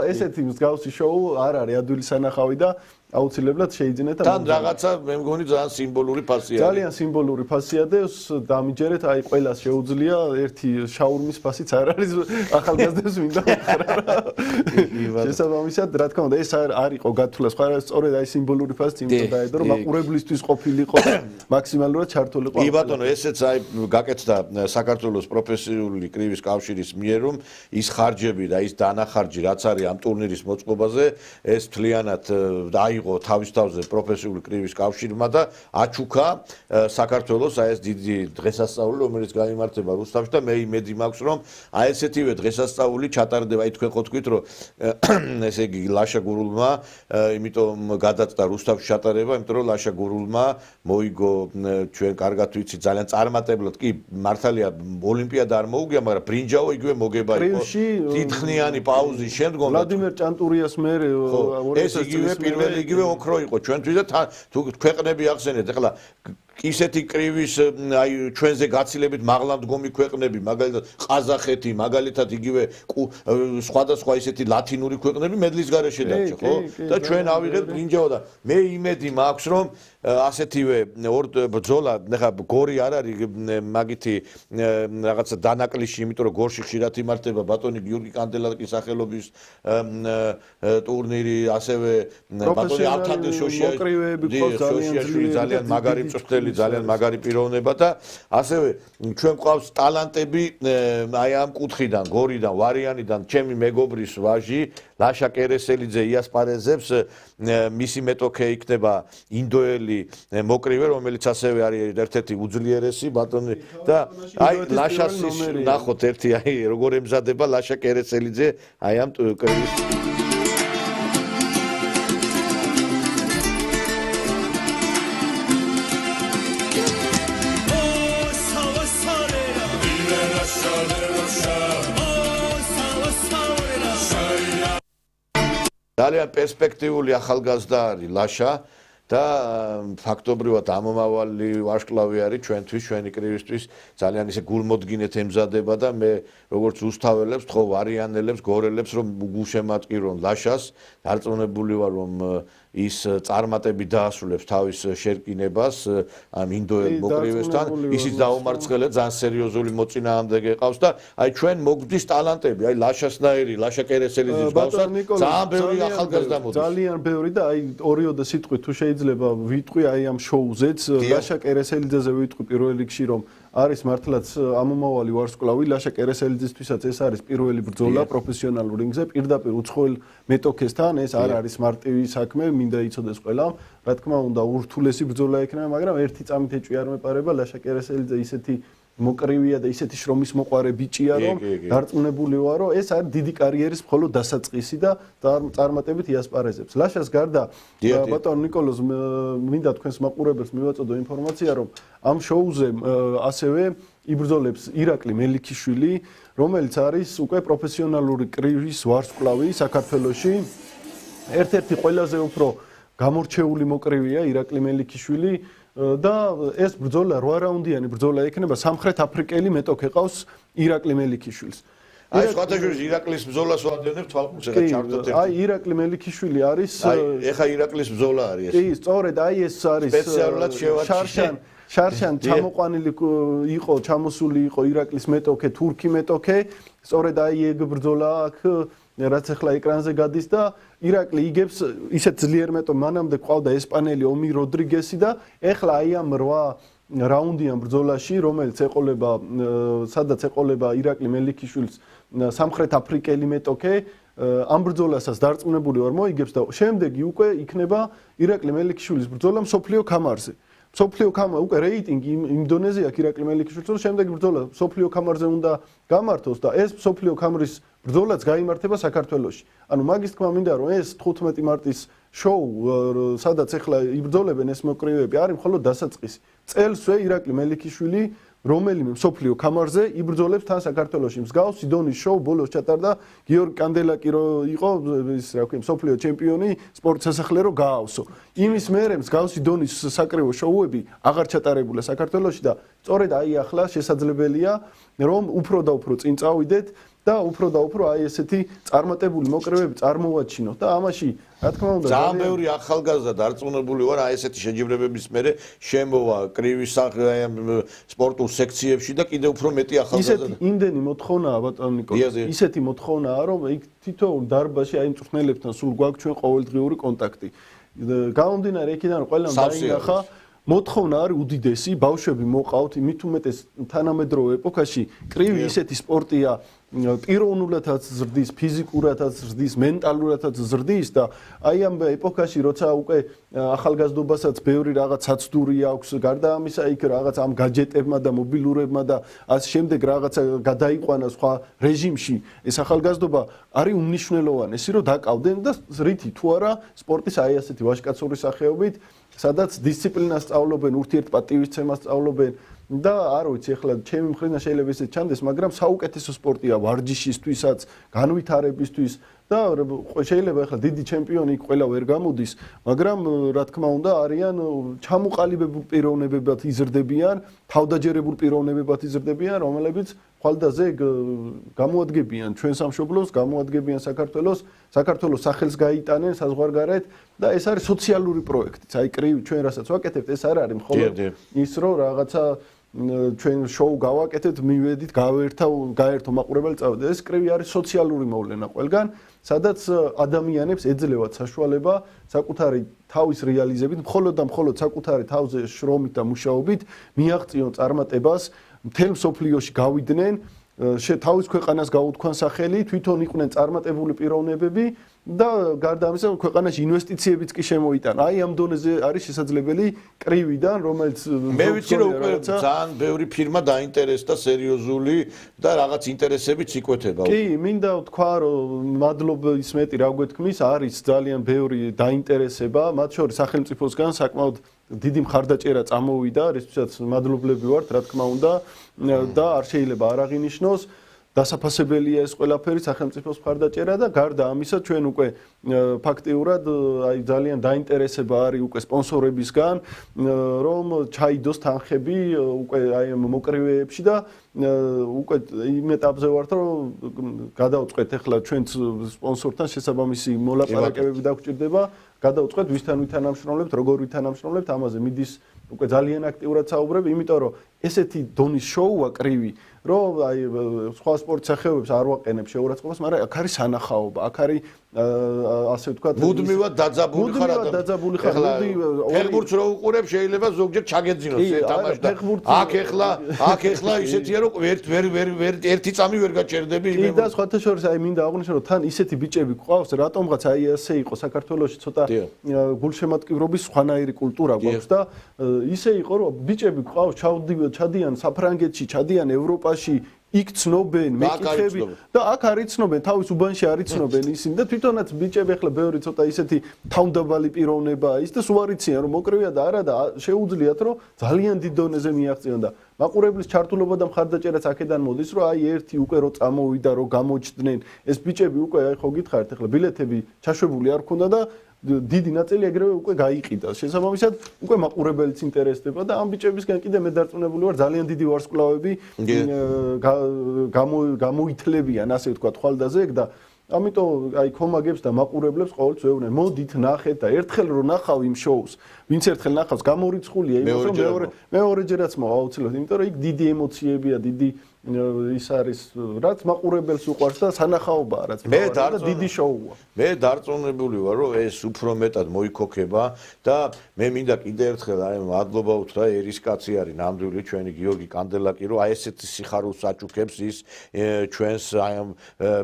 ესეთი მსგავსი შოუ არ არის ადვილი სანახავი და აუცილებლად შეიძინეთ თან რაღაცა მე მგონი ძალიან სიმბოლური ფასია. ძალიან სიმბოლური ფასია და დამიჯერეთ, აი ყველას შეუძლია ერთი შაურმის ფასიც არ არის ახალგაზრდებს მინდა ხრა. შესაბამისად, რა თქმა უნდა, ეს არ იყო გათვლა, სხვა სწორედ აი სიმბოლური ფასი იმიტომ დაედო, რომ მაყურებლისთვის ყოფილიყო და მაქსიმალურად ჩართულიყო. კი ბატონო, ესეც აი გაკეთდა საქართველოს პროფესიული კრივის კავშირის მიერ, რომ ის ხარჯები და ის დანახარჯი, რაც არის ამ ტურნირის მოწყობაზე, ეს მთლიანად დაიღო თავის თავზე პროფესიული კრივის კავშირმა და აჩუქა საქართველოს აი ეს დიდი დღესასწაული, რომელიც გაიმართება რუსთავში და მე იმედი მაქვს, რომ აი ესეთივე დღესასწაული ჩატარდება, აი თქვენ ხო თქვით, რომ ესე იგი ლაშა გურულმა, იმიტომ გადაწდა რუსთავში ჩატარება, იმიტომ რომ ლაშა გურულმა მოიგო ჩვენ კარგად ვიცით ძალიან წარმატებლად, კი მართალია ოლიმპიადა არ მოუგია, მაგრამ ბრინჯაო იგივე მოგება იყო. დიდხნიანი პაუზის შემდგომ ვლადიმერ ჭანტურიას მე ეს იგივე პირველი იგივე ოქრო იყო ჩვენთვის და თუ ქვეყნები ახსენეთ, ეხლა ისეთი კრივის აი ჩვენზე გაცილებით მაღლამდგომი ქვეყნები, მაგალითად ყაზახეთი, მაგალითად იგივე სხვადასხვა ისეთი ლათინური ქვეყნები მედლის გარეშე დარჩა, ხო? და ჩვენ ავიღეთ ბრინჯაო და მე იმედი მაქვს, რომ ასეთივე ბრძოლა, ეხლა გორი არ არის მაგითი რაღაცა დანაკლისში, იმიტომ რომ გორში ხშირად იმართება ბატონი გიორგი კანდელაკის სახელობის ტურნირი, ასევე ბატონი ალთანდილ შოშიაშვილი ძალიან მაგარი მწვრთნელი, ძალიან მაგარი პიროვნება და ასევე ჩვენ გვყავს ტალანტები აი ამ კუთხიდან, გორიდან, ვარიანიდან, ჩემი მეგობრის ვაჟი ლაშა კერესელიძე იასპარეზებს, მისი მეტოქე იქნება ინდოელი მოკრივე, რომელიც ასევე არის ერთ-ერთი უძლიერესი ბატონი და აი ლაშას ნახოთ ერთი აი როგორ ემზადება ლაშა კერესელიძე აი ამ კრივის ძალიან პერსპექტიული ახალგაზრდა არის ლაშა და ფაქტობრივად ამომავალი ვარსკვლავი არის ჩვენთვის, ჩვენი კრივისთვის ძალიან ისე გულმოდგინეთ ემზადება და მე როგორც უსთაველებს, ხო ვარიანელებს, გორელებს რომ გულშემატკივრონ ლაშას, დარწმუნებული ვარ რომ ის წარმატებით დაასრულებს თავის შერკინებას ამ ინდოელ მოკრივესთან, ისიც დაუმარცხელია, ძალიან სერიოზული მოწინააღმდეგე ყავს და აი ჩვენ მოგდის ტალანტები, აი ლაშასნაირი, ლაშა კერესელიძის გავსად, ძალიან ბევრი ახალგაზრდა მოდის. ძალიან ბევრი და აი ორიოდე სიტყვით თუ შეიძლება ვიტყვი აი ამ შოუზეც, ლაშა კერესელიძეზე ვიტყვი პირველ რიგში რომ არის მართლაც ამომავალი ვარსკვლავი, ლაშა კერესელიძისთვისაც ეს არის პირველი ბრძოლა პროფესიონალურ რინგზე, პირდაპირ უცხოელ მეტოქესთან, ეს არ არის მარტივი საქმე, მინდა იცოდეს ყველამ, რა თქმა უნდა, ურთულესი ბრძოლა იქნება, მაგრამ ერთი წამით ეჭვი არ მეპარება, ლაშა კერესელიძე ისეთი მოკრივია და ისეთი შრომის მოყვარე ბიჭია, რომ დარწმუნებული ვარ, რომ ეს არის დიდი კარიერის მხოლოდ დასაწყისი და წარმატებით იასპარეზებს. ლაშას გარდა ბატონ ნიკოლოზ მინდა თქვენს მაყურებელს მივაწოდო ინფორმაცია, რომ ამ შოუზე ასევე იბრძოლებს ირაკლი მელიქიშვილი, რომელიც არის უკვე პროფესიონალური კრივის ვარსკვლავი საქართველოში. ერთ-ერთი ყველაზე უფრო გამორჩეული მოკრივია ირაკლი მელიქიშვილი და ეს ბრძოლა 8 რაუნდიანი ბრძოლა იქნება, სამხრეთ აფრიკელი მეტოქე ყავს ირაკლი მელიქიშვილს. აი სხვათა შორის ირაკლის ბრძოლას ვადევნებ თვალყურზე და ჩავდოთ ერთი. აი ირაკლი მელიქიშვილი არის აი ეხა ირაკლის ბრძოლა არის ეს. კი, სწორედ აი ეს არის სპეციალურად შევარჩინე. შარშან ჩამოყვანილი იყო, ჩამოსული იყო ირაკლის მეტოქე, თურქი მეტოქე, სწორედ აი ეგ ბრძოლა აქ რაც ახლა ეკრანზე გადის და ირაკლი იგებს ისეთ ძლიერ მეტო მანამდე ყავდა ესპანელი ომი როდრიგესი და ეხლა აი ამ 8 რაუნდიან ბრძოლაში, რომელიც ეყოლება სადაც ეყოლება ირაკლი მელიქიშვილს სამხრეთ აფრიკელი მეტოქე, ამ ბრძოლასაც დარწმუნებული ვარ მოიგებს და შემდეგი უკვე იქნება ირაკლი მელიქიშვილის ბრძოლა მსოფლიო კამარზე. მსოფლიო კამარ უკვე რეიტინგი ინდონეზია ირაკლი მელიქიშვილს, შემდეგი ბრძოლა მსოფლიო კამარზე უნდა გამართოს და ეს მსოფლიო კამრის ბრძოლაც გაიმართება საქართველოში. ანუ მაგის თქმა მინდა რომ ეს 15 მარტის შოუ, სადაც ახლა იბრძოლებენ ეს მოკრივეები, არის მხოლოდ დასაწყისი. წელსვე ირაკლი მელიქიშვილი რომელიმე მსოფლიო კამარზე იბრძოლებს თან საქართველოში. მსგავსი დონის შოუ ბოლოს ჩატარდა გიორგი კანდელაკი რო იყო ის რა ქვია მსოფლიო ჩემპიონი სპორტ სასახლე რო გააავსო. იმის მერე მსგავსი დონის საკრებო შოუები აღარ ჩატარებულა საქართველოში და სწორედ აი ახლა შესაძლებელია რომ უფრო და უფრო წინ წავიდეთ და უფრო აი ესეთი წარმატებული მოკრებები წარმოვაჩინოთ და ამაში რა თქმა უნდა ძალიან ბევრი ახალგაზრდა დარწმუნებული ვარ აი ესეთი შეჯიბრებების მერე შემოვა კრივის სპორტულ სექციებში და კიდევ უფრო მეტი ახალგაზრდა ისეთი იმდენი მოთხოვნაა ბატონო ნიკოლას ისეთი მოთხოვნაა რომ იქ თითოეულ დარბაზში აი მწვრთნელებთან სულ გვაქვს ჩვენ ყოველდღიური კონტაქტი გამომდინარე იქიდან რომ ყველამ დაინახა მოთხოვნა არის უდიდესი ბავშვები მოყავთ მით უმეტეს თანამედროვე ეპოქაში კრივი ისეთი სპორტია პიროვნულადაც ზრდის ფიზიკურადაც ზრდის მენტალურადაც ზრდის და აი ამ ეპოქაში როცა უკვე ახალგაზრდობასაც ბევრი რაღაც საცდური აქვს გარდა ამისა იქ რაღაც ამ გაჯეტებმა და მობილურებმა და ასე შემდეგ რაღაცა გადაიყვანა სხვა რეჟიმში ეს ახალგაზრდობა არის უმნიშვნელოვანესი რომ დაკავდნენ და რითი თუ არა სპორტის აი ასეთი ვაჟკაცური სახეობით სადაც დისციპლინას სწავლობენ ურთიერთპატივისცემას სწავლობენ და არ ვიცი ახლა ჩემი მხრიდან შეიძლება ისე ჩანდეს მაგრამ საუკეთესო სპორტია ვარჯიშისთვისაც განვითარებისთვის და შეიძლება ახლა დიდი ჩემპიონი იქ ყველა ვერ გამოდის მაგრამ რა თქმა უნდა არიან ჩამოყალიბებულ პიროვნებებად იზრდებიან თავდაჯერებულ პიროვნებებად იზრდებიან რომელებიც ხვალდაზე გამოადგებიან ჩვენ სამშობლოს გამოადგებიან საქართველოს სახელს გაიტანენ საზღვარგარეთ და ეს არის სოციალური პროექტი აი კრივი ჩვენ რასაც ვაკეთებთ ეს არ არის მხოლოდ ის რომ რაღაცა ჩვენ შოუ გავაკეთეთ მივედით გაერთო მაყურებელი წავედით ეს კრივი არის სოციალური მოვლენა ყველგან სადაც ადამიანებს ეძლევათ საშუალება საკუთარი თავის რეალიზებით მხოლოდ და მხოლოდ საკუთარი თავზე შრომით და მუშაობით მიაღწიონ წარმატებას მთელ მსოფლიოში გავიდნენ თავის ქვეყანას გაუთქვან სახელი თვითონ იყვნენ წარმატებული პიროვნებები და გარდა ამისა ქვეყანაში ინვესტიციებიც კი შემოიტანა. აი ამ დონეზე არის შესაძლებელი კრივიდან, რომელიც მე ვიცი რომ უკვე ძალიან ბევრი ფირმა დაინტერესდა სერიოზული და რაღაც ინტერესებიც იკვეთება. კი, მინდა ვთქვა რომ მადლობის მეტი რა გვეთქმის, არის ძალიან ბევრი დაინტერესება, მათ შორის სახელმწიფოსგან საკმაოდ დიდი მხარდაჭერა წამოვიდა, რისთვისაც მადლობლები ვართ, რა თქმა უნდა, და არ შეიძლება არ აღინიშნოს. დასაფასებელია ეს ყველაფერი სახელმწიფოს მხარდაჭერა და გარდა ამისა ჩვენ უკვე ფაქტიურად აი ძალიან დაინტერესება არის უკვე სპონსორებისგან რომ ჩაიდოს თანხები უკვე აი მოკრივეებში და უკვე იმ ეტაპზე ვართ რომ გადავწყვეთ ახლა ჩვენც სპონსორთან შესაბამისი მოლაპარაკებები დაგვჭირდება გადავწყვეთ ვისთან ვითანამშრომლებთ როგორ ვითანამშრომლებთ ამაზე მიდის უკვე ძალიან აქტიურად საუბრები იმიტომ რომ ესეთი დონის შოუა კრივი რომ აი სხვა სპორტ სახეობებს არ ვაყენებ შეურაცხყოფას, მაგრამ აქ არის სანახაობა, აქ არის ასე ვთქვათ, მუდმივად დაძაბული ხარ ახლა ფეხბურთს რო უყურებ, შეიძლება ზოგჯერ ჩაგეძინოს თამაში და აქ ეხლა ისეთია რომ ვერ ერთი წამი ვერ გაჭერდები იმენ. და სხვათა შორის აი მინდა აღვნიშნო რომ თან ისეთი ბიჭები გვყავს, რატომღაც აი ასე იყო საქართველოში ცოტა გულშემატკივრობის სხვანაირი კულტურა გვაქვს და ისე იყო რომ ბიჭები გვყავს, ჩადიან საფრანგეთში, ჩადიან ევროპაში იქ ცნობენ მეკითხები და აქ არ იცნობენ თავის უბანში არ იცნობენ ისინი და თვითონაც ბიჭები ახლა ბევრი ცოტა ისეთი თავდაბალი პიროვნებაა ის და სულ არ იციან რომ მოკრივია და არა და შეუძლიათ რომ ძალიან დიდ დონეზე მიაღწიონ და მაყურებლის ჩართულობა და მხარდაჭერაც აქედან მოდის რომ აი ერთი უკვე რო წამოვიდა რომ გამოჩდნენ ეს ბიჭები უკვე აი ხო გითხარით ახლა ბილეთები ჩაშვებული არ ქონდა და დიდი ნაწილი ეგრევე უკვე გაიყიდა. შესაბამისად, უკვე მაყურებელიც ინტერესდება და ამ ბიჭებისგან კიდე მე დარწმუნებული ვარ, ძალიან დიდი ვარსკვლავები გამოითლებიან, ასე ვთქვათ, ხვალდაზე და ამიტომ აი კომაგებს და მაყურებლებს ყოველთვის ვეუბნები, მოდით ნახეთ და ერთხელ რო ნახავ იმ შოუს, ვინც ერთხელ ნახავს, გამორიცხულია იმას, რომ მეორეჯერაც მოვა აუცილებლად, იმიტომ რომ იქ დიდი ემოციებია, დიდი ის არის რაც მაყურებელს უყვარს და სანახაობაა რაც დიდი შოუა. მე დარწმუნებული ვარ რომ ეს უფრო მეტად მოიქოქება და მე მინდა კიდე ერთხელ აი მადლობა უთხრა ერისკაცი არის ნამდვილი ჩვენი გიორგი კანდელაკი რომ აი ესეთი სიხარულს აჩუქებს ის ჩვენს აი ამ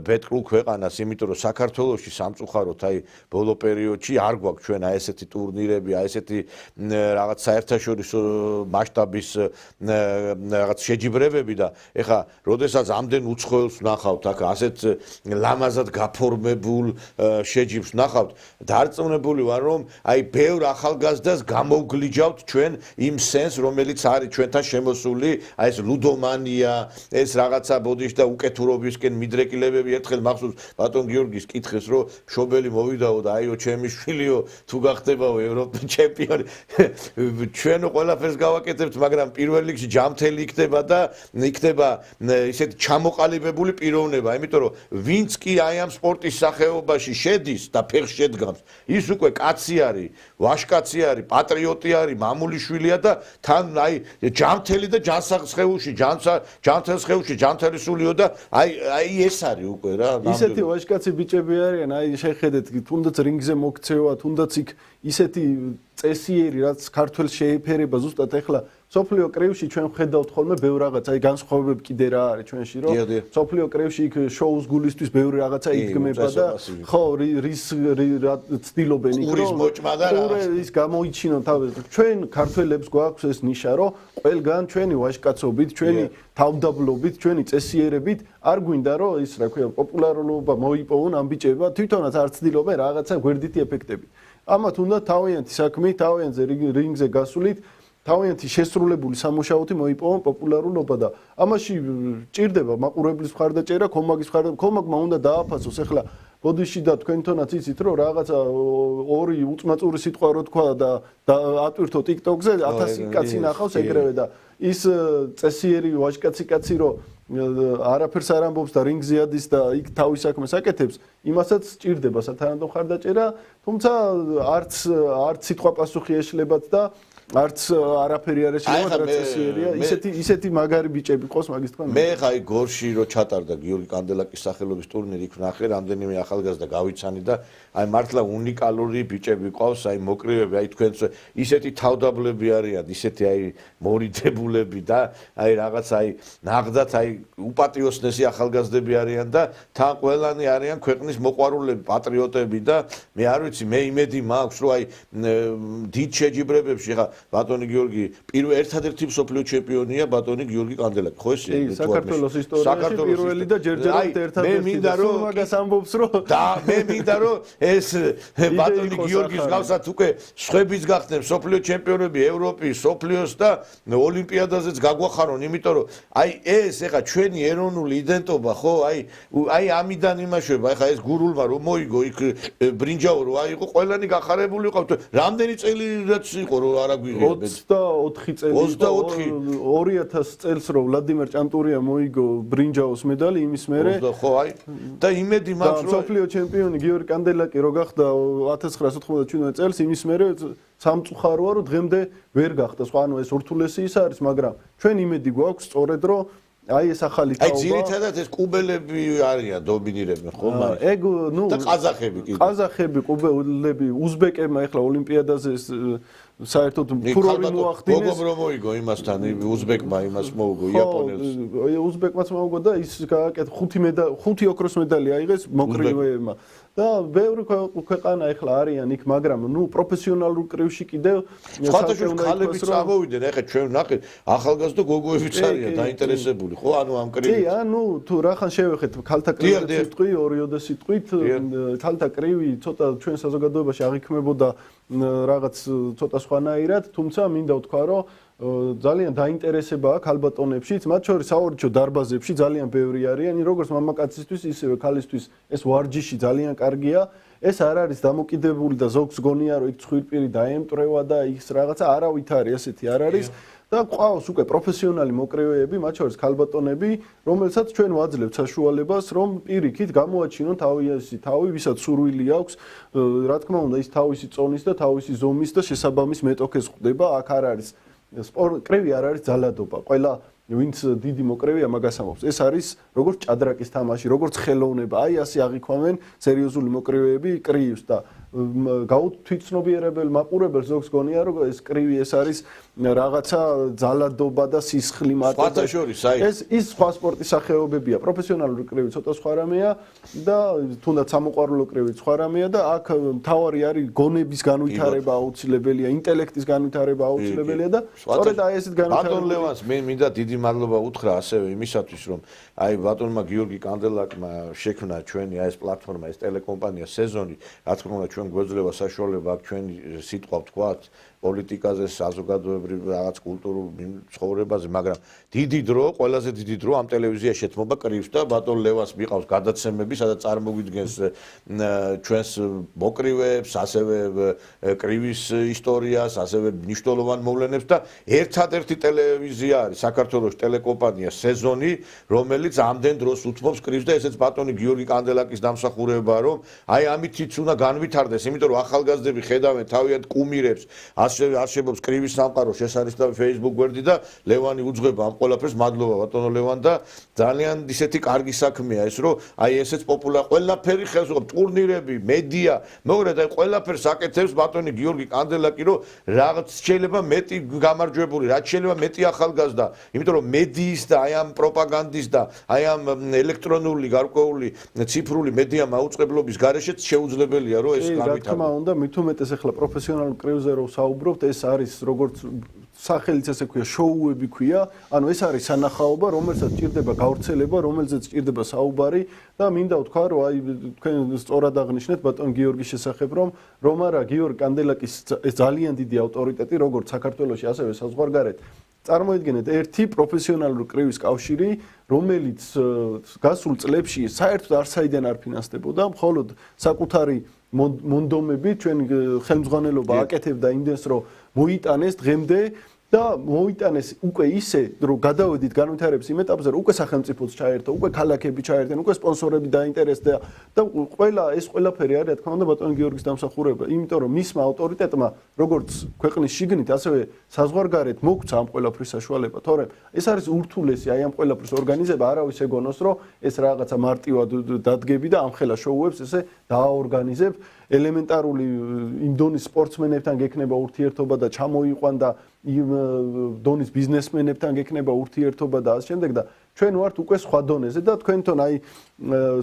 ბედყრულ ქვეყანას იმიტომ რომ საქართველოში სამწუხაროდ აი ბოლო პერიოდში არ გვაქვს ჩვენ აი ესეთი ტურნირები აი ესეთი რაღაც საერთაშორისო მასშტაბის რაღაც შეჯიბრებები და ეხლა ეხა როდესაც ამდენ უცხოელს ნახავთ აქ ასეთ ლამაზად გაფორმებულ შეჯიბრს ნახავთ დარწმუნებული ვარ რომ აი ბევრ ახალგაზრდას გამოვგლიჯავთ ჩვენ იმ სენს რომელიც არის ჩვენთან შემოსული აი ეს ლუდომანია ეს რაღაცა ბოდიშ და უკეთურობისკენ მიდრეკილებები ერთხელ მახსოვს ბატონ გიორგის კითხეს რომ მშობელი მოვიდაო და აიო ჩემი შვილიო თუ გახდებაო ევროპის ჩემპიონი ჩვენ ყველაფერს გავაკეთებთ მაგრამ პირველ რიგში ჯამთელი იქნება და იქნება ისეთი ჩამოყალიბებული პიროვნება იმიტომ რომ ვინც კი აი ამ სპორტის სახეობაში შედის და ფეხს შედგამს ის უკვე კაცი არის ვაჟკაცი არის პატრიოტი არის მამული შვილია და თან აი ჯამთელი და ჯანსაღსხეულში ჯანთელს ხეულში ჯანთელი სულიო და აი ეს არის უკვე რა ისეთი ვაჟკაცი ბიჭები არიან აი შეხედეთ თუნდაც რინგზე მოქცევა თუნდაც იქ ისეთი წესიერი რაც ქართველს შეეფერება ზუსტად ეხლა სოფლიო კრივში ჩვენ ხედავთ ხოლმე ბევრ რაღაც აი განსხვავებები კიდე რა არის ჩვენში რომ სოფლიო კრივში იქ შოუს გულისთვის ბევრი რაღაცა იდგმება და ხო რის ცდილობენ იქ რომ ის გამოიჩინონ თავის ჩვენ ქართველებს გვაქვს ეს ნიშა რომ ყველგან ჩვენი ვაჟკაცობით ჩვენი თავდაბლობით ჩვენი წესიერებით არ გვინდა რომ ის რა ქვია პოპულარობა მოიპოვონ ამ ბიჭებმა თვითონაც არ ცდილობენ რაღაცა გვერდითი ეფექტები ამათ უნდა თავიანთი საქმე თავიანთი რინგზე გასულით თავიანთი შესრულებული სამუშაოთი მოიპოვონ პოპულარულობა და ამაში ჭირდება მაყურებლის მხარდაჭერა, კომაგის მხარდაჭერა, კომაგმა უნდა დააფასოს ახლა ბოდიში და თქვენთონაც იცით რომ რაღაცა ორი უწმაწური სიტყვა რო თქვა და ატვირთო TikTok-ზე 1000 კაცი ნახავს ეგრევე და ის წესიერი ვაჟკაცი კაცი რო არაფერს არ ამბობს და რინგზე ადის და იქ თავის საქმეს აკეთებს, იმასაც ჭირდება სათანადო მხარდაჭერა, თუმცა არც სიტყვა პასუხი ეშლებათ და არც არაფერი არ ეშლებათ რა წესიერია, ისეთი მაგარი ბიჭები ყავს მაგის თქვა. მე ხა აი გორში რო ჩატარდა გიორგი კანდელაკის სახელობის ტურნირი იქ ვნახე, რამდენიმე ახალგაზრდა გავიცანი და აი მართლა უნიკალური ბიჭები ყავს, აი მოკრივეები, აი თქვენს ისეთი თავდაბლები არიან, ისეთი აი მორიდებულები და აი რაღაც აი ნაღდათ აი უპატიოსნესი ახალგაზრდები არიან და თან ყველანი არიან ქვეყნის მოყვარულები, პატრიოტები და მე არ ვიცი, მე იმედი მაქვს, რომ აი დიდ შეჯიბრებებში ხა ბატონი გიორგი ერთადერთი მსოფლიო ჩემპიონია ბატონი გიორგი კანდელაკი, ხო ეს? საქართველოს ისტორიაში პირველი და ჯერჯერობით ერთადერთი და სულ მაგას ამბობს რომ და მე მინდა რომ ეს ბატონი გიორგის გავსათ უკვე სხვების გახდნენ მსოფლიო ჩემპიონები ევროპის, სოფლიოს და ოლიმპიადაზეც გაგვახარონ, იმიტომ რომ აი ეს ეხა ჩვენი ეროვნული იდენტობა ხო, აი ამიდან იმაშובה, ეხა ეს გურულმა რომ მოიგო იქ ბრინჯაო რო აიღო, ყველანი გახარებული ყავთ. რამდენი წელი რაც იყო რომ არა გვიღებთ? 24 წელი. 2000 წელს რომ ვლადიმერ ჭანტურია მოიგო ბრინჯაოს медаლი იმის მერე. ხო, აი და იმედი მაქვს რომ მსოფლიო ჩემპიონი გიორგი კანდელაკი რო გახდა 1997 წელს იმის მერე სამწუხაროა რომ დღემდე ვერ გახდა. სხვა ანუ ეს ურთულესი ის არის, მაგრამ ჩვენ იმედი გვაქვს სწორედ რომ აი ეს ახალი თაობა. აი ძირითადად ეს კუბელები არიან დომინირებენ ხო მაგრამ. ეგ ნუ და ყაზახები კიდე. ყაზახები, კუბელები, უზბეკებმა ახლა ოლიმპიადაზე საერთოდ ფურორი მოახდინეს. გოგომ რომ მოიგო იმასთან, უზბეკმა იმას მოუგო იაპონელს. უზბეკმაც მოუგო და ის გააკეთა 5 ოქროს медаლი აიღეს მოკრივეებმა. და ბევრი ქვეყანა ახლა არიან იქ, მაგრამ ნუ პროფესიონალურ კრივში კიდევ სხვადასხვა ქალები წამოვიდნენ, ახლა ჩვენ ვნახეთ ახალგაზრდა გოგოებიც არიან დაინტერესებული, ხო? ანუ ამ კრივით. კი, ანუ თუ რახან შევეხეთ ქალთა კრივი სიტყვი, ორიოდე სიტყვით, ქალთა კრივი ცოტა ჩვენ საზოგადოებაში აღიქმებოდა რაღაც ცოტა სხვანაირად, თუმცა მინდა ვთქვა, რომ ძალიან დაინტერესება აქვს ქალბატონებშიც, მათ შორის საორჩო დარბაზებში ძალიან ბევრი არიან, როგორც მამაკაცისთვის, ისევე ქალისთვის ეს ვარჯიში ძალიან კარგია. ეს არ არის დამოკიდებული და ზოგს გონია, რომ იქ ცხვირპირი დაემტრევა და ის რაღაცა არავით არის, ესეთი არ არის. და ყავს უკვე პროფესიონალი მოკრივეები, მათ შორის ქალბატონები, რომელსაც ჩვენ ვაძლევთ საშუალებას, რომ პირიქით გამოაჩინონ თავი, ვისაც სურვილი აქვს, რა თქმა უნდა, ის თავისი წონის და თავისი ზომის და შესაბამის მეტოქეს ხვდება, აქ არ არის კრივი არ არის ძალადობა. ყველა ვინც დიდი მოკრივეა მაგას ამბობს. ეს არის როგორც ჭადრაკის თამაში, როგორც ხელოვნება. აი ასე აღიქვამენ სერიოზული მოკრივეები კრივს და გაუთვითცნობიერებელი მაყურებელს ზოგს გონია რომ ეს კრივი ეს არის რაღაცა ძალადობა და სისხლი მატება. ის სხვა სპორტის სახეობებია. პროფესიონალური კრივი ცოტა სხვა რამეა და თუნდაც სამოყვარულო კრივი სხვა რამეა და აქ მთავარი არის გონების განვითარება აუცილებელია, ინტელექტის განვითარება აუცილებელია და სწორედ აი ესეთ განვითარება. ბატონ ლევანს მე მინდა დიდი მადლობა უთხრა ასევე იმისათვის რომ აი ბატონმა გიორგი კანდელაკმა შექმნა ჩვენი აი ეს პლატფორმა, ეს ტელეკომპანია სეზონი, რა თქმა უნდა ჩვენ გვეძლევა საშუალება აქ ჩვენი სიტყვა ვთქვათ პოლიტიკაზე, საზოგადოებრივ რაღაც კულტურულ ცხოვრებაზე, მაგრამ დიდი დრო, ყველაზე დიდი დრო ამ ტელევიზიაში ეთმობა კრივს და ბატონ ლევანს მიყავს გადაცემები, სადაც წარმოგვიდგენს ჩვენს მოკრივეებს, ასევე კრივის ისტორიას, ასევე მნიშვნელოვან მოვლენებს და ერთადერთი ტელევიზია არის საქართველოს ტელეკომპანია სეზონი, რომელიც ამდენ დროს უთმობს კრივს და ესეც ბატონი გიორგი კანდელაკის დამსახურებაა, რომ აი ამითიც უნდა განვითარდეს, იმიტომ რომ ახალგაზრდები ხედავენ თავიანთ კუმირებს არსებობს კრივის სამყარო, შესანიშნავი Facebook გვერდი და ლევანი უძღვება ამ ყველაფერს. მადლობა ბატონო ლევან და ძალიან ისეთი კარგი საქმეა ეს, რომ აი ესეც ყველაფერი ხელს უწყობს, ტურნირები, მედია, მოგრედ აი ყველაფერს აკეთებს ბატონი გიორგი კანდელაკი, რომ რაღაც შეიძლება მეტი გამარჯვებული, რაც შეიძლება მეტი ახალგაზრდა, იმიტომ რომ მედიის და აი ამ პროპაგანდის და აი ამ ელექტრონული გარკვეული ციფრული მედია მაუწყებლობის გარეშეც შეუძლებელია, რომ ეს რა განვითარდეს. თქმა უნდა, მით უმეტეს ახლა პროფესიონალურ კრივზე რომ საუბრობთ, ეს არის როგორც სახელიც ესე ქვია, შოუები ქვია, ანუ ეს არის სანახაობა, რომელსაც ჭირდება გავრცელება, რომელზეც ჭირდება საუბარი და მინდა ვთქვა, რომ აი თქვენ სწორად აღნიშნეთ ბატონ გიორგის შესახებ, რომ არა გიორგი კანდელაკის ეს ძალიან დიდი ავტორიტეტი, როგორც საქართველოში, ასევე საზღვარგარეთ. წარმოიდგინეთ ერთი პროფესიონალური კრივის კავშირი, რომელიც გასულ წლებში საერთოდ არცაიდან არ ფინანსდებოდა, მხოლოდ საკუთარი მონდომები ჩვენი ხელმძღვანელობა აკეთებდა იმდენს, რომ მოიტანეს დღემდე და მოიტანეს უკვე ისე, რომ გადავედით განვითარების იმ ეტაპზე, რომ უკვე სახელმწიფოც ჩაერთო, უკვე ქალაქები ჩაერთენ, უკვე სპონსორები დაინტერესდა და ეს ყველაფერი არის, რა თქმა უნდა, ბატონ გიორგის დამსახურება, იმიტომ რომ მისმა ავტორიტეტმა, როგორც ქვეყნის შიგნით, ასევე საზღვარგარეთ მოგვცა ამ ყველაფრის საშუალება, თორემ ეს არის ურთულესი აი ამ ყველაფრის ორგანიზება, არავის ეგონოს, რომ ეს რაღაცა მარტივად დადგები და ამხელა შოუებს ესე დააორგანიზებ. ელემენტარული იმ დონის სპორტსმენებთან გექნება ურთიერთობა და ჩამოიყვან და იმ დონის ბიზნესმენებთან გექნება ურთიერთობა და ასე შემდეგ და ჩვენ ვართ უკვე სხვა დონეზე და თქვენთან აი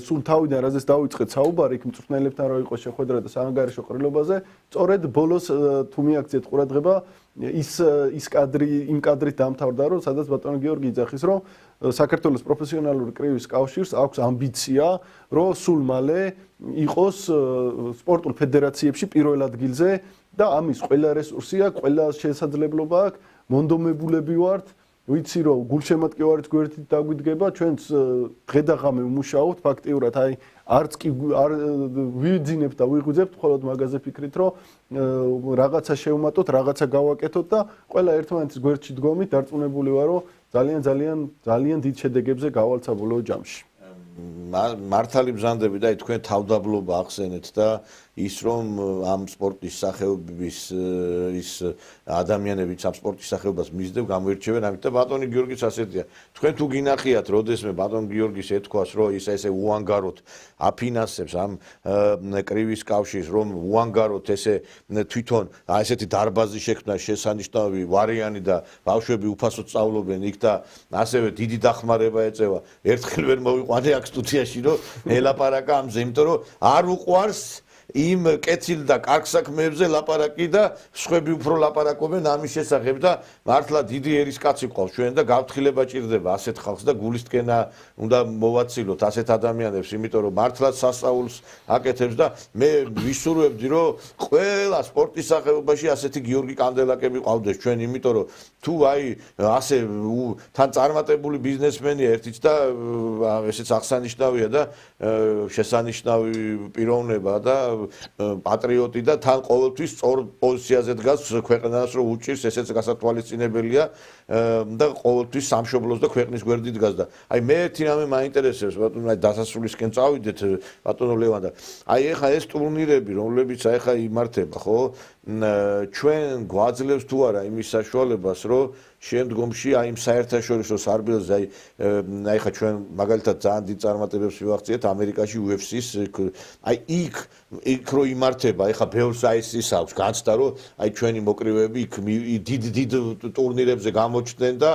სულ თავიდან რაზეც დავიწყეთ საუბარი იქ მწვრთნელებთან რო იყოს შეხვედრა და საანგარიშო ყრილობაზე სწორედ ბოლოს თუ მიაქციეთ ყურადღება ის კადრი იმ კადრით დამთავრდა რომ სადაც ბატონი გიორგი იძახის რომ საქართველოს პროფესიონალური კრივის კავშირს აქვს ამბიცია რომ სულ მალე იყოს სპორტულ ფედერაციებში პირველ ადგილზე და ამის ყველა რესურსი აქვს, ყველა შესაძლებლობა აქვს, მონდომებულები ვართ, ვიცი რომ გულშემატკივარიც გვერდით დაგვიდგება, ჩვენც დღე და ღამე ვმუშაობთ, ფაქტიურად აი არც კი არ ვიძინებთ და ვიღვიძებთ, მხოლოდ მაგაზე ფიქრით, რომ რაღაცა შევმატოთ, რაღაცა გავაკეთოთ და ყველა ერთმანეთის გვერდში დგომით დარწმუნებული ვარ, რომ ძალიან დიდ შედეგებზე გავალცა ბოლო ჯამში. მართალი ბრძანდები და თქვენ თავდაბლობა ახსენეთ და ის რომ ამ სპორტის სახეობის ის ადამიანებიც ამ სპორტის სახეობას მისდევ გამოირჩევენ ამით და ბატონი გიორგის ასეთია თქვენ თუ გინახიათ როდესმე ბატონ გიორგის ეთქვას რომ ის ესე უანგაროთ აფინანსებს ამ კრივის კავშირს რომ უანგაროთ ესე თვითონ ესეთი დარბაზი შექმნა შესანიშნავი ვარიანი და ბავშვები უფასოდ სწავლობენ იქ და ასევე დიდი დახმარება ეწევა ერთხელ ვერ მოვიყვანე აქ სტუდიაში რომ ელაპარაკა ამზე იმიტომ რომ არ უყვარს იმ კეთილ და კარგ საქმეებზე ლაპარაკი და სხვები უფრო ლაპარაკობენ ამის შესახებ და მართლა დიდი ერისკაცი ყავს ჩვენ და გავთხილება ჭირდება ასეთ ხალხს და გულისტკენა უნდა მოვაცილოთ ასეთ ადამიანებს იმიტომ რომ მართლა სასწაულს აკეთებს და მე ვისურვებდი რომ ყველა სპორტის სახეობაში ასეთი გიორგი კანდელაკები ყავდეს ჩვენ იმიტომ რომ თუ აი ასე თან წარმატებული ბიზნესმენია ერთიც და ესეც აღსანიშნავია და შესანიშნავი პიროვნება და პატრიოტი და თან ყოველთვის სწორ პოზიციაზე დგას ქვეყანას რომ უჭირს ესეც გასათვალისწინებელია და ყოველთვის სამშობლოს და ქვეყნის გვერდით დგას და აი მე ერთი რამე მაინტერესებს ბატონო აი დასასრულისკენ წავიდეთ ბატონო ლევან და აი ეხა ეს ტურნირები რომლებიც აი ეხა იმართება ხო ჩვენ გვაძლევს თუ არა იმის საშუალებას, რომ შემდგომში აი იმ საერთაშორისო სარბიელზე აი ხა ჩვენ მაგალითად ძალიან დიდ წარმატებებს ვივაღწიეთ ამერიკაში UFC-ს აი იქ რო იმართება აი ხა ბევრს აი ის აქვს განცდა რომ აი ჩვენი მოკრივეები იქ დიდ ტურნირებზე გამოჩნდნენ და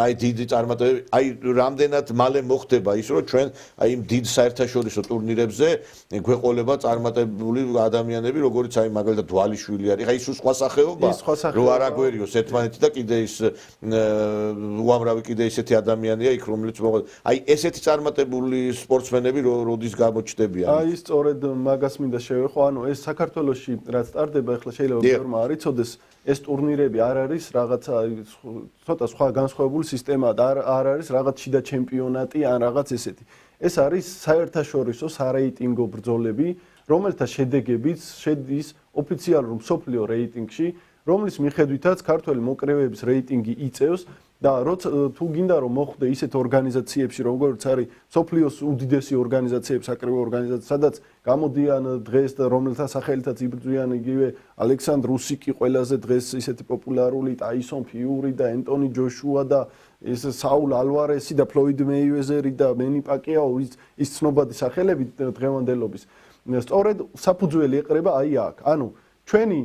აი დიდი წარმატებები აი რამდენად მალე მოხდება ის რომ ჩვენ აი იმ დიდ საერთაშორისო ტურნირებზე გვეყოლება წარმატებული ადამიანები როგორც აი მაგალითად დვალიშვილი არის ხა ის სხვა სახეობა რო არ აგვერიოს ერთმანეთი და კიდე ის უამრავი კიდე ისეთი ადამიანია იქ რომელიც აი ესეთი წარმატებული სპორტსმენები როდის გამოჩნდებიან აი სწორედ მაგას მინდა შევეხო ანუ ეს საქართველოში რაც ტარდება ახლა შეიძლება ბევრმა არ იცოდეს ეს ტურნირები არ არის რაღაცა ცოტა სხვა განსხვავებული სისტემა და არ არის რაღაც შიდა ჩემპიონატი ან რაღაც ესეთი ეს არის საერთაშორისო სარეიტინგო ბრძოლები რომელთა შედეგებიც შედის ოფიციალურ მსოფლიო რეიტინგში რომლის მიხედვითაც ქართველი მოკრივეების რეიტინგი იწევს და თუ გინდა რომ მოხვდე ისეთ ორგანიზაციებში როგორც არის მსოფლიოს უდიდესი ორგანიზაციები საკრივო ორგანიზაციები სადაც გამოდიან დღეს და რომელთა სახელითაც იბრძვიან იგივე ალექსანდრ უსიკი ყველაზე დღეს ისეთი პოპულარული ტაისონ ფიური და ენტონი ჯოშუა და ეს საულ ალვარესი და ფლოიდ მეიუეზერი და მენი პაკიაო ის ცნობადი სახელები დღევანდელობის სწორედ საფუძველი ეყრება აი აქ ანუ ჩვენი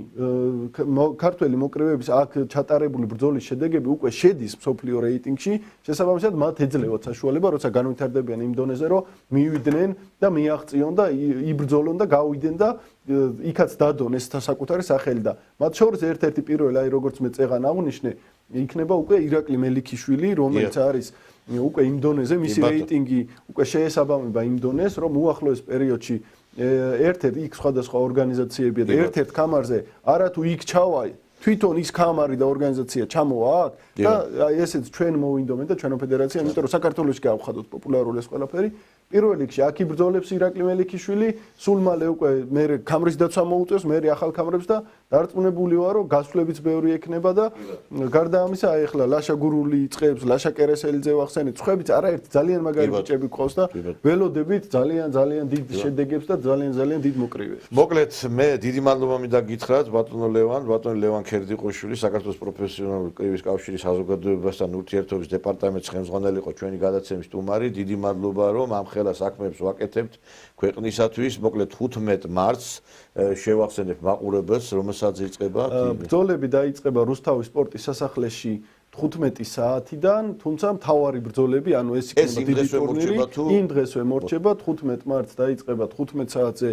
ქართველი მოკრივეების აქ ჩატარებული ბრძოლის შედეგები უკვე შედის მსოფლიო რეიტინგში, შესაბამისად მათ ეძლევათ საშუალება, როცა განვითარდებიან იმ დონეზე, რომ მივიდნენ და მიაღწიონ და იბრძოლონ და გავიდნენ და იქაც დადონ ეს საკუთარი სახელი და მათ შორის ერთ-ერთი პირველი, აი როგორც მე წეღან აღვნიშნე, იქნება უკვე ირაკლი მელიქიშვილი, რომელიც არის უკვე იმ დონეზე, მისი რეიტინგი უკვე შეესაბამება იმ დონეს, რომ უახლოეს პერიოდში ერთ-ერთ იქ სხვადასხვა ორგანიზაციებია და ერთ-ერთ კამარზე არათუ იქ ჩავა თვითონ ის კამარი და ორგანიზაცია ჩამოვა აქ და ესეც ჩვენ მოვინდომენ და ჩვენო ფედერაცია იმიტომ რომ საქართველოში გავხადოთ პოპულარული ეს ყველაფერი პირველ რიგში აქ იბრძოლებს ირაკლი მელიქიშვილი სულ მალე უკვე მე კამრის დაცვა მოუწევს მე ახალ კამრებს და დარწმუნებული ვარ რომ გასვლებიც ბევრი ექნება და გარდა ამისა აი ახლა ლაშა გურული იწყებს ლაშა კერესელიძე ვახსენეთ ხვებიც არაერთი ძალიან მაგარი ბიჭები ყავს და ველოდებით ძალიან დიდ შედეგებს და ძალიან დიდ მოკრივეებს მოკლედ მე დიდი მადლობა მინდა გითხრათ ბატონო ლევან ქერდიყოშვილი საქართველოს პროფესიონალური კრივის კავშირის საზოგადოებასთან ურთიერთობის დეპარტამენტის ხელმძღვანელი იყო ჩვენი გადაცემის სტუმარი დიდი მადლობა რომ ამ ხელა საქმეებს ვაკეთებთ ქვეყნისათვის მოკლედ 15 მარტს შევახსენებ მაყურებელს რომელსაც იწყება ბრძოლები დაიწყება რუსთავის სპორტის სასახლეში 15 საათიდან, თუმცა მთავარი ბრძოლები, ანუ ეს იქნება დიდი ტურნირი, იმ დღესვე მორჩება 15 მარტს დაიწყება 15 საათზე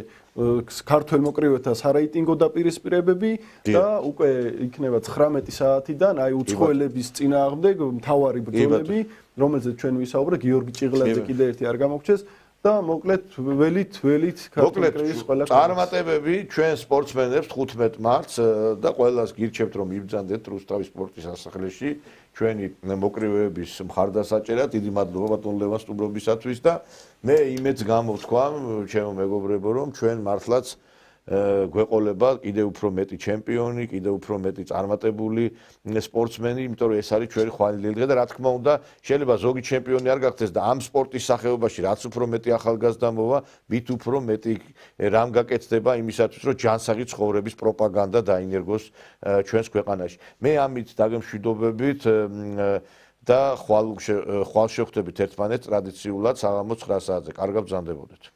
ქართველ მოკრივეთა სარეიტინგო დაპირისპირებები და უკვე იქნება 19 საათიდან, აი უცხოელების წინააღმდეგ მთავარი ბრძოლები, რომელზეც ჩვენ ვისაუბრეთ, გიორგი ჭიღლაძე კიდე ერთი არ გამოგჩეს და მოკლედ ველით ქართლის ყველა წარმატებები ჩვენ სპორტსმენებს 15 მარტს და ყველას გირჩევთ რომ იბრძანდეთ რუსთავის სპორტის სასახლეში ჩვენი მოკრივეების მხარდასაჭერად დიდი მადლობა ბატონ ლევან სტუმრობისათვის და მე იმედს გამოვთქვა ჩემო მეგობრებო რომ ჩვენ მართლაც გვეყოლება კიდევ უფრო მეტი ჩემპიონი, კიდევ უფრო მეტი წარმატებული სპორტსმენი, იმიტომ რომ ეს არის ჩვენი ხვალინდელი დღე და რა თქმა უნდა, შეიძლება ზოგი ჩემპიონი არ გახდეს და ამ სპორტის სახეობაში რაც უფრო მეტი ახალგაზრდა მოვა, მით უფრო მეტი რამ გაკეთდება იმისათვის, რომ ჯანსაღი ცხოვრების პროპაგანდა დაინერგოს ჩვენს ქვეყანაში. მე ამით დაგემშვიდობებით და ხვალ შევხვდებით ერთმანეთს ტრადიციულად საღამო 9 საათზე. კარგად ბრძანდებოდეთ.